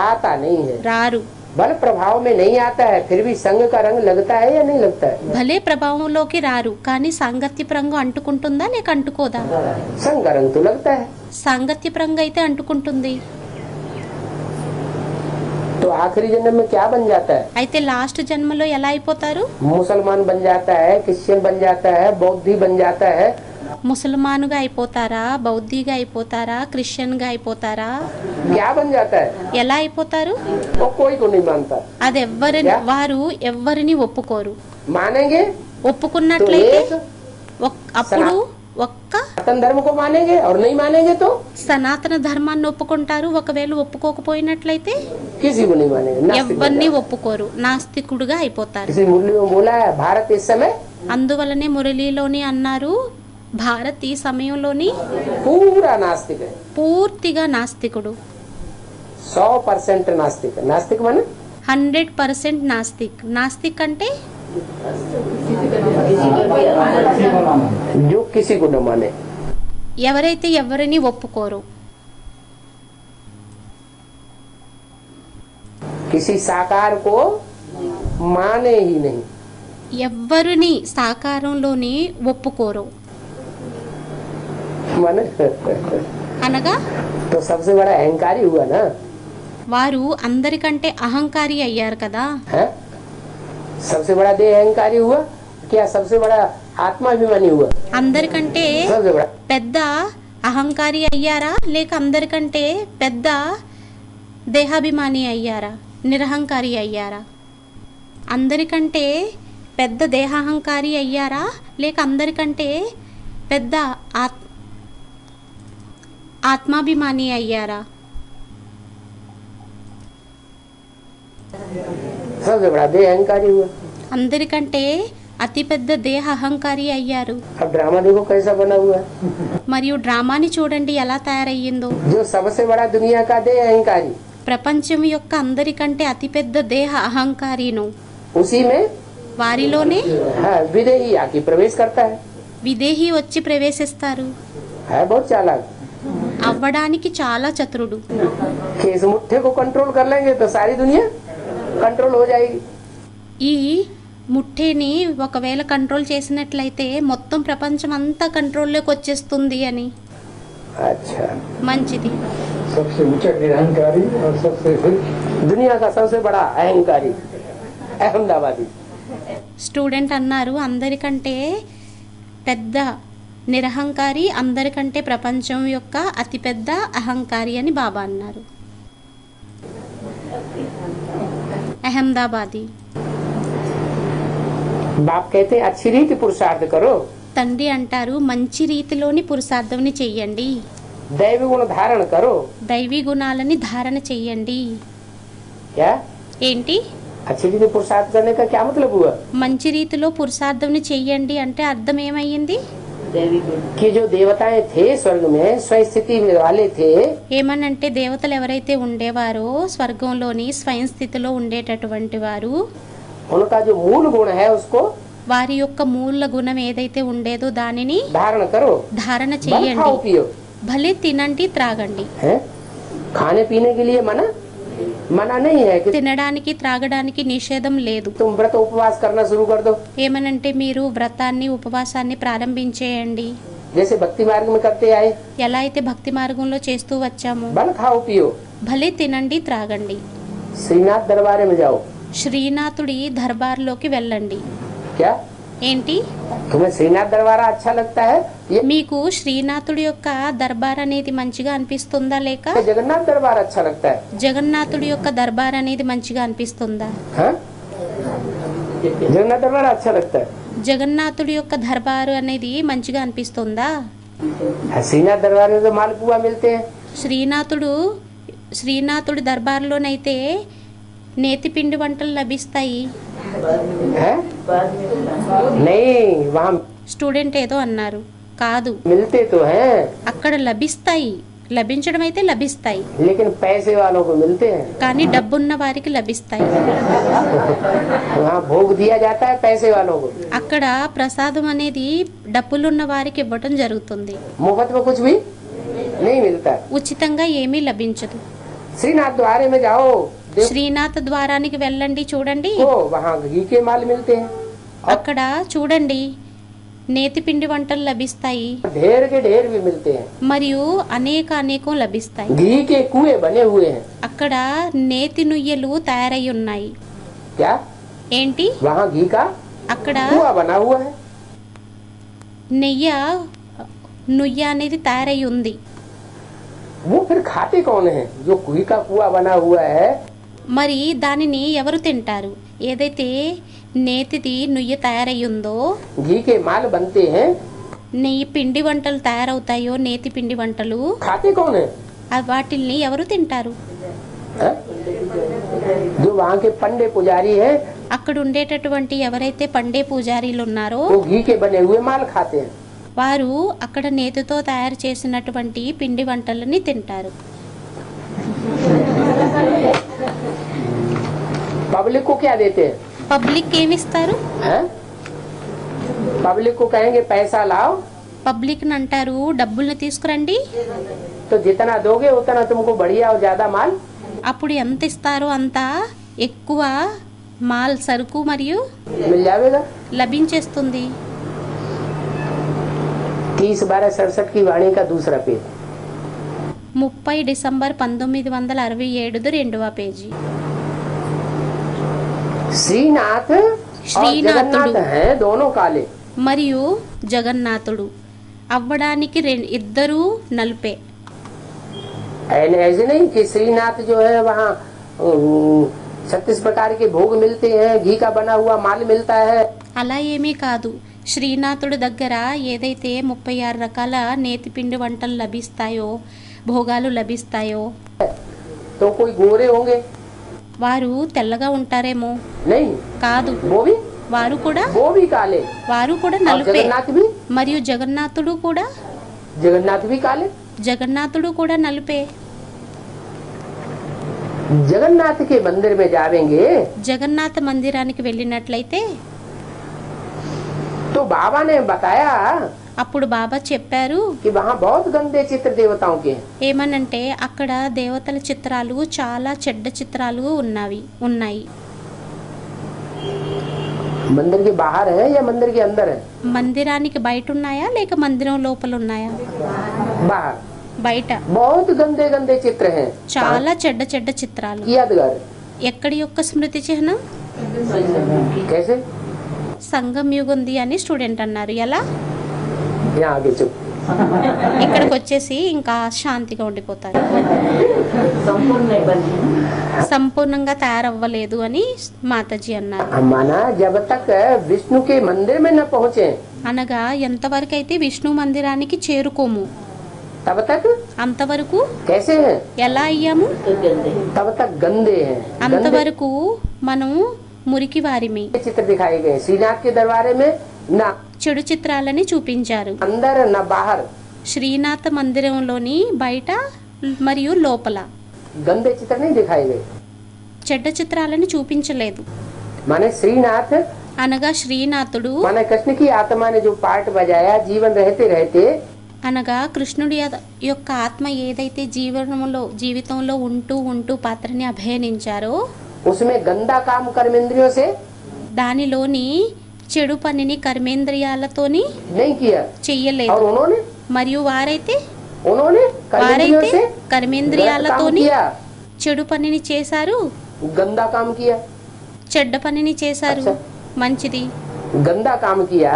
आता नहीं है। రారు. बल प्रभाव में नहीं आता है, फिर भी संग का रंग लगता है या नहीं लगता है? భలే ప్రభావంలోకి రారు, కానీ సాంగత్యపు రంగు అంటుకుంటుందా లేక అంటుకోదా? संग का रंग तो लगता है। సాంగత్యపు రంగు అయితే అంటుకుంటుంది. तो आखिरी जन्म में क्या बन जाता है? అయితే లాస్ట్ జన్మలో ఎలా అయిపోతారు? मुसलमान बन जाता है, क्रिश्चियन बन जाता है, बौद्धि बन जाता है। ముసల్మానుగా అయిపోతారా, బౌద్ధిగా అయిపోతారా, క్రిస్టియన్ గా అయిపోతారా? क्या बन जाता है? ఎలా అయిపోతారు? वो कोई को नहीं मानता। అది వారు ఎవ్వరిని ఒప్పుకోరు. मानेंगे तो ఒప్పుకున్నట్లయితే एक అప్పుడు ఒక్క सनातन धर्म को मानेंगे और नहीं मानेंगे तो సనాతన ధర్మాన్ని ఒప్పుకుంటారు. ఒకవేళ ఒప్పుకోకపోయినట్లయితే किसी को नहीं मानेंगे। नास्तिक बन ఎవరిని जाएंगे। ఒప్పుకోరు, నాస్తికుడుగా అయిపోతారు. किसी मुरली में बोला है भारत इस समय అందువలనే మురళీలోని అన్నారు, భారత్ ఈ సమయంలోని पूरा नास्तिक है, పూర్తిగా నాస్తికుడు. 100% नास्तिक है। नास्तिक माने 100% నాస్తిక్. నాస్తిక్ అంటే जो किसी को न माने। ఎవరైతే ఎవరిని ఒప్పుకోరు, किसी साकार को माने ही नहीं। ఎవ్వరిని సాకారంలోని ఒప్పుకోరు माने అనగా तो सबसे बड़ा अहंकारी हुआ ना వారు అందరికంటే అహంకారి అయ్యారు కదా. है? सबसे बड़ा देह अहंकारी हुआ क्या? सबसे बड़ा आत्माभिमानी हुआ? అందరికంటే सबसे बड़ा పెద్ద అహంకారి అయ్యారా లేక అందరికంటే పెద్ద దేహాభిమాని అయ్యారా, నిరహంకారి అయ్యారా? అందరికంటే పెద్ద దేహాహంకారి అయ్యారా లేక అందరికంటే పెద్ద ఆత్మాభిమాని అయ్యారా? सबसे बड़ा देह अहंकारी हुआ। అందరికంటే అతిపెద్ద దేహ అహంకారి అయ్యారు. अब ड्रामा देखो कैसा बना हुआ है। మరియు డ్రామాని చూడండి ఎలా తయారయ్యిందో. जो सबसे बड़ा दुनिया का देह अहंकारी, ప్రపంచం యొక్క అందరికంటే అతిపెద్ద దేహ అహంకారిను उसी में వారిలోనే हाँ विदेही आके प्रवेश करता है। విదేహి వచ్చి ప్రవేశిస్తారు. है बहुत चालाक అవ్వడానికి చాలా చతురుడు. कि इस मुट्ठे को कंट्रोल कर लेंगे तो सारी दुनिया कंट्रोल हो जाएगी। ఈ ముఠ్ఠేని ఒకవేళ కంట్రోల్ చేసినట్లయితే మొత్తం ప్రపంచం అంతా కంట్రోల్లోకి వచ్చేస్తుంది అని. अच्छा, మంచిది. सबसे ऊंचा निरहंकारी और सबसे फिर दुनिया का सबसे बड़ा अहंकारी अहमदाबादी। స్టూడెంట్ అన్నారు అందరికంటే పెద్ద నిరహంకారి, అందరికంటే ప్రపంచం యొక్క అతిపెద్ద అహంకారి అని బాబా అన్నారు. అహ్మదాబాదీ. बाप कहते हैं अच्छी रीति पुरुषार्थ करो, తండ్రి అంటారు మంచి రీతిలోని పురుషార్థంని చెయ్యండి, दैवी गुण धारण करो। దైవీ గుణాలని ధారణ చెయ్యండి. क्या ఏంటి? अच्छी रीति पुरुषार्थ करने का क्या मतलब हुआ? మంచి రీతిలో పురుషార్థంని చెయ్యండి అంటే అర్థం ఏమయ్యింది? कि जो देवताएं थे स्वर्ग में स्वयं स्थिति वाले थे, ఏమనంటే దేవతలు ఎవరైతే ఉండేవారో స్వర్గంలోని స్వయం స్థితిలో ఉండేటటువంటి వారు उनका जो मूल गुण है उसको వారి యొక్క మూల గుణం ఏదైతే ఉండేదో దానిని धारण करो। ధారణ बल చెయ్యండి. खाओ पियो, భలే తినండి త్రాగండి. है खाने पीने के लिए मना मना नहीं है कि తినడానికి త్రాగడానికి నిషేధం లేదు. तुम व्रत उपवास करना शुरू कर दो, ఏమనంటే మీరు వ్రతాన్ని ఉపవాసాన్ని ప్రారంభించేయండి. जैसे भक्ति मार्ग में करते आए। ఎలా అయితే భక్తి మార్గంలో చేస్తూ వచ్చామో बल खाओ पियो, భలే తినండి త్రాగండి. श्रीनाथ दरबार में जाओ। శ్రీనాథుడి దర్బార్లోకి వెళ్ళండి. क्या ఏంటి? तुम्हें श्रीनाथ दरबार अच्छा लगता है ये మీకు శ్రీనాథుడి యొక్క దర్బార్ అనేది మంచిగా అనిపిస్తుందా లేక जगन्नाथ दरबार अच्छा लगता है? జగన్నాథుడి యొక్క దర్బార్ అనేది మంచిగా అనిపిస్తుందా? हाँ जगन्नाथ दरबार अच्छा लगता है। జగన్నాథుడి యొక్క దర్బారు అనేది మంచిగా అనిపిస్తుందా? हाँ, श्रीनाथ दरबार में तो मालपुआ मिलते हैं। శ్రీనాథుడి దర్బార్లోనైతే నేతిపిండి వంటలు లభిస్తాయి. हैं? नहीं वहाँ స్టూడెంట్ ఏదో అన్నారు. కాదు, मिलते तो हैं అక్కడ లభిస్తాయి. లభించడం అయితే లభిస్తాయి, लेकिन पैसे वालों को मिलते हैं। కానీ డబ్బున్న వారికి లభిస్తాయి. वहाँ भोग दिया जाता है पैसे वालों को, అక్కడ ప్రసాదం అనేది డబ్బులున్న వారికి ఇవ్వటం జరుగుతుంది. मुफ्त में कुछ भी नहीं मिलता। ఉచితంగా ఏమీ లభించదు. श्रीनाथ द्वारे में जाओ, देखो శ్రీనాథ ద్వారానికి వెళ్ళండి, చూడండి. वहाँ घी के माल मिलते हैं, అక్కడ చూడండి నేతిపిండి వంటలు లభిస్తాయి, ढेर के ढेर भी मिलते हैं। మరియు అనేకం లభిస్తాయి. घी के कुएं बने हुए हैं। అక్కడ నేతి నుయ్యలు తయారై ఉన్నాయి. क्या ఏంటి? वहाँ घी का అక్కడ कुआं बना हुआ है। నుయ్య అనేది తయారై ఉంది. वो फिर खाते कौन है? जो घी का कुआं बना हुआ है మరి దానిని ఎవరు తింటారు? ఏదైతే నేతిది నుయ్య తయారై ఉందో, घी के माल बनते हैं, నెయ్యి పిండి వంటలు తయారవుతాయో నేతి పిండి వంటలు, खाते कौन है? వాటిల్ని ఎవరు తింటారు? हैं? जो वहाँ के पंडे पुजारी हैं అక్కడ ఉండేటటువంటి ఎవరైతే పండే పూజారీలు ఉన్నారో वो घी के बने हुए माल खाते हैं। వారు అక్కడ నేతితో తయారు చేసినటువంటి పిండి వంటలని తింటారు. पब्लिक को क्या देते हैं? పబ్లిక్ ఏమిస్తారు? हैं? पब्लिक को कहेंगे पैसा लाओ, పబ్లిక్ అంటారు డబ్బుల్ని తీసుకురండి, तो जितना दोगे उतना तुमको बढ़िया और ज्यादा माल అప్పుడు ఎంత ఇస్తారో అంత ఎక్కువ మాల్ సరుకు మరియు मिल जाएगा। లభించేస్తుంది. 30/12/67 की वाणी का दूसरा पेज। 30 డిసెంబర్ 1967 రెండవ పేజీ. श्रीनाथ और श्रीनाथुडु। जगन्नाथ हैं दोनों काले। మరియు జగన్నాథుడు అవ్వడానికి ఇద్దరు నలుపే. ऐसे नहीं कि श्रीनाथ जो है वहाँ 36 प्रकार के भोग मिलते हैं, घी का बना हुआ माल मिलता है। అలా ఏమీ కాదు. శ్రీనాథుడి దగ్గర ఏదైతే 36 రకాల నేతిపిండి వంటలు లభిస్తాయో భోగాలు లభిస్తాయో, तो कोई गोरे होंगे? వారు తెల్లగా ఉంటారేమో. नहीं, కాదు, వారు కూడా वो भी काले। और నలుపే. जगन्नाथ भी, మరియు జగన్నాథుడు కూడా నలుపే. जगन्नाथ के मंदिर में जावेंगे జగన్నాథ మందిరానికి వెళ్ళినట్లయితే तो बाबा ने बताया అప్పుడు బాబా చెప్పారు कि वहाँ बहुत गंदे चित्र देवताओं के हैं। ఏమనంటే అక్కడ దేవతల చిత్రాలు చాలా చెడ్డ చిత్రాలు ఉన్నాయి. मंदिर के बाहर है या मंदिर के अंदर है? మందిరానికి బయట ఉన్నాయా లేక మందిరం లోపల ఉన్నాయా? बाहर బయట बहुत गंदे गंदे चित्र हैं। చాలా చెడ్డ చిత్రాలు. यादगार ఎక్కడి యొక్క స్మృతి చిహ్నం? कैसे? సంగం యుగుంది అని స్టూడెంట్ అన్నారు. ఎలా? यहाँ आगे चुप। ఇక్కడికి వచ్చేసి ఇంకా శాంతిగా ఉండిపోతారు. సంపూర్ణంగా తయారవ్వలేదు అని మాతాజీ అన్నారు. माना जब तक विष्णु के मंदिर में न पहुँचे అనగా ఎంతవరకు అయితే విష్ణు మందిరానికి చేరుకోము तब तक అంతవరకు कैसे हैं? ఎలా అయ్యాము? तब तक गंदे हैं। అంతవరకు మనం మురికి వారిమి. गंदे चित्र दिखाए गए। श्रीनाथ के दरबारे में न చెడు చిత్రాలని చూపించారు. अंदर न बाहर శ్రీనాథ మందిరంలోని బయట మరియు లోపల गंदे चित्र नहीं दिखाए गए। చెడ్డ చిత్రాలను చూపించలేదు. माने श्रीनाथ అనగా శ్రీనాథుడు माने कृष्ण की आत्मा ने जो पार्ट बजाया जीवन रहते रहते అనగా కృష్ణుడి యొక్క ఆత్మ ఏదైతే జీవితంలో ఉంటూ పాత్రని అభినయించారో उसमें गंदा काम कर्मेंद्रियों से దానిలోని చెడు పనిని కర్మేంద్రియాలతోని नहीं किया। చెయ్యలేదు. और మరియు వారైతే कर्मेंद्रियों से కర్మేంద్రియాలతోని किया, చెడు పనిని చేశారు, गंदा काम किया। చెడ్డ పనిని చేశారు. మంచిది. गंदा काम किया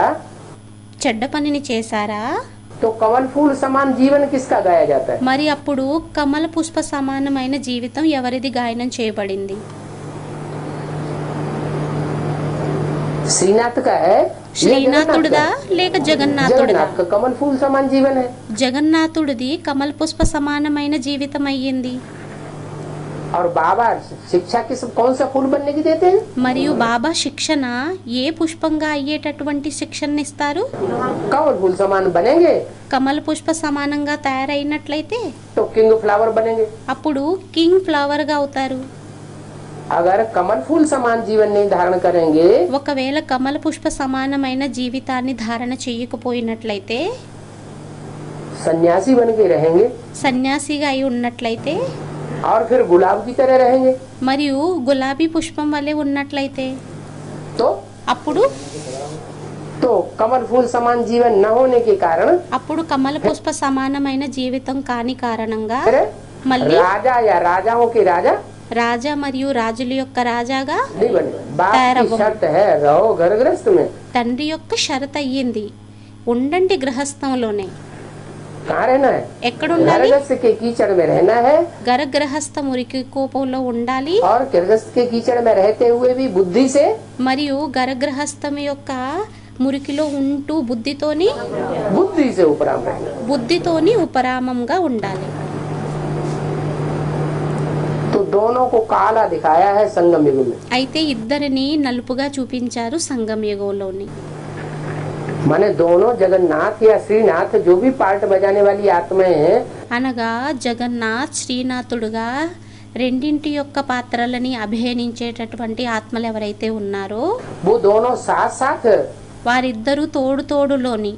చెడ్డ పనిని చేశారా? तो कमल फूल समान जीवन किसका गाया जाता है? మరి అప్పుడు కమల పుష్ప సమానమైన జీవితం ఎవరిది గాయనం చేయబడింది? श्रीनाथ का है, శ్రీనాథుడిదా లేక జగన్నాథుడిదా? जगन्नाथ का कमल फूल समान जीवन है। జగన్నాథుడిది కమల పుష్ప సమానమైన జీవితం అయ్యింది. और बाबा शिक्षा किस कौन सा फूल बनने की देते हैं? మరియు బాబా శిక్షణ ఏ పుష్పంగా అయ్యేటటువంటి శిక్షణ ఇస్తారు? कमल फूल समान बनेंगे కమల పుష్ప సమానంగా తయారైనట్లయితే तो किंग फ्लावर बनेंगे। అప్పుడు కింగ్ ఫ్లవర్ గా అవుతారు. अगर कमल फूल समान जीवन नहीं धारण करेंगे ఒకవేళ కమల పుష్ప సమానమైన జీవితాన్ని ధారణ చేయకపోయినట్లయితే, सन्यासी बन के रहेंगे సన్యాసిగా అయి ఉన్నట్లయితే, और फिर गुलाब की तरह रहेंगे మరియు గులాబీ పుష్పం వలె ఉన్నట్లయితే तो అప్పుడు कमल फूल समान जीवन न होने के कारण అప్పుడు కమల పుష్ప సమానమైన జీవితం కాని కారణంగా फिर మళ్ళీ राजा या राजाओं के राजा రాజా మరియు రాజుల యొక్క రాజాగా नहीं बने। बाप की तैरवो। शर्त है रहो घर गृहस्थ में। తండ్రి యొక్క షరత్ అయ్యింది, ఉండండి గృహస్థంలోనే. कहाँ रहना है? ఎక్కడ घर ఉండాలి? गृहस्थ के कीचड़ में रहना है। గృహస్థ మురికి కోపంలో ఉండాలి. और गृहस्थ के कीचड़ में रहते हुए भी बुद्धि से మరియు గృహస్థం యొక్క మురికిలో ఉంటూ బుద్ధితోని उपराम रहना। ఉపరామంగా ఉండాలి. तो दोनों को काला दिखाया है संगम युग में। అయితే ఇద్దరిని నలుపుగా చూపించారు సంగమ యుగంలోని. माने दोनों जगन्नाथ या श्रीनाथ जो भी पार्ट बजाने वाली आत्माएं हैं అనగా జగన్నాథ్ శ్రీనాథుడుగా రెండింటి యొక్క పాత్రలని అభినయించేటటువంటి ఆత్మలు ఎవరైతే ఉన్నారో वो दोनों साथ साथ వారిద్దరూ తోడులోని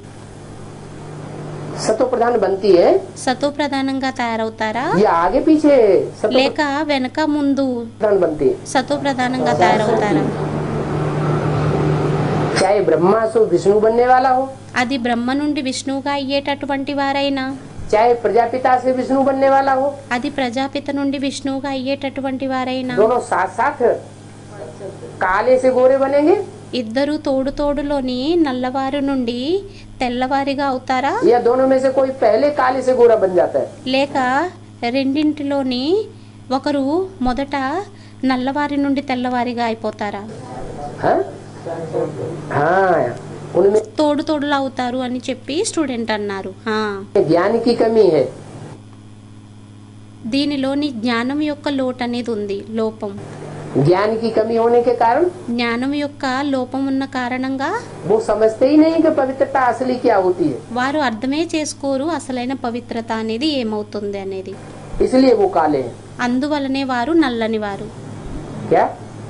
सतो प्रधान बनती है సతో ప్రధానంగా తయారవుతారా या आगे पीछे सतो లేక వెనక ముందు प्रधान बनती है? సతో ప్రధానంగా తయారవుతారా? चाहे ब्रह्मा से विष्णु बनने वाला हो, అది బ్రహ్మ నుండి విష్ణువుగా అయ్యేటటువంటి వారైనా, चाहे प्रजापिता से विष्णु बनने वाला हो, అది ప్రజాపిత నుండి విష్ణువుగా అయ్యేటటువంటి వారైనా, दोनों साथ साथ काले से गोरे बनेंगे ఇద్దరు తోడులోని నల్లవారు నుండి తెల్లవారిగా అవుతారా? या दोनों में से कोई पहले काले से गोरा बन जाता है? లేక రెండింటిలోని ఒకరు మొదట నల్లవారి నుండి తెల్లవారిగా అయిపోతారా? हाँ हाँ, उनमें తోడులా అవుతారు అని చెప్పి స్టూడెంట్ అన్నారు. ज्ञान की कमी है। దీనిలోని జ్ఞానం యొక్క లోటు అనేది ఉంది, లోపం. ज्ञान की कमी होने के कारण జ్ఞానం యొక్క లోపం ఉన్న కారణంగా वो समझते ही नहीं कि पवित्रता असली क्या होती है, వారు అర్థమే చేసుకోరు అసలైన పవిత్రత అనేది ఏమవుతుంది అనేది. इसलिए वो काले हैं। అందువలనే వారు నల్లని వారు. क्या?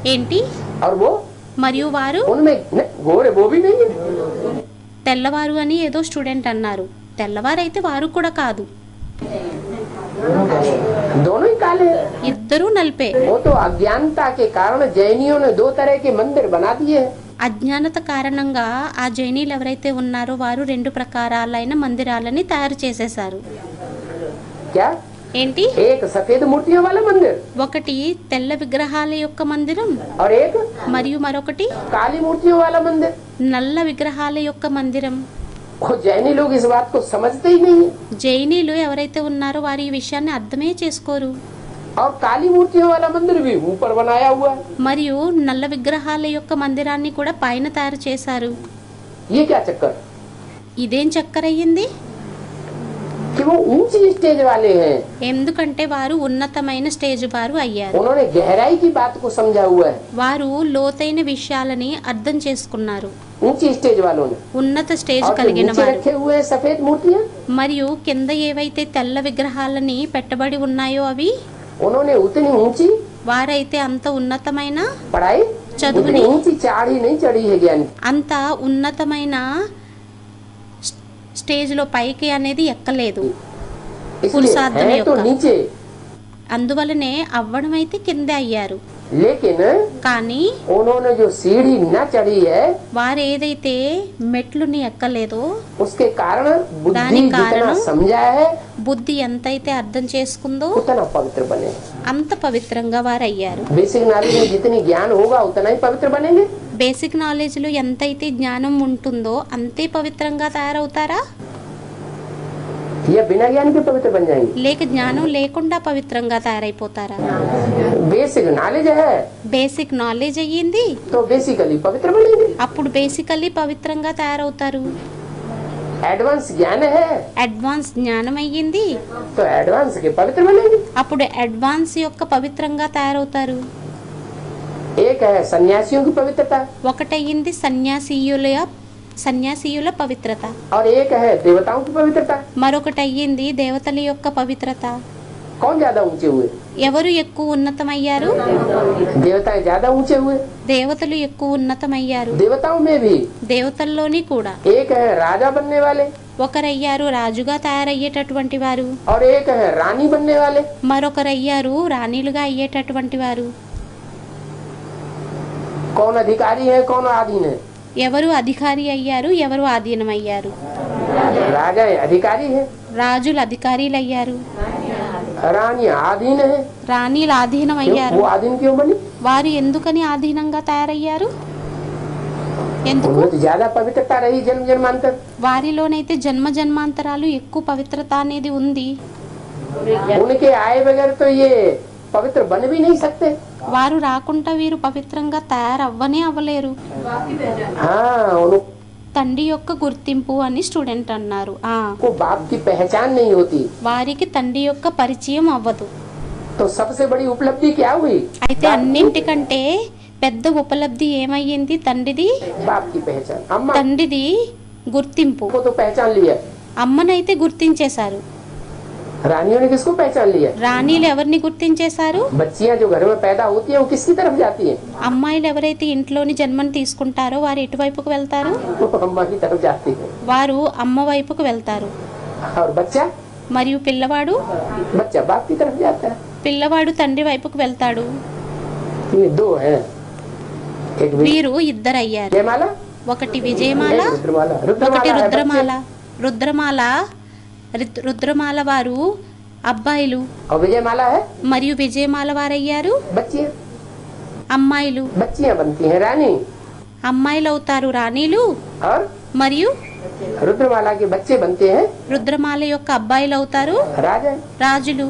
ఏంటి? और वो మరియు వారు उनमें गोरे वो भी नहीं है। తెల్లవారు అని ఏదో స్టూడెంట్ అన్నారు. తెల్లవారైతే వారు కూడా కాదు, दोनों ही काले हैं। ఇద్దరూ నలిపే. वो तो अज्ञानता के कारण जैनियों ने 2 तरह के मंदिर बना दिए हैं। అజ్ఞానత కారణంగా ఆ జైనీలు ఎవరైతే ఉన్నారో వారు 2 ప్రకారాలైన మందిరాలని తయారు చేసేశారు. क्या? ఏంటి? एक सफेद मूर्तियों वाला मंदिर ఒకటి తెల్ల విగ్రహాల యొక్క మందిరం, और एक మరియు మరొకటి काली मूर्तियों वाला मंदिर। నల్ల విగ్రహాల యొక్క మందిరం. वो जैनी लोग इस बात को समझते ही नहीं है। జైనీలు ఎవరైతే ఉన్నారో వారు ఈ విషయాన్ని అర్థమే చేసుకోరు. और काली मूर्तियों वाला मंदिर भी ऊपर बनाया हुआ है। మరియు నల్ల విగ్రహాల యొక్క మందిరాన్ని కూడా పైన తయారు చేశారు. ये क्या चक्कर? ఇదేం చక్కరయ్యింది? कि वो ऊंची स्टेज वाले हैं, ఎందుకంటే వారు ఉన్నతమైన స్టేజ్ వారు అయ్యారు. उन्होंने गहराई की बात को समझा हुआ है। వారు లోతైన విషయాలని అర్థం చేసుకున్నారు. ऊंची स्टेज वालों ने ఉన్నత స్టేజ్ और जो కలిగిన नीचे వారు. रखे हुए हैं सफेद मूर्तियां, మరియు కింద ఏవైతే తెల్ల విగ్రహాలని పెట్టబడి ఉన్నాయో అవి उन्होंने उतनी ऊंची వారైతే అంత ఉన్నతమైన पढ़ाई, चदुवनी- उतनी ऊंची चाढ़ी नहीं चढ़ी है ज्ञान की। అంత ఉన్నతమైన స్టేజ్లో పైకి అనేది ఎక్కలేదు. इसलिए साधन है तो योगा। नीचे, అందువలనే అవ్వడం అయితే కిందే అయ్యారు. लेकिन కానీ उन्होंने जो सीढ़ी न चढ़ी है వారు ఏదైతే మెట్లుని ఎక్కలేదో उसके कारण बुद्धि दानी जितना कारण- समझा है బుద్ధి ఎంతైతే అర్థం చేసుకుందో उतना पवित्र बने। అంత పవిత్రంగా వారు అయ్యారు. बेसिक नॉलेज में जितनी ज्ञान होगा उतना ही पवित्र बनेंगे। బేసిక్ నాలెడ్జ్లో ఎంతైతే జ్ఞానం ఉంటుందో అంతే పవిత్రంగా తయారవుతారా, या बिना ज्ञान के पवित्र बन जाएंगे? లేక జ్ఞానం లేకుండా పవిత్రంగా తయారైపోతారా? बेसिक नॉलेज है బేసిక్ నాలెడ్జ్ అయ్యింది, तो बेसिकली पवित्र बनेंगे। అప్పుడు బేసికల్లీ పవిత్రంగా తయారవుతారు. एडवांस ज्ञान है అడ్వాన్స్ జ్ఞానం అయ్యింది, तो एडवांस के पवित्र बनेंगे। అప్పుడు అడ్వాన్స్ యొక్క పవిత్రంగా తయారవుతారు. एक है सन्यासियों की पवित्रता ఒకటయ్యింది సన్యాసీయుల పవిత్రత, और एक है देवताओं की पवित्रता। మరొకటి అయ్యింది దేవతల యొక్క పవిత్రత. कौन ज्यादा ऊंचे हुए? ఎవరు ఎక్కువ ఉన్నతమయ్యారు? देवताएं ज्यादा ऊंचे हुए। దేవతలు ఎక్కువ ఉన్నతమయ్యారు. देवताओं में भी దేవతల్లోని కూడా एक है राजा बनने वाले ఒకరయ్యారు రాజుగా తయారయ్యేటటువంటి వారు, और एक है रानी बनने वाले। మరొకరయ్యారు రాణిలుగా అయ్యేటటువంటి వారు. कौन अधिकारी है कौन आधीन है? ఎవరు అధికారి అయ్యారు, ఎవరు ఆధీనమయ్యారు? राजा अधिकारी है, రాజులు అధికారులు అయ్యారు, रानी आधीन है। రాణిలు क्यों? ఆధీనమయ్యారు. वो आधीन क्यों बनी? వారు ఎందుకని ఆధీనంగా తయారయ్యారు? ఎందుకు? उनमें तो ज्यादा पवित्रता रही जन्म जन्मांतर। వారిలోనైతే జన్మ జన్మాంతరాలు ఎక్కువ పవిత్రత అనేది ఉంది. उनके आए बगैर तो ये पवित्र बन भी नहीं सकते। వారు రాకుండా వీరు పవిత్రంగా తయారవ్వనే అవ్వలేరు. हाँ, उनको తండ్రి యొక్క గుర్తింపు అని స్టూడెంట్ అన్నారు. बाप की पहचान नहीं होती, వారికి తండ్రి యొక్క పరిచయం అవ్వదు. तो सबसे बड़ी उपलब्धि क्या हुई? అయితే అన్నింటికంటే పెద్ద ఉపలబ్ధి ఏమయ్యింది? తండ్రిది बाप की पहचान। अम्मा తండ్రిది గుర్తింపు. को तो पहचान लिया, అమ్మనైతే గుర్తించేశారు. रानियों ने किसको पहचान लिया? రాణిలు ఎవరిని గుర్తించేశారు? बच्चियां जो घर में पैदा होती है वो किसकी तरफ जाती हैं? అమ్మాయిలు ఎవరైతే ఇంట్లోని జన్మను తీసుకుంటారో వారు ఎటువైపుకు వెళ్తారు? वो अम्मा की तरफ जाती है। వారు అమ్మ వైపుకు వెళ్తారు. और बच्चा మరియు పిల్లవాడు बाप की तरफ जाता है। పిల్లవాడు తండ్రి వైపుకు వెళ్తాడు. ये दो हैं, एक వీరు ఇద్దరయ్యారు. विजयमाला, ఒకటి విజయమాల, एक रुद्रमाला। ఒకటి रुद्रमाला है రుద్రమాల. बच्चे, రుద్రమాల వారు అబ్బాయిలు, और विजयमाला है మరియు విజయమాల వారయ్యారు बच्चियां। అమ్మాయిలు. बच्चियां बनती हैं रानी, అమ్మాయిలు అవుతారు రాణిలు, और మరియు रुद्रमाला के बच्चे बनते हैं రుద్రమాల యొక్క అబ్బాయిలు అవుతారు राजा। రాజులు.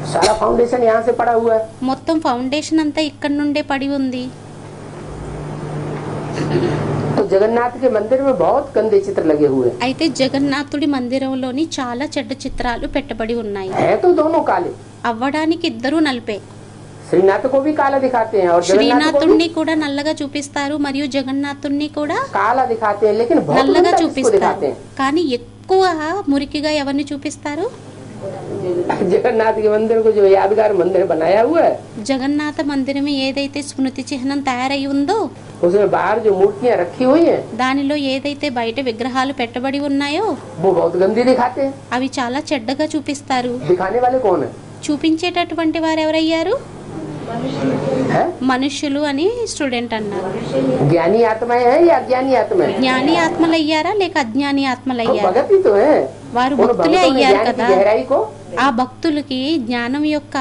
सारा फाउंडेशन यहाँ से पड़ा हुआ है। మొత్తం ఫౌండేషన్ అంతా ఇక్కడ నుండే పడి ఉంది. तो जगन्नाथ के मंदिर में बहुत गंदे चित्र लगे हुए हैं। అయితే జగన్నాథుడి మందిరంలోని చాలా చెడ్డ చిత్రాలు పెట్టబడి ఉన్నాయి. है तो दोनों काले, అవ్వడానికి ఇద్దరూ నలిపే. श्रीनाथ को भी काला दिखाते हैं और जगन्नाथ को भी శ్రీనాథుణ్ణి కూడా నల్లగా చూపిస్తారు మరియు జగన్నాథుణ్ణి కూడా काला दिखाते हैं, लेकिन बहुत నల్లగా गंदा किसको చూపిస్తారు. दिखाते हैं? కానీ ఎక్కువ మురికిగా ఎవరిని చూపిస్తారు? जगन्नाथ के मंदिर को जो यादगार मंदिर बनाया हुआ है, జగన్నాథ మందిరం ఏదైతే స్మృతి చిహ్నం తయారై ఉందో उसमें बाहर जो मूर्तियां रखी हुई हैं దానిలో ఏదైతే బయట విగ్రహాలు పెట్టబడి ఉన్నాయో वो बहुत गंदी दिखाते हैं। అవి చాలా చెడ్డగా చూపిస్తారు. दिखाने वाले कौन है? చూపించేటటువంటి వారు ఎవరయ్యారు? है? మనుషులు అని స్టూడెంట్ అన్నారు. ज्ञानी आत्माएं हैं या अज्ञानी आत्माएं? జ్ఞాని ఆత్మలయ్యారా లేక అజ్ఞాని हम ఆత్మలయ్యారా? भगत ही तो हैं। వారు उन భక్తులే भगतों ने అయ్యారు ज्ञान की కదా. गहराई को ఆ భక్తులకి జ్ఞానం యొక్క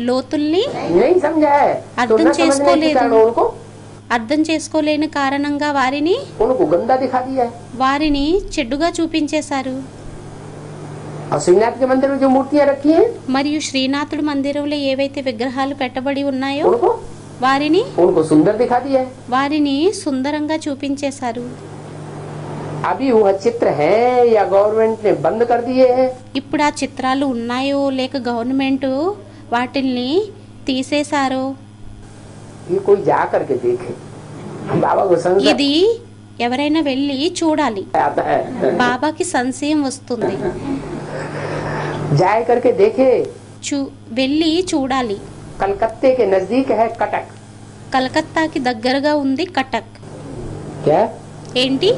లోతుల్ని नहीं समझा है, तो अर्थम न समझने के చేసుకోలేదు. कारण उनको అర్థం చేసుకోలేని కారణంగా వారిని उनको गंदा दिखा दिया है। వారిని చెడ్డుగా చూపించేశారు. और श्रीनाथ के मंदिर में जो मूर्तियां रखी हैं మరియు శ్రీనాథుడి మందిరంలో ఏవైతే విగ్రహాలు పెట్టబడి ఉన్నాయో उनको వారిని सुंदर दिखा दिया है। వారిని సుందరంగా చూపించేశారు. अभी वह चित्र है या गवर्नमेंट ने बंद कर दिए हैं? ఇప్పుడు ఆ చిత్రాలు ఉన్నాయో లేక గవర్నమెంట్ వాటిల్ని తీసేశారో ये कोई जा करके देखे। बाबा को संशय ఇది ఎవరైనా వెళ్ళి చూడాలి. आता है, బాబాకి సంశయం వస్తుంది. जाए करके देखे। వెళ్ళి చూడాలి. कलकत्ते के नजदीक है कटक। కలకత్తాకి దగ్గరగా ఉంది కటక్. क्या ఏంటి?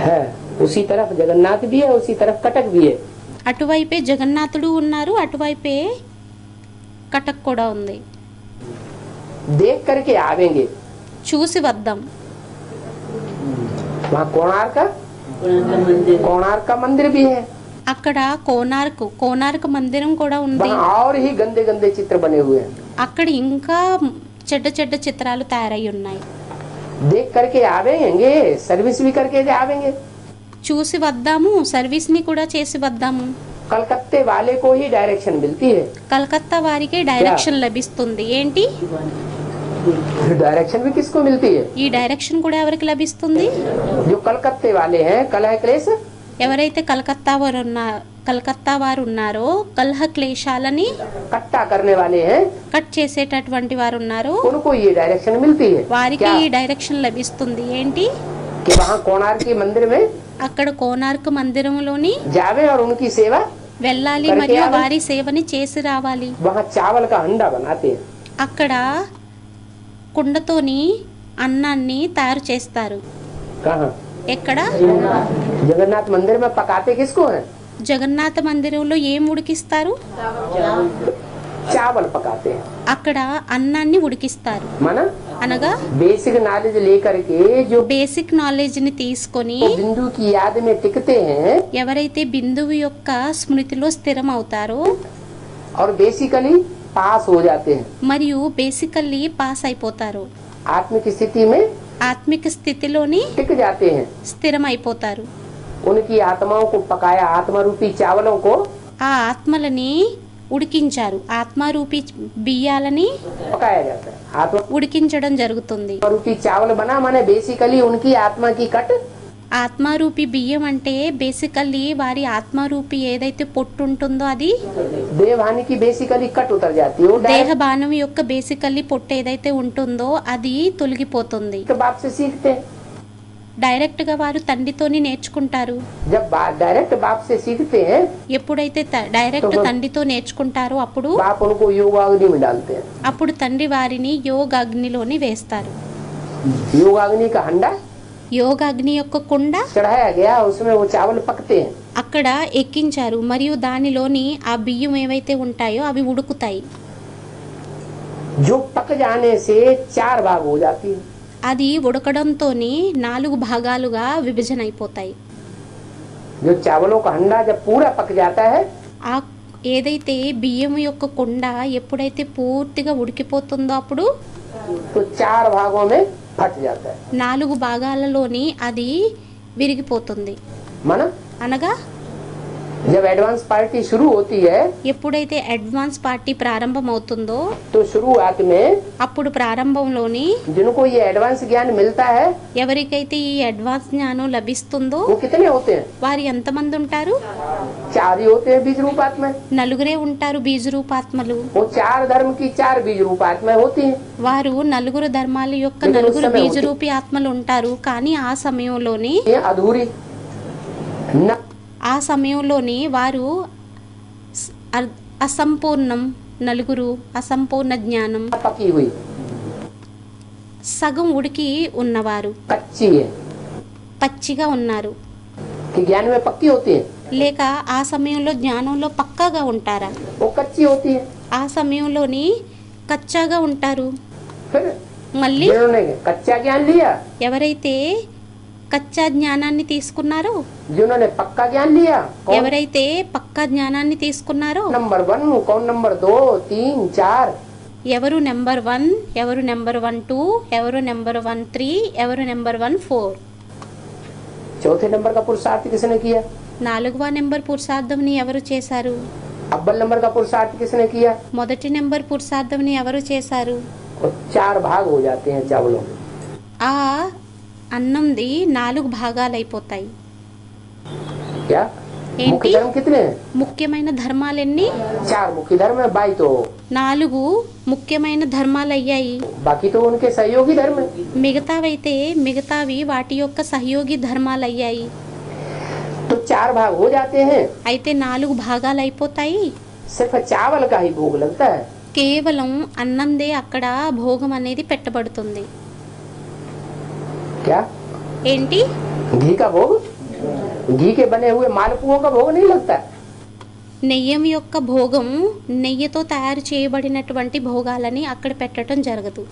है? उसी तरफ जगन्नाथ भी है, उसी तरफ कटक भी है। అటువైపే జగన్నాథుడు ఉన్నారు, అటువైపే కటక్ కూడా ఉంది. देख करके आवेंगे। చూసి వద్దాం. वहाँ कोणार्क का मंदिर भी है। అక్కడ కోనార్క్ మందిరం కూడా ఉంది. वहाँ और ही गंदे गंदे चित्र बने हुए हैं। అక్కడ ఇంకా చెడ్డ చెడ్డ చిత్రాలు తయారై ఉన్నాయి. देख करके आवेंगे, सर्विस भी करके आवेंगे। చూసి వద్దాము, సర్వీస్ ని కూడా చేసి వద్దాము. कलकत्ते वाले को ही डायरेक्शन मिलती है। కలకత్తా వారికి డైరెక్షన్ లభిస్తుంది. ఏంటి? डायरेक्शन भी किसको मिलती है? ఈ డైరెక్షన్ కూడా ఎవరికి లభిస్తుంది? जो कलकत्ते वाले हैं, कलह क्लेश ఎవరైతే కలకత్తా వారు ఉన్నారో కలహ క్లేశాలని इकट्ठा करने वाले हैं, కట్ చేసేటటువంటి వారు ఉన్నారో उनको ये डायरेक्शन मिलती है। వారికి क्या? ఈ డైరెక్షన్ లభిస్తుంది. ఏంటి? कि वहाँ कोणार्क के मंदिर में అక్కడ కోనార్క్ మందిరంలోని जावे और उनकी सेवा వెళ్ళాలి करके మరియు आवे। వారి సేవని చేసి రావాలి. वहाँ चावल का हंडा बनाते हैं। అక్కడ కుండతోని అన్నాన్ని తయారు చేస్తారు. कहाँ? ఎక్కడ? जगन्नाथ मंदिर में पकाते किसको है? జగన్నాథ మందిరంలో ఏం ఉడికిస్తారు? चावल पकाते हैं। అక్కడ అన్నాన్ని ఉడికిస్తారు. माना అనగా बेसिक नॉलेज लेकर के जो బేసిక్ నాలెడ్జ్ ని తీసుకొని बिंदु की याद में टिकते हैं ఎవరైతే బిందువు యొక్క స్మృతిలో స్థిరం అవుతారో और बेसिकली पास हो जाते हैं, మరియు బేసికల్లీ పాస్ అయిపోతారు, आत्मिक स्थिति में ఆత్మిక స్థితిలోని टिक जाते हैं। స్థిరం అయిపోతారు. उनकी आत्माओं को पकाया, आत्मा रूपी चावलों को ఆ ఆత్మలని ఉడికించారు. ఆత్మారూపి బియ్యాలని पकाया जाता है। आत्मा ఉడికించడం జరుగుతుంది. रूपी चावल बना माने बेसिकली उनकी आत्मा की कट ఆత్మారూపి బియ్యం అంటే బేసికల్లీ వారి ఆత్మారూపి ఏదైతే పొట్టు ఉంటుందో అది देवहानि की बेसिकली कट उतर जाती है। वो దేహ डायरेक्ट బాణం యొక్క బేసికల్లీ పొట్టు ఏదైతే ఉంటుందో అది తొలగిపోతుంది. बाप से सीखते हैं। డైరెక్ట్ గా వారు తండ్రితోని నేర్చుకుంటారు. जब डायरेक्ट बाप से सीखते हैं, ఎప్పుడైతే డైరెక్ట్ తండ్రితో నేర్చుకుంటారో అప్పుడు बाप उनको योगाग्नि में डालते हैं। అప్పుడు తండ్రి వారిని యోగాగ్నిలోని వేస్తారు. योगाग्नि का हंडा యోగాగ్ని యొక్క కుండ चढ़ाया गया, उसमें वो चावल पकते हैं। అక్కడ ఎక్కించారు మరియు దానిలోని ఆ బియ్యం ఏవైతే ఉంటాయో అవి ఉడుకుతాయి. जो पक जाने से 4 भाग हो जाती है। అది ఉడకడంతోని 4 భాగాలుగా విభజన అయిపోతాయి. जो चावलों का हंडा जब पूरा पक जाता है ఆ ఏదైతే బియ్యం యొక్క కుండ ఎప్పుడైతే పూర్తిగా ఉడికిపోతుందో అప్పుడు तो 4 भागों में फट जाता है। 4 భాగాలలోని అది విరిగిపోతుంది. माना అనగా जब एडवांस पार्टी शुरू होती है ఎప్పుడైతే అడ్వాన్స్ పార్టీ ప్రారంభమవుతుందో तो शुरुआत में అప్పుడు ప్రారంభంలోని जिनको ये एडवांस ज्ञान मिलता है ఎవరికైతే ఈ అడ్వాన్స్ జ్ఞానం లభిస్తుందో वो कितने होते हैं? వారు ఎంతమంది ఉంటారు? 4 ही होते हैं बीज रूप आत्मा। నలుగురే ఉంటారు బీజ రూపాత్మలు. वो 4 धर्म की 4 बीज रूप आत्मा होती हैं। వారు నలుగురు ధర్మాల యొక్క నలుగురు బీజ రూపీ ఆత్మలు ఉంటారు. కానీ ఆ సమయంలోని ये अधूरी न ఆ సమయంలోని వారు అసంపూర్ణం, నలుగురు అసంపూర్ణ జ్ఞానం, पकी हुई సగం ఉడికి ఉన్నవారు, कच्ची है పచ్చిగా ఉన్నారు. कि ज्ञान में पक्की होती है, లేక ఆ సమయంలో జ్ఞానంలో పక్కాగా ఉంటారా? वो कच्ची होती है। ఆ సమయంలోని కచ్చాగా ఉంటారు. फिर మళ్ళీ जिन्होंने कच्चा ज्ञान लिया, ఎవరైతే కచ్చా జ్ఞానాన్ని తీసుకున్నారో, जिन्होंने पक्का ज्ञान लिया, कौन ఎవరైతే పక్కా జ్ఞానాన్ని తీసుకున్నారో, नंबर 1, कौन नंबर 2, 3, 4, ఎవరు నెంబర్ 1, ఎవరు నెంబర్ 1 2, ఎవరు నెంబర్ 1 3, ఎవరు నెంబర్ 1 4. चौथे नंबर का पुरुषार्थ किसने किया? 4వ నెంబర్ పురుషార్థంని ఎవరు చేశారు? अव्वल नंबर का पुरुषार्थ किसने किया? మొదటి నెంబర్ పురుషార్థంని ఎవరు చేశారు? और 4 भाग हो जाते हैं चावलों में। ఆ అన్నంది 4 భాగాలైపోతాయి. क्या ఏంటి? मुख्य धर्म कितने हैं? ముఖ్యమైన ధర్మాలెన్ని? 4 मुख्य धर्म है, 22 तो 4 ముఖ్యమైన ధర్మాలు అయ్యాయి. बाकी तो उनके सहयोगी धर्म है। మిగతావి వాటి యొక్క సహయోగి ధర్మాలు అయ్యాయి. तो 4 भाग हो जाते हैं, అయితే 4 భాగాలు అయిపోతాయి. सिर्फ चावल का ही भोग लगता है। కేవలం అన్నందే అక్కడ భోగం అనేది పెట్టబడుతుంది. क्या ఏంటి? घी का भोग? घी के बने हुए मालपुओं का भोग नहीं लगता। నెయ్యం యొక్క భోగం, నెయ్యితో తయారు చేయబడినటువంటి భోగాలని అక్కడ పెట్టడం జరగదు.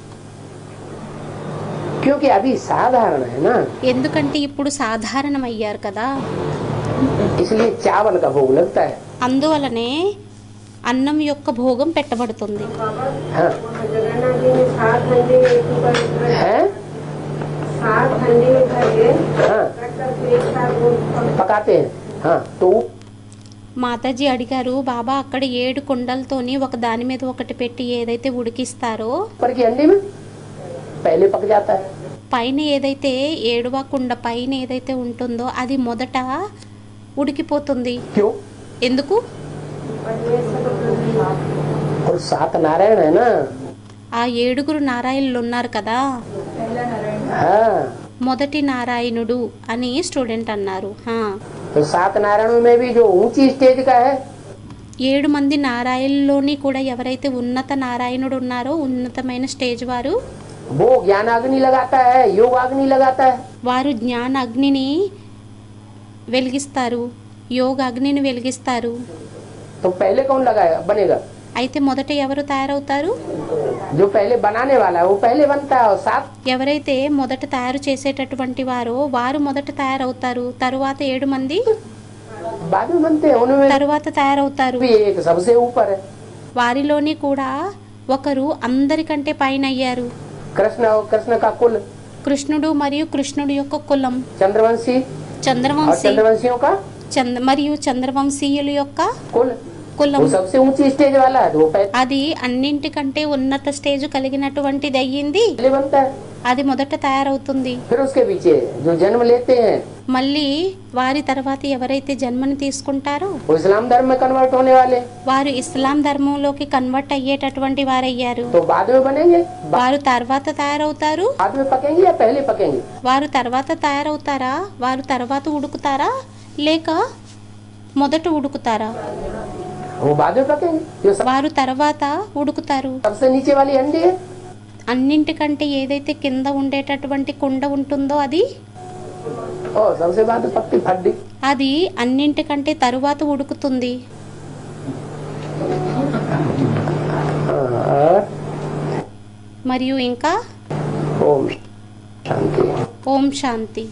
क्योंकि अभी साधारण है ना, ఎందుకంటే ఇప్పుడు సాధారణం అయ్యారు కదా. इसलिए चावल का भोग लगता है। అందువలనే అన్నం యొక్క భోగం పెట్టబడుతుంది. हाँ हैं? हाँ पकाते हैं। हाँ तो మాతాజీ అడిగారు, బాబా అక్కడ 7 కుండలతోని ఒక దాని మీద ఒకటి పెట్టి ఏదైతే ఉడికిస్తారో ऊपर की हंडी में पहले पक जाता है। పైన ఏదైతే 7వ కుండ పైన ఏదైతే ఉంటుందో అది మొదట ఉడికిపోతుంది. क्यों? ఎందుకు? और 7 नारायण है ना। ఆ 7గురు నారాయణులు ఉన్నారు కదా. हाँ మొదటి నారాయణుడు అని స్టూడెంట్ అన్నారు. तो 7 नारायणों में भी जो ऊंची स्टेज का है 7 మంది నారాయణుల్లోని కూడా ఎవరైతే ఉన్నత నారాయణుడు ఉన్నారో, ఉన్నతమైన స్టేజ్ వారు, वो ज्ञान अग्नि लगाता है, योग अग्नि लगाता है। వారు జ్ఞాన అగ్నిని వెలిగిస్తారు, యోగ అగ్నిని వెలిగిస్తారు. तो पहले कौन लगाएगा बनेगा? అయితే మొదట ఎవరు తయారవుతారు? जो पहले बनाने वाला है वो पहले बनता है, और 7 ఎవరైతే మొదట తయారు చేసేటటువంటి వారో వారు మొదట తయారవుతారు. తరువాత 7 మంది बाद में बनते हैं। उनमें తరువాత తయారవుతారు. भी एक सबसे ऊपर है। వారిలోని కూడా ఒకరు అందరికంటే పైన అయ్యారు. कृष्ण और कृष्ण का कुल, కృష్ణుడు మరియు కృష్ణుడు యొక్క కులం, चंद्रवंशी और చంద్రవంశీ चंद्रवंशियों का మరియు చంద్రవంశీయుల యొక్క कुल, కులం. वो सबसे ऊंची स्टेज वाला है, तो वो అది అన్నింటికంటే ఉన్నత స్టేజ్ కలిగినటువంటిది అయ్యింది. पहले बनता है। అది మొదట తయారవుతుంది. फिर उसके पीछे जो जन्म लेते हैं మళ్ళీ వారి తర్వాత ఎవరైతే జన్మని తీసుకుంటారో वो इस्लाम धर्म में कन्वर्ट होने वाले, వారు ఇస్లాం ధర్మంలోకి కన్వర్ట్ అయ్యేటటువంటి వారయ్యారు. तो बाद में बनेंगे। వారు తర్వాత తయారవుతారు. बाद में पकेंगे या पहले पकेंगे? వారు తర్వాత तयारవుతారా, వారు తర్వాత ఉడుకుతారా, లేక మొదట ఉడుకుతారా? वो बाद में पकेंगे। जो వారు తర్వాత ఉడుకుతారు. सबसे नीचे वाली हंडी है అన్నింటికంటే ఏదైతే కింద ఉండేటటువంటి కుండ ఉంటుందో और सबसे बाद में पकती फड्डी। అది అన్నింటికంటే తరువాత ఉడుకుతుంది. और మరియు ఇంకా ओम शांति। ఓం శాంతి.